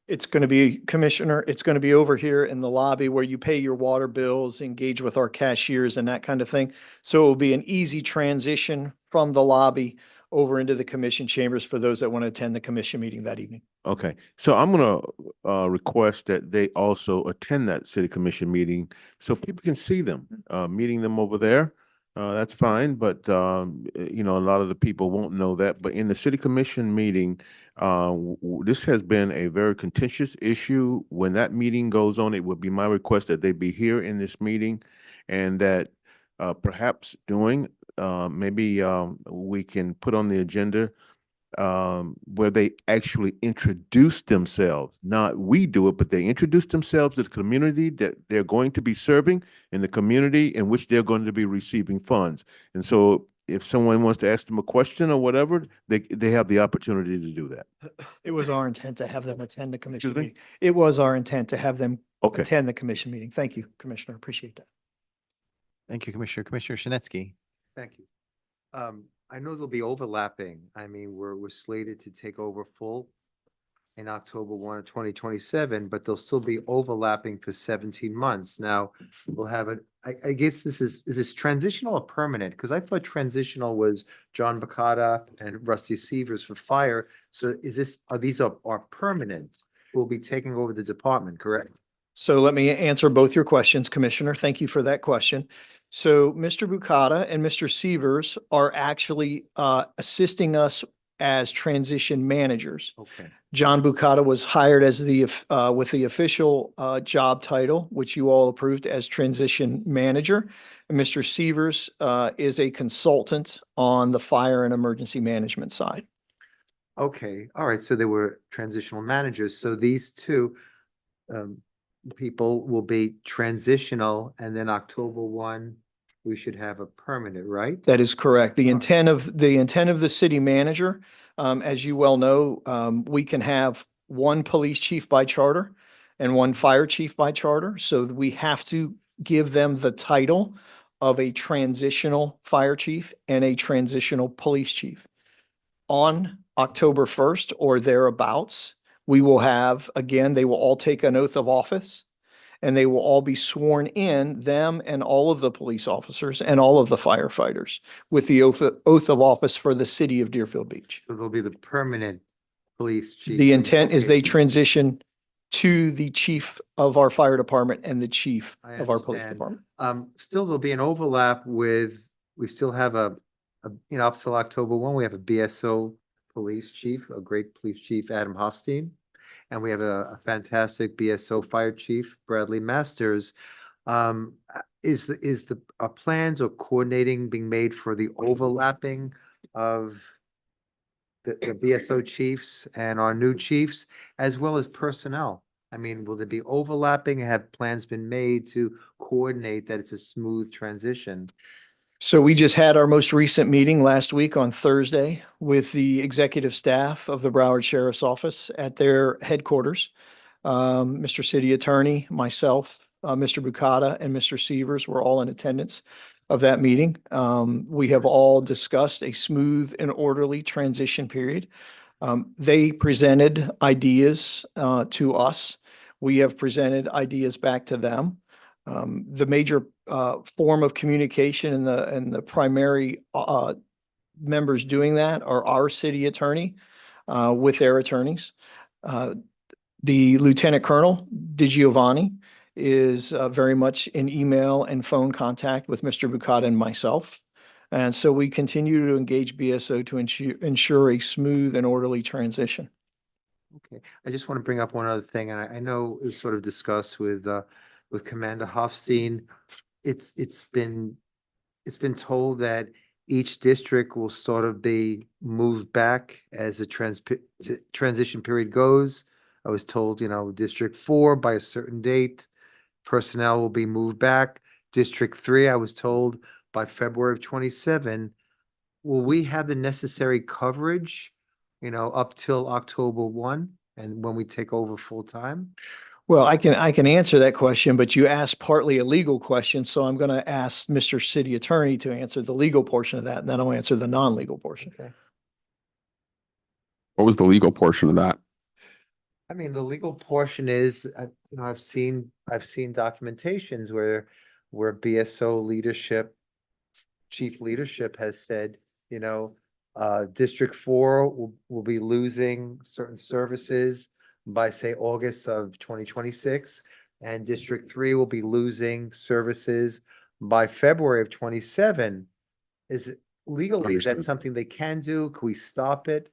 It's going to be, Commissioner, it's going to be over here in the lobby where you pay your water bills, engage with our cashiers and that kind of thing. So it will be an easy transition from the lobby over into the commission chambers for those that want to attend the commission meeting that evening. Okay, so I'm going to request that they also attend that city commission meeting so people can see them. Meeting them over there, that's fine, but you know, a lot of the people won't know that. But in the city commission meeting, this has been a very contentious issue. When that meeting goes on, it would be my request that they be here in this meeting, and that perhaps during maybe we can put on the agenda where they actually introduce themselves. Not we do it, but they introduce themselves to the community that they're going to be serving in the community in which they're going to be receiving funds. And so if someone wants to ask them a question or whatever, they have the opportunity to do that. It was our intent to have them attend the commission Excuse me? meeting. It was our intent to have them Okay. attend the commission meeting. Thank you, Commissioner. Appreciate that. Thank you, Commissioner. Commissioner Shinetsky. Thank you. I know there'll be overlapping. I mean, we're slated to take over full in October 1 of 2027, but they'll still be overlapping for 17 months. Now, we'll have it, I guess is this transitional or permanent? Because I thought transitional was John Bacata and Rusty Severs for fire. So these are permanent? We'll be taking over the department, correct? So let me answer both your questions, Commissioner. Thank you for that question. So Mr. Bukata and Mr. Severs are actually assisting us as transition managers. Okay. John Bukata was hired as with the official job title, which you all approved, as transition manager. And Mr. Severs is a consultant on the fire and emergency management side. Okay, all right. So they were transitional managers. So these two people will be transitional, and then October 1, we should have a permanent, right? That is correct. The intent of the city manager, as you well know, we can have one police chief by charter and one fire chief by charter. So we have to give them the title of a transitional fire chief and a transitional police chief. On October 1st or thereabouts, we will have, again, they will all take an oath of office, and they will all be sworn in, them and all of the police officers and all of the firefighters, with the oath of office for the city of Deerfield Beach. So they'll be the permanent police chief. The intent is Okay. they transition to the chief of our fire department and the chief I of our police understand. department. Still, there'll be an overlap with, we still have up till October 1, we have a BSO police chief, a great police chief, Adam Hofstein. And we have a fantastic BSO fire chief, Bradley Masters. Are plans or coordinating being made for the overlapping of the BSO chiefs and our new chiefs, as well as personnel? I mean, will there be overlapping? Have plans been made to coordinate that it's a smooth transition? So we just had our most recent meeting last week on Thursday with the executive staff of the Broward Sheriff's Office at their headquarters. Mr. City Attorney, myself, Mr. Bukata, and Mr. Severs were all in attendance of that meeting. We have all discussed a smooth and orderly transition period. They presented ideas to us. We have presented ideas back to them. The major form of communication and the primary members doing that are our city attorney with their attorneys. The Lieutenant Colonel DiGiovanni is very in email and phone contact with Mr. Bukata and myself. And so we continue to engage BSO to ensure a smooth and orderly transition. Okay, I just want to bring up one other thing, and I know it was sort of discussed with Commander Hofstein. It's been told that each district will sort of be moved back as the transition period goes. I was told, District 4 by a certain date, personnel will be moved back. District 3, I was told by February of 27. Will we have the necessary coverage, up till October 1 and when we take over full time? Well, I can answer that question, but you asked partly a legal question, so I'm going to ask Mr. City Attorney to answer the legal portion of that, and then I'll answer the non-legal portion. Okay. What was the legal portion of that? I mean, the legal portion is, I've seen documentations where BSO leadership, chief leadership has said, District 4 will be losing certain services by, say, August of 2026, and District 3 will be losing services by February of 27. Is it legally, is that Understood. something they can do? Can we stop it?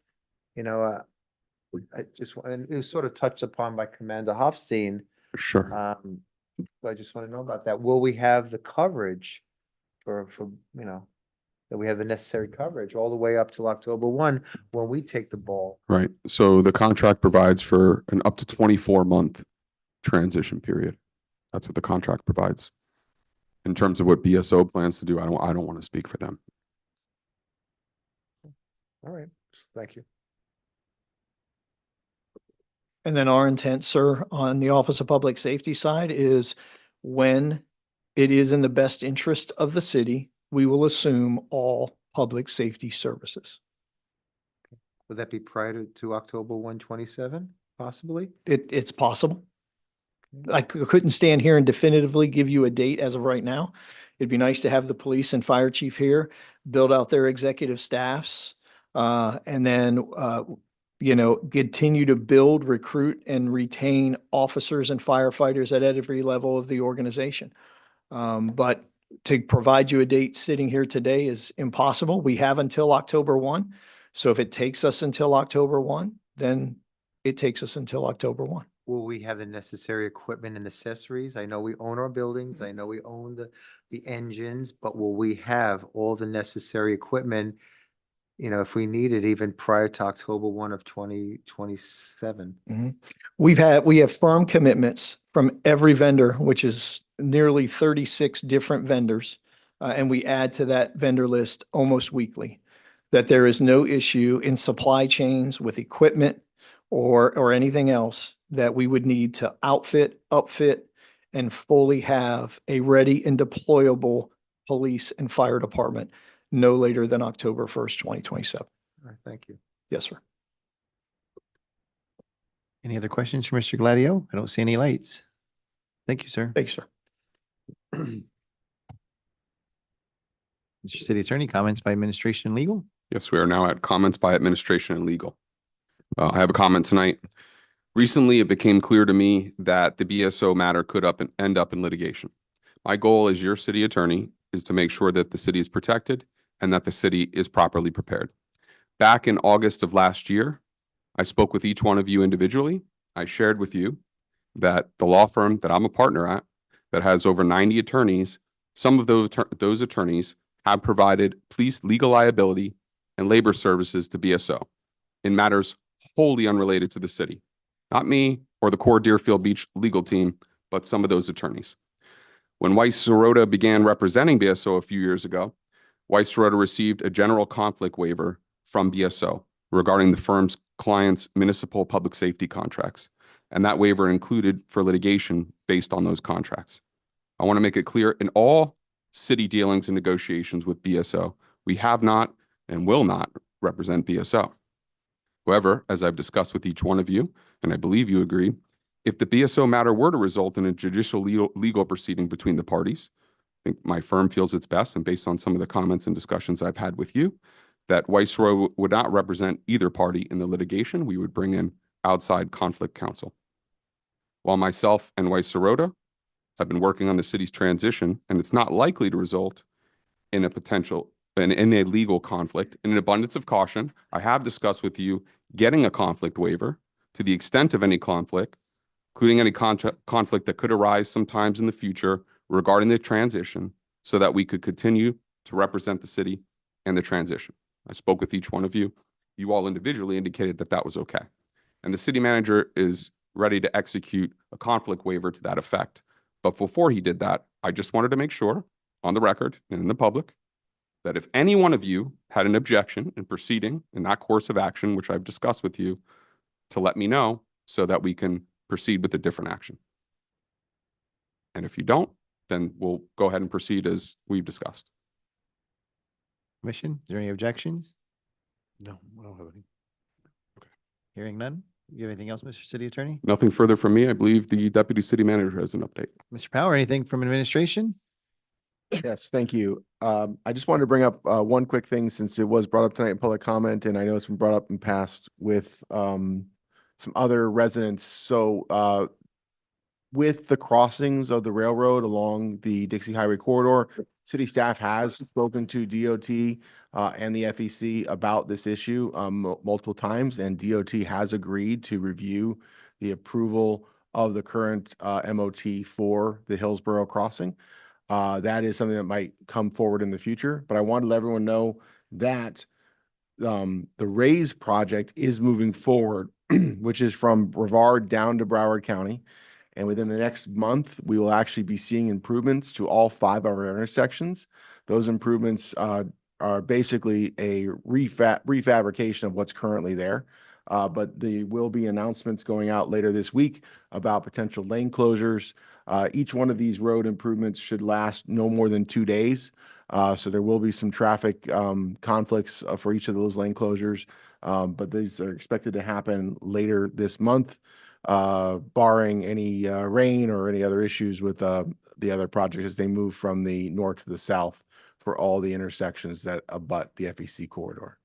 I just, and it was sort of touched upon by Commander Hofstein. Sure. So I just want to know about that. Will we have the coverage for that we have the necessary coverage all the way up till October 1 when we take the ball? Right. So the contract provides for an up to 24-month transition period. That's what the contract provides. In terms of what BSO plans to do, I don't want to speak for them. All right, thank you. And then our intent, sir, on the Office of Public Safety side is when it is in the best interest of the city, we will assume all public safety services. Would that be prior to October 1, 27, possibly? It's possible. I couldn't stand here and definitively give you a date as of right now. It'd be nice to have the police and fire chief here, build out their executive staffs, and then, continue to build, recruit, and retain officers and firefighters at every level of the organization. But to provide you a date sitting here today is impossible. We have until October 1. So if it takes us until October 1, then it takes us until October 1. Will we have the necessary equipment and accessories? I know we own our buildings. I know we own the engines, but will we have all the necessary equipment, if we need it even prior to October 1 of 2027? We have firm commitments from every vendor, which is nearly 36 different vendors. And we add to that vendor list almost weekly, that there is no issue in supply chains with equipment or anything else that we would need to outfit, upfit, and fully have a ready and deployable police and fire department no later than October 1st, 2027. All right, thank you. Yes, sir. Any other questions for Mr. Gladio? I don't see any lights. Thank you, sir. Thank you, sir. Mr. City Attorney, comments by administration and legal? Yes, we are now at comments by administration and legal. I have a comment tonight. Recently, it became clear to me that the BSO matter could end up in litigation. My goal as your city attorney is to make sure that the city is protected and that the city is properly prepared. Back in August of last year, I spoke with each one of you individually. I shared with you that the law firm that I'm a partner at, that has over 90 attorneys, some of those attorneys have provided police legal liability and labor services to BSO in matters wholly unrelated to the city. Not me or the core Deerfield Beach legal team, but some of those attorneys. When Weiss Serota began representing BSO a few years ago, Weiss Serota received a general conflict waiver from BSO regarding the firm's clients' municipal public safety contracts, and that waiver included for litigation based on those contracts. I want to make it clear, in all city dealings and negotiations with BSO, we have not and will not represent BSO. However, as I've discussed with each one of you, and I believe you agree, if the BSO matter were to result in a judicial legal proceeding between the parties, I think my firm feels it's best, and based on some of the comments and discussions I've had with you, that Weiss Serota would not represent either party in the litigation. We would bring in outside conflict counsel. While myself and Weiss Serota have been working on the city's transition, and it's not likely to result in a in a legal conflict, in an abundance of caution, I have discussed with you getting a conflict waiver to the extent of any conflict, including any conflict that could arise sometimes in the future regarding the transition, so that we could continue to represent the city and the transition. I spoke with each one of you. You all individually indicated that that was okay. And the city manager is ready to execute a conflict waiver to that effect. But before he did that, I just wanted to make sure, on the record and in the public, that if any one of you had an objection in proceeding in that course of action, which I've discussed with you, to let me know so that we can proceed with a different action. And if you don't, then we'll go ahead and proceed as we've discussed. Commission, is there any objections? No, I don't have any. Hearing none. You have anything else, Mr. City Attorney? Nothing further from me. I believe the Deputy City Manager has an update. Mr. Power, anything from administration? Yes, thank you. I just wanted to bring up one quick thing since it was brought up tonight in public comment, and I know it's been brought up in past with some other residents. So with the crossings of the railroad along the Dixie Highway corridor, city staff has spoken to DOT and the FEC about this issue multiple times, and DOT has agreed to review the approval of the current MOT for the Hillsborough crossing. That is something that might come forward in the future, but I wanted to let everyone know that the RAISE project is moving forward, which is from Brevard down to Broward County. And within the next month, we will actually be seeing improvements to all 5 of our intersections. Those improvements are basically a refabrication of what's currently there. But there will be announcements going out later this week about potential lane closures. Each one of these road improvements should last no more than 2 days. So there will be some traffic conflicts for each of those lane closures. But these are expected to happen later this month, barring any rain or any other issues with the other projects as they move from the north to the south for all the intersections that abut the FEC corridor.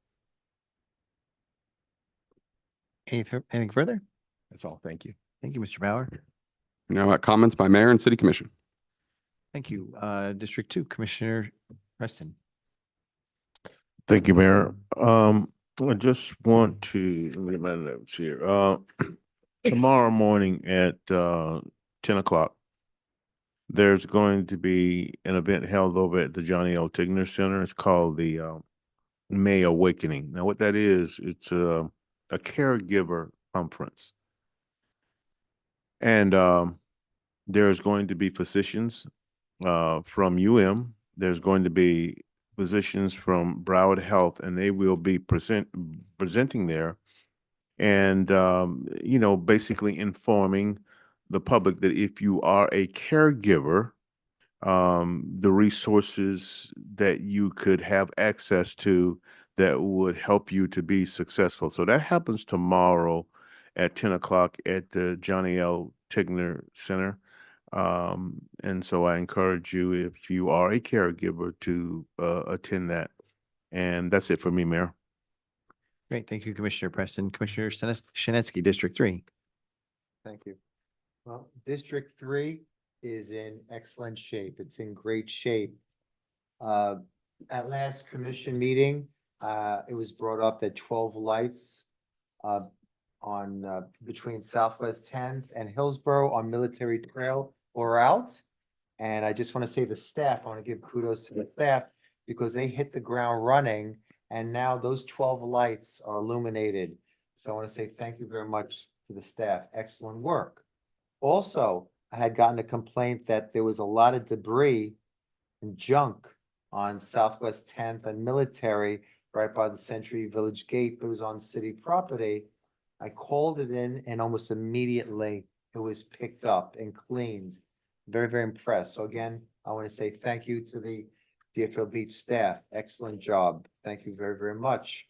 Anything further? That's all. Thank you. Thank you, Mr. Bauer. Now at comments by Mayor and City Commission. Thank you. District 2, Commissioner Preston. Thank you, Mayor. I just want to, let me get my notes here. Tomorrow morning at 10 o'clock, there's going to be an event held over at the Johnny L. Tigner Center. It's called the May Awakening. Now, what that is, it's a caregiver conference. And there's going to be physicians from UM. There's going to be physicians from Broward Health, and they will be presenting there and, you know, basically informing the public that if you are a caregiver, the resources that you could have access to that would help you to be successful. So that happens tomorrow at 10 o'clock at the Johnny L. Tigner Center. And so I encourage you, if you are a caregiver, to attend that. And that's it for me, Mayor. Great. Thank you, Commissioner Preston. Commissioner Shanetsky, District 3. Thank you. Well, District 3 is in excellent shape. It's in great shape. At last commission meeting, it was brought up that 12 lights on between Southwest 10th and Hillsborough on Military Trail are out. And I just want to say the staff, I want to give kudos to the staff because they hit the ground running and now those 12 lights are illuminated. So I want to say thank you very much to the staff. Excellent work. Also, I had gotten a complaint that there was a lot of debris and junk on Southwest 10th and Military, right by the Century Village Gate, but it was on city property. I called it in and almost immediately it was picked up and cleaned. Very, very impressed. So again, I want to say thank you to the Deerfield Beach staff. Excellent job. Thank you very, very much.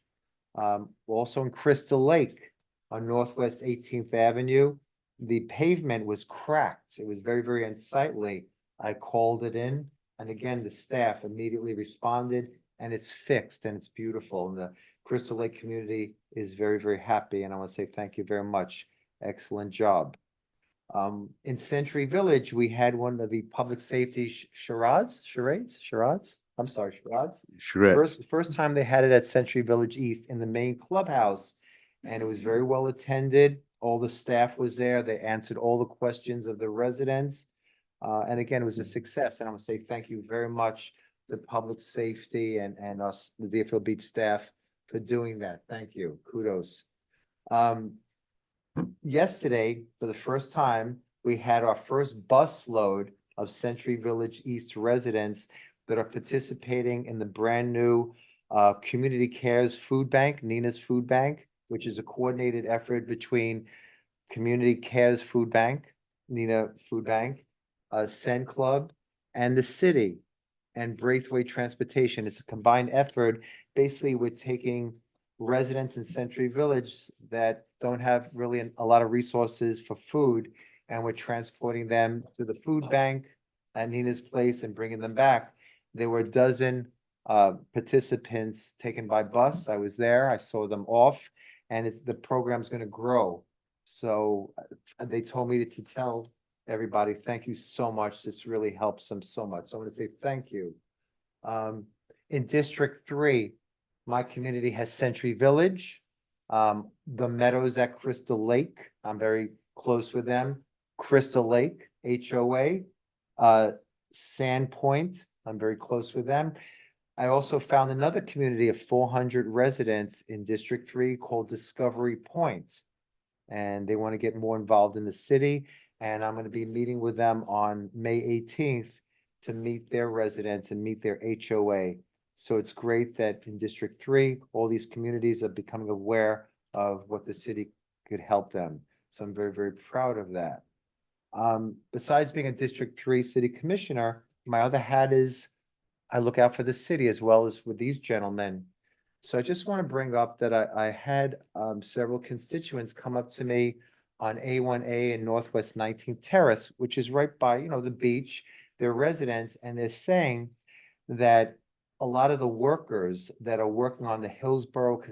Also in Crystal Lake on Northwest 18th Avenue, the pavement was cracked. It was very, very unsightly. I called it in, and again, the staff immediately responded, and it's fixed and it's beautiful. And the Crystal Lake community is very, very happy, and I want to say thank you very much. Excellent job. In Century Village, we had one of the public safety charades. I'm sorry, charades. Shreds. First time they had it at Century Village East in the main clubhouse, and it was very well attended. All the staff was there. They answered all the questions of the residents. And again, it was a success. And I want to say thank you very much to public safety and us, the Deerfield Beach staff, for doing that. Thank you. Kudos. Yesterday, for the first time, we had our first bus load of Century Village East residents that are participating in the brand new Community Cares Food Bank, Nina's Food Bank, which is a coordinated effort between Community Cares Food Bank, Nina Food Bank, Send Club, and the city, and Braithwaite Transportation. It's a combined effort. Basically, we're taking residents in Century Village that don't have really a lot of resources for food, and we're transporting them to the food bank at Nina's place and bringing them back. There were a dozen participants taken by bus. I was there. I saw them off, and the program's going to grow. So they told me to tell everybody, thank you so much. This really helps them so much. So I want to say thank you. In District 3, my community has Century Village, the Meadows at Crystal Lake. I'm very close with them. Crystal Lake, HOA, Sandpoint. I'm very close with them. I also found another community of 400 residents in District 3 called Discovery Point. And they want to get more involved in the city. And I'm going to be meeting with them on May 18th to meet their residents and meet their HOA. So it's great that in District 3, all these communities are becoming aware of what the city could help them. So I'm very, very proud of that. Besides being a District 3 city commissioner, my other hat is I look out for the city as well as with these gentlemen. So I just want to bring up that I had several constituents come up to me on A1A and Northwest 19th Terrace, which is right by, the beach. They're residents, and they're saying that a lot of the workers that are working on the Hillsborough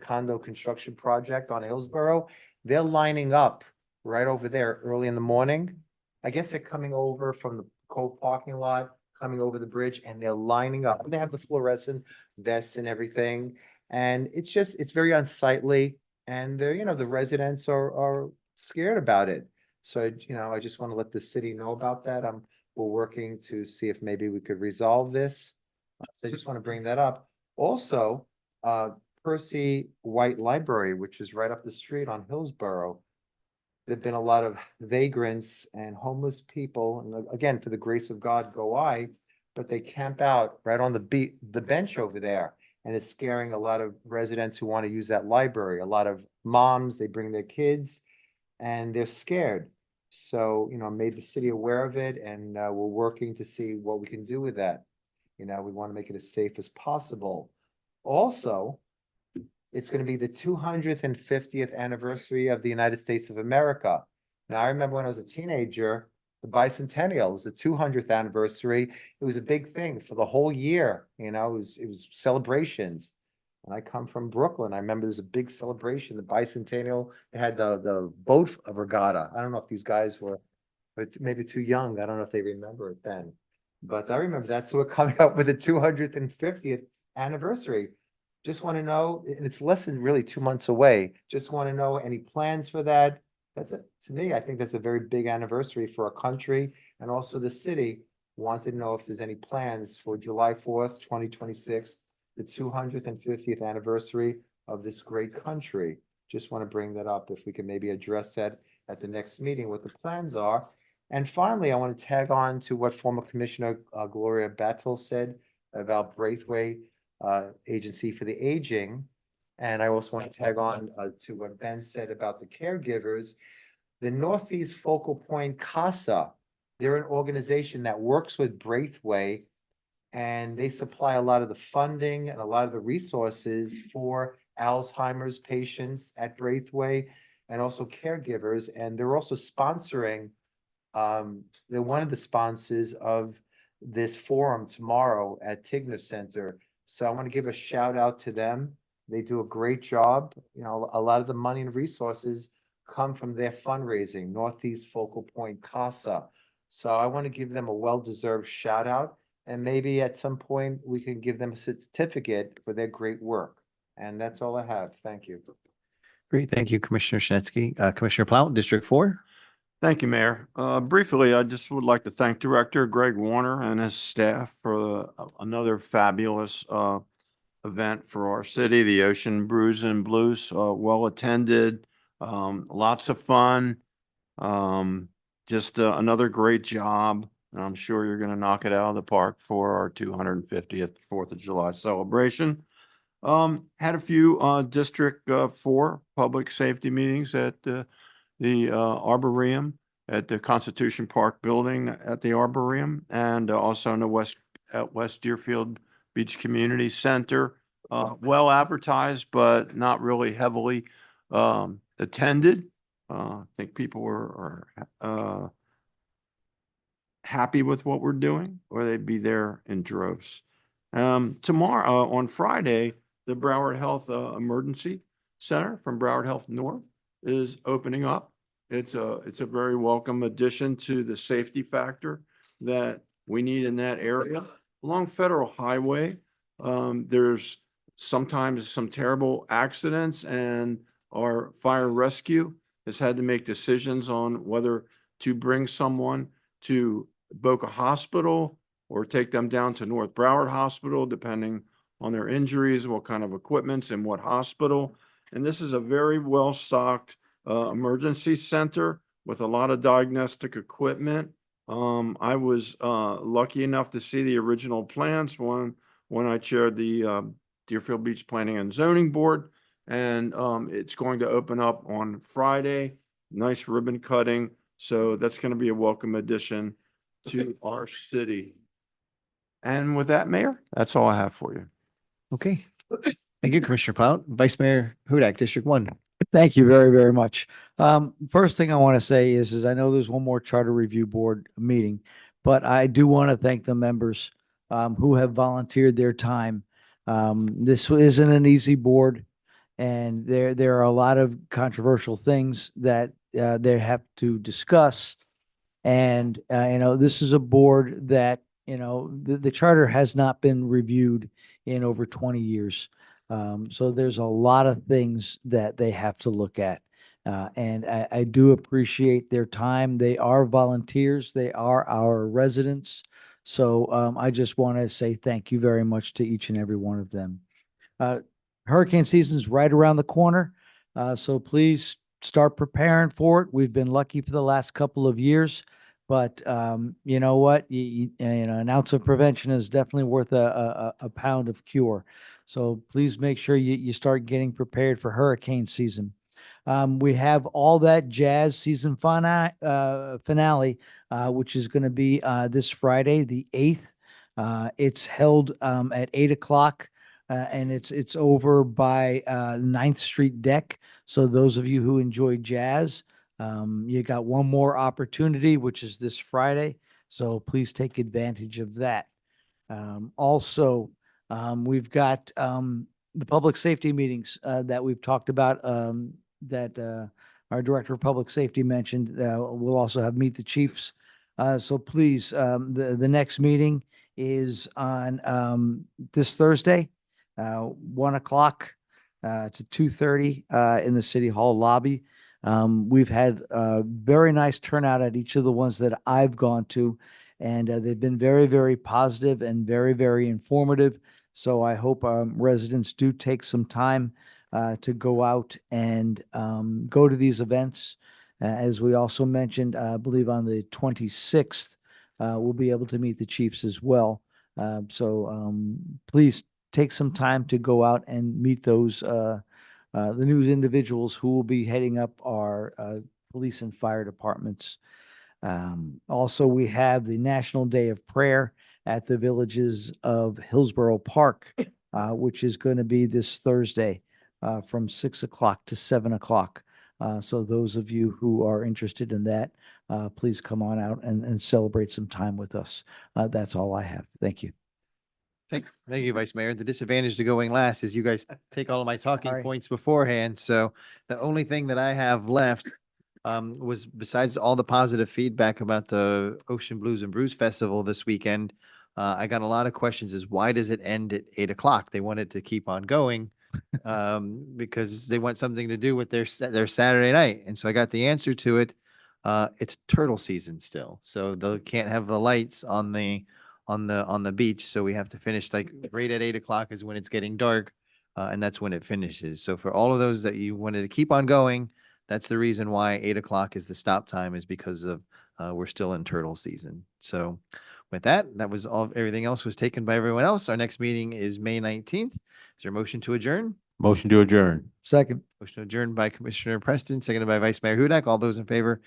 condo construction project on Hillsborough, they're lining up right over there early in the morning. I guess they're coming over from the Cove parking lot, coming over the bridge, and they're lining up. They have the fluorescent vests and everything. And it's very unsightly. And they're, the residents are scared about it. So, I just want to let the city know about that. We're working to see if maybe we could resolve this. So I just want to bring that up. Also, Percy White Library, which is right up the street on Hillsborough. There've been a lot of vagrants and homeless people, and again, for the grace of God, go I, but they camp out right on the bench over there, and it's scaring a lot of residents who want to use that library. A lot of moms, they bring their kids, and they're scared. So, made the city aware of it, and we're working to see what we can do with that. We want to make it as safe as possible. Also, it's going to be the 250th anniversary of the United States of America. Now, I remember when I was a teenager, the bicentennial was the 200th anniversary. It was a big thing for the whole year. It was celebrations. And I come from Brooklyn. I remember there's a big celebration, the bicentennial. They had the boat regatta. I don't know if these guys were maybe too young. I don't know if they remember it then. But I remember that. So we're coming up with the 250th anniversary. Just want to know, and it's less than really 2 months away. Just want to know any plans for that. To me, I think that's a very big anniversary for our country, and also the city. Wanted to know if there's any plans for July 4th, 2026, the 250th anniversary of this great country. Just want to bring that up, if we can maybe address that at the next meeting, what the plans are. And finally, I want to tag on to what former Commissioner Gloria Battle said. about Braithwaite Agency for the Aging. And I also want to tag on to what Ben said about the caregivers. The Northeast Focal Point CASA, they're an organization that works with Braithwaite, and they supply a lot of the funding and a lot of the resources for Alzheimer's patients at Braithwaite and also caregivers. And they're also sponsoring, they're one of the sponsors of this forum tomorrow at Tigner Center. So I want to give a shout out to them. They do a great job. You know, a lot of the money and resources come from their fundraising, Northeast Focal Point CASA. So I want to give them a well-deserved shout out. And maybe at some point we can give them a certificate for their great work. And that's all I have. Thank you. Great. Thank you, Commissioner Shinetsky. Commissioner Plount, District 4. Thank you, Mayor. Briefly, I just would like to thank Director Greg Warner and his staff for another fabulous event for our city, the Ocean Brews and Blues. Well attended, lots of fun. Just another great job. And I'm sure you're going to knock it out of the park for our 250th 4th of July celebration. Had a few District 4 public safety meetings at the Arboretum, at the Constitution Park building at the Arboretum, and also in the West Deerfield Beach Community Center. Well advertised, but not really heavily attended. I think people are happy with what we're doing, or they'd be there in droves. Tomorrow, on Friday, the Broward Health Emergency Center from Broward Health North is opening up. It's a very welcome addition to the safety factor that we need in that area. Along Federal Highway, there's sometimes some terrible accidents, and our fire rescue has had to make decisions on whether to bring someone to Boca Hospital or take them down to North Broward Hospital, depending on their injuries, what kind of equipment's in what hospital. And this is a very well-stocked emergency center with a lot of diagnostic equipment. I was lucky enough to see the original plans when I chaired the Deerfield Beach Planning and Zoning Board. And it's going to open up on Friday. Nice ribbon cutting. So that's going to be a welcome addition to our city. And with that, Mayor, that's all I have for you. Okay. Thank you, Commissioner Plount. Vice Mayor Hudak, District 1. Thank you very, very much. First thing I want to say is I know there's one more Charter Review Board meeting, but I do want to thank the members who have volunteered their time. This isn't an easy board, and there are a lot of controversial things that they have to discuss. And this is a board that the charter has not been reviewed in over 20 years. So there's a lot of things that they have to look at. And I do appreciate their time. They are volunteers. They are our residents. So I just want to say thank you very much to each and every one of them. Hurricane season is right around the corner. So please start preparing for it. We've been lucky for the last couple of years. But you know what? An ounce of prevention is definitely worth a pound of cure. So please make sure you start getting prepared for hurricane season. We have All That Jazz season finale, which is going to be this Friday, the 8th. It's held at 8 o'clock. And it's over by 9th Street Deck. So those of you who enjoy jazz, you got one more opportunity, which is this Friday. So please take advantage of that. Also, we've got the public safety meetings that we've talked about that our Director of Public Safety mentioned. We'll also have Meet the Chiefs. So please, the next meeting is on this Thursday, 1 o'clock to 2:30 in the City Hall lobby. We've had a very nice turnout at each of the ones that I've gone to, and they've been very, very positive and very, very informative. So I hope residents do take some time to go out and go to these events. As we also mentioned, I believe on the 26th, we'll be able to meet the chiefs as well. Please take some time to go out and meet those, the new individuals who will be heading up our police and fire departments. Also, we have the National Day of Prayer at the Villages of Hillsborough Park, which is going to be this Thursday from 6 o'clock to 7 o'clock. So those of you who are interested in that, please come on out and celebrate some time with us. That's all I have. Thank you. Thank you, Vice Mayor. The disadvantage to going last is you guys take all of my talking Sorry. points beforehand. So the only thing that I have left was, besides all the positive feedback about the Ocean Blues and Brews Festival this weekend, I got a lot of questions is why does it end at 8 o'clock? They want it to keep on going because they want something to do with their Saturday night. And so I got the answer to it. It's turtle season still. So they can't have the lights on the beach. So we have to finish like right at 8 o'clock is when it's getting dark. And that's when it finishes. So for all of those that you wanted to keep on going, that's the reason why 8 o'clock is the stop time, is because of we're still in turtle season. So with that, that was all. Everything else was taken by everyone else. Our next meeting is May 19th. Is there a motion to adjourn? Motion to adjourn. Second. Motion adjourned by Commissioner Preston, seconded by Vice Mayor Hudak. All those in favor,